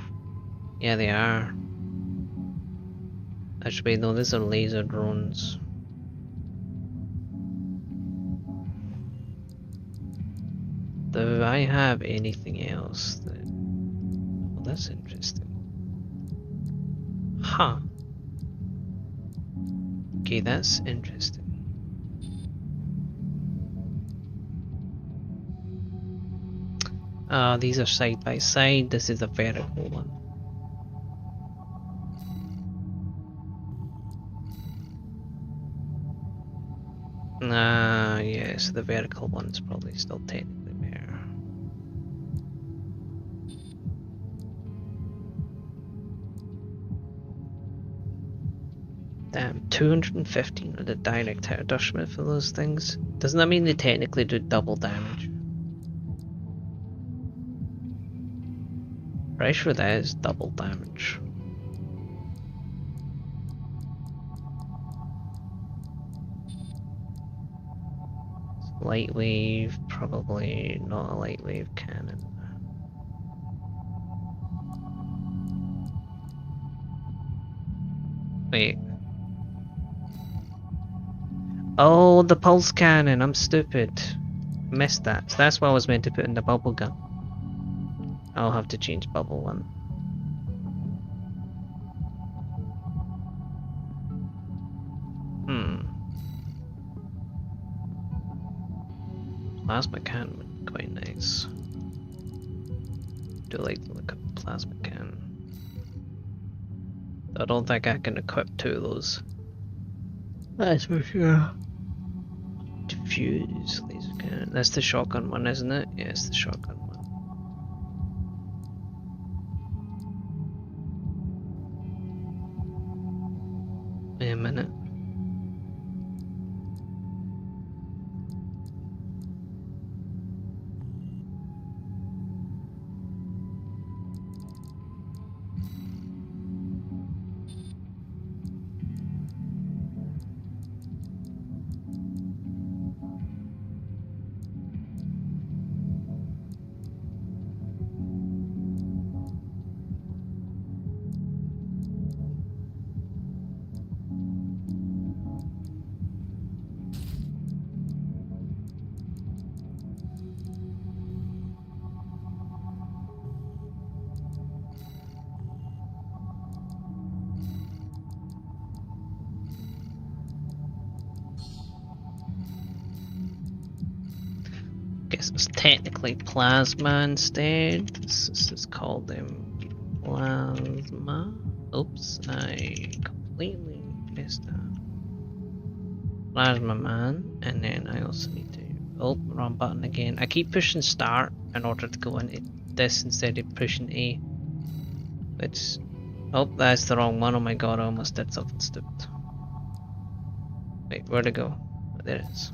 Yeah, they are. Actually, no, these are laser drones. Do I have anything else that... Well, that's interesting. Huh. Okay, that's interesting. These are side by side. This is a vertical one. Yes, the vertical one's probably still technically better. Damn, 215 with a direct hit adjustment for those things. Doesn't that mean they technically do double damage? Pretty sure that is double damage. Light wave, probably not a light wave cannon. Wait. Oh, the pulse cannon, I'm stupid. Missed that. So that's what I was meant to put in the bubble gun. I'll have to change bubble one. Plasma cannon would be quite nice. Do like the look of plasma cannon. I don't think I can equip 2 of those. That's for sure. Diffuse laser cannon. That's the shotgun one, isn't it? Yeah, it's the shotgun one. Wait a minute. Guess it's technically plasma instead. This is called plasma. Oops, I completely missed that. Plasma man, and then I also need to. Oh, wrong button again. I keep pushing start in order to go into this instead of pushing A. Which. Oh, that's the wrong one. Oh my god, I almost did something stupid. Wait, where'd it go? Oh, there it is.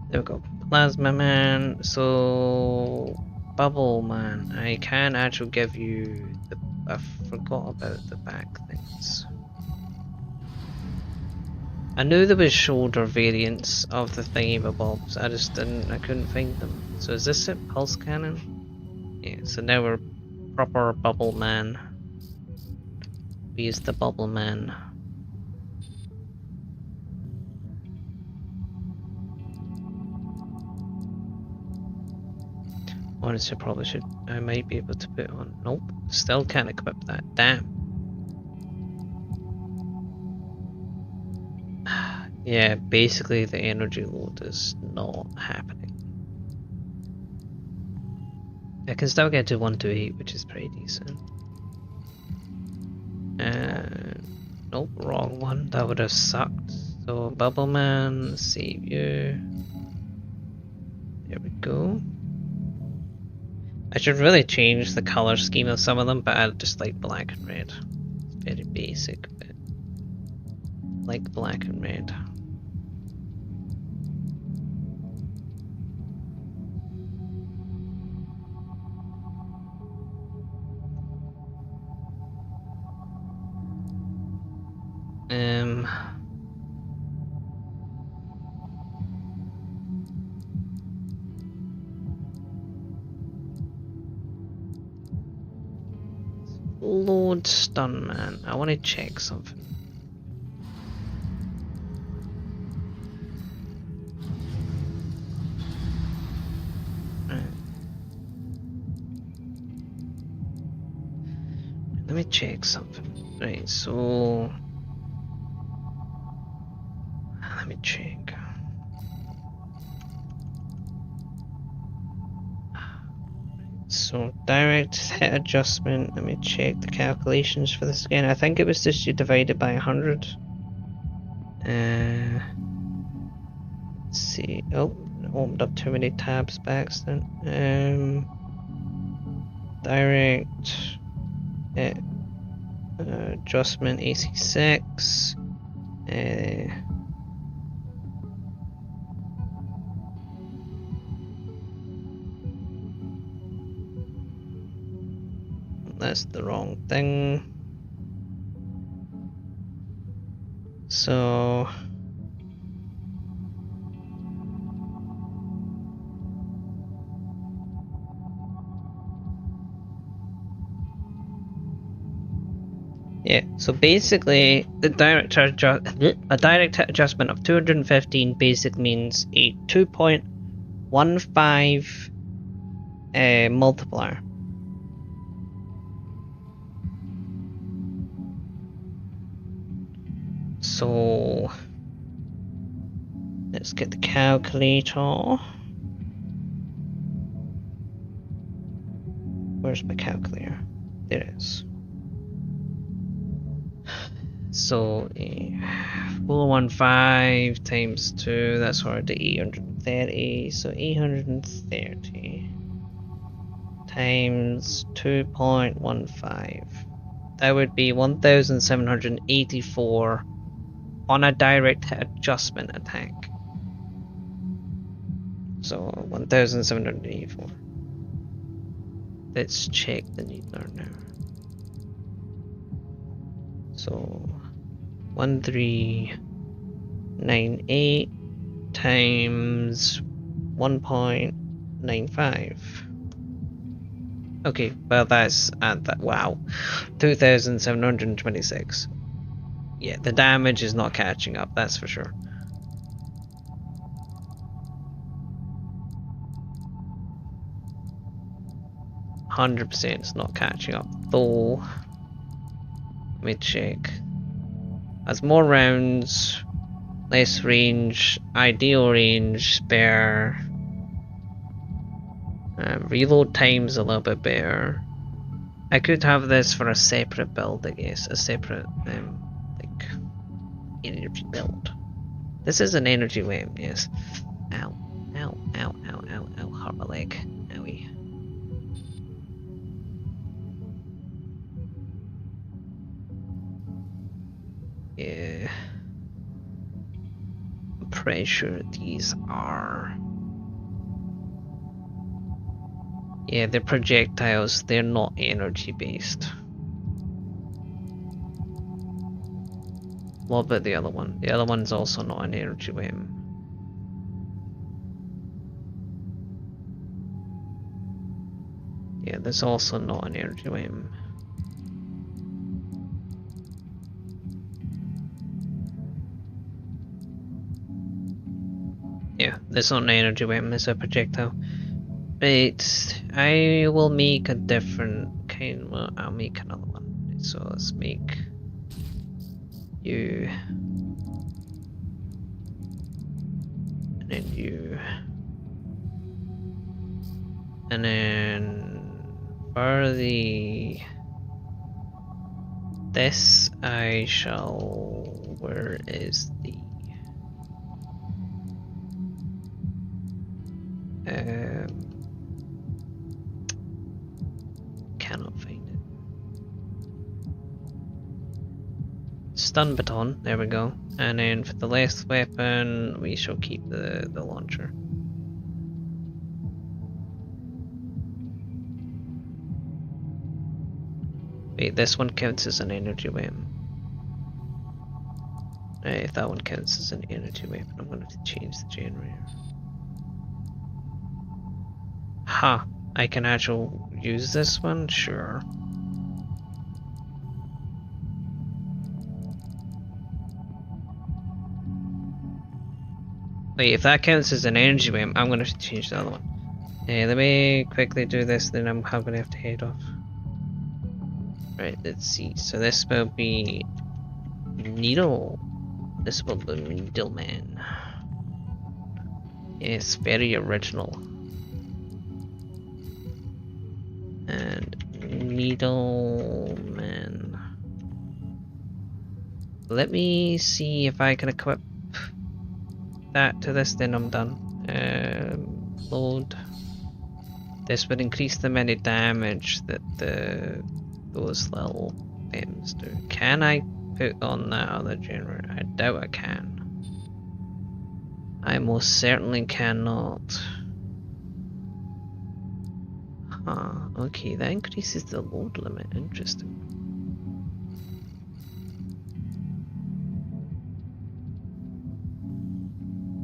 There we go. Plasma man. So bubble man. I can actually give you the. I forgot about the back things. I knew there was shoulder variants of the thingy-bobs. I couldn't find them. So is this it? Pulse cannon? Yeah. So now we're proper bubble man. We use the bubble man. Honestly, I might be able to put on. Nope, still can't equip that. Damn. Yeah, basically the energy load is not happening. I can still get to 128, which is pretty decent. Nope, wrong one. That would have sucked. So, Bubble Man, save you. There we go. I should really change the color scheme of some of them, but I just like black and red. It's very basic, but I like black and red. Lord Stun Man, I want to check something. Right. Let me check something. Right, so let me check. So direct hit adjustment, let me check the calculations for this again. I think it was just you divided by 100. Let's see. Oh, opened up too many tabs by accident. Direct adjustment AC6. That's the wrong thing. So yeah, so basically the direct adjustment of 215 basic means a 2.15 multiplier. So let's get the calculator. Where's my calculator? There it is. So 415 times 2, that's already 830. So 830 times 2.15. That would be 1,784 on a direct adjustment attack. So 1,784. Let's check the needler now. So 1398 times 1.95. Okay, well that's at that. Wow, 2,726. Yeah, the damage is not catching up. That's for sure. %, it's not catching up though. Let me check. As more rounds, less range, ideal range, spare. Reload time's a little bit better. I could have this for a separate build, I guess. A separate, like, energy build. This is an energy weapon, yes. Ow, ow, ow, ow, ow, ow, hurt my leg. Owie. Yeah. I'm pretty sure these are... Yeah, they're projectiles, they're not energy based. What about the other one? The other one's also not an energy weapon. Yeah, that's also not an energy weapon. Yeah, that's not an energy weapon, it's a projectile. Right, I will make a different kind. Well, I'll make another one. So let's make you, and then you, and then for this I shall. Where is the? Cannot find it. Stun baton, there we go. And then for the last weapon, we shall keep the launcher. Wait, this one counts as an energy weapon. If that one counts as an energy weapon, I'm going to have to change the generator. Ha! I can actually use this one? Sure. Wait, if that counts as an energy weapon, I'm gonna have to change the other one. Let me quickly do this, then I'm gonna have to head off. Right, let's see. So this will be Needle. This will be Needleman. Yes, very original. And Needleman. let me see if I can equip that to this, then I'm done. Load. This would increase the amount of damage that those little things do. Can I put on that other generator? I doubt I can. I most certainly cannot. Huh, okay, that increases the load limit. Interesting.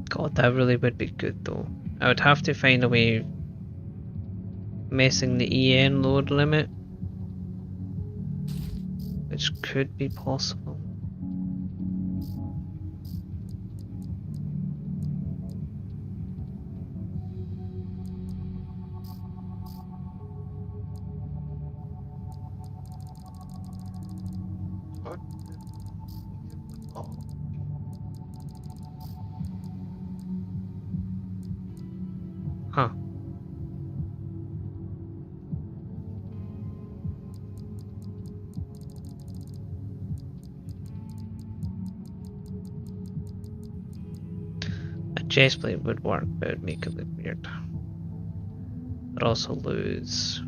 God, that really would be good though. I would have to find a way of messing the EN load limit, which could be possible. Huh. A chest plate would work, but it would make it look weird. But also lose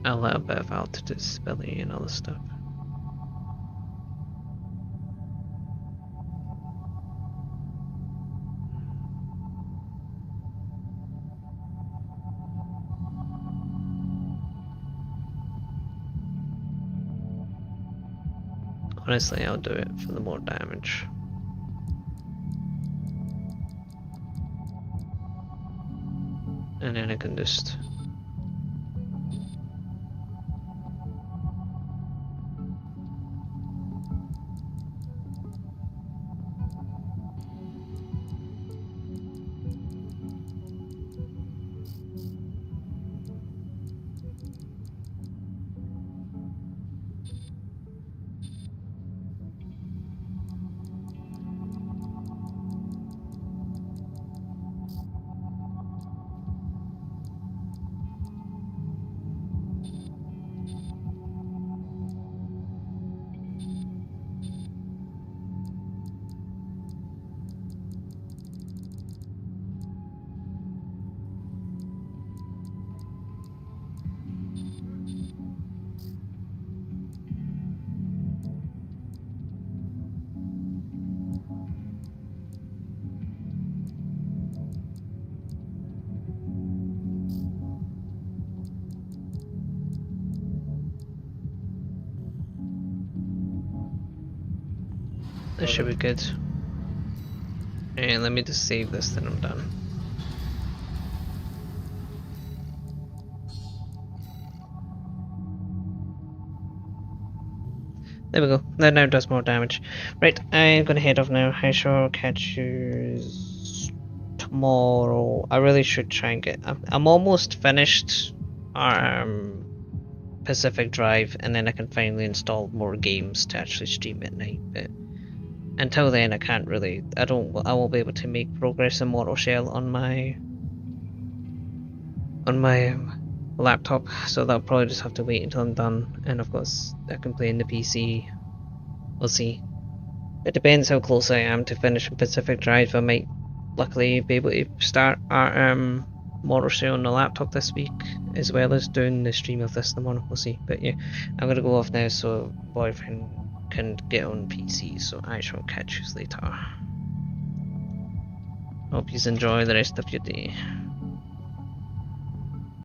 a little bit of altitude stability and other stuff. Honestly, I'll do it for the more damage. And then I can just... This should be good. And let me just save this, then I'm done. There we go. That now does more damage. Right, I'm gonna head off now. I shall catch you tomorrow. I really should try and get... I'm almost finished Pacific Drive, and then I can finally install more games to actually stream at night. But until then, I can't really... I won't be able to make progress in Mortal Shell on my laptop, so that'll probably just have to wait until I'm done. And of course, I can play in the PC. We'll see. It depends how close I am to finishing Pacific Drive. I might luckily be able to start Mortal Shell on the laptop this week, as well as doing the stream of this in the morning. We'll see. But yeah, I'm gonna go off now so boyfriend can get on PC. So I shall catch you later. Hope you enjoy the rest of your day.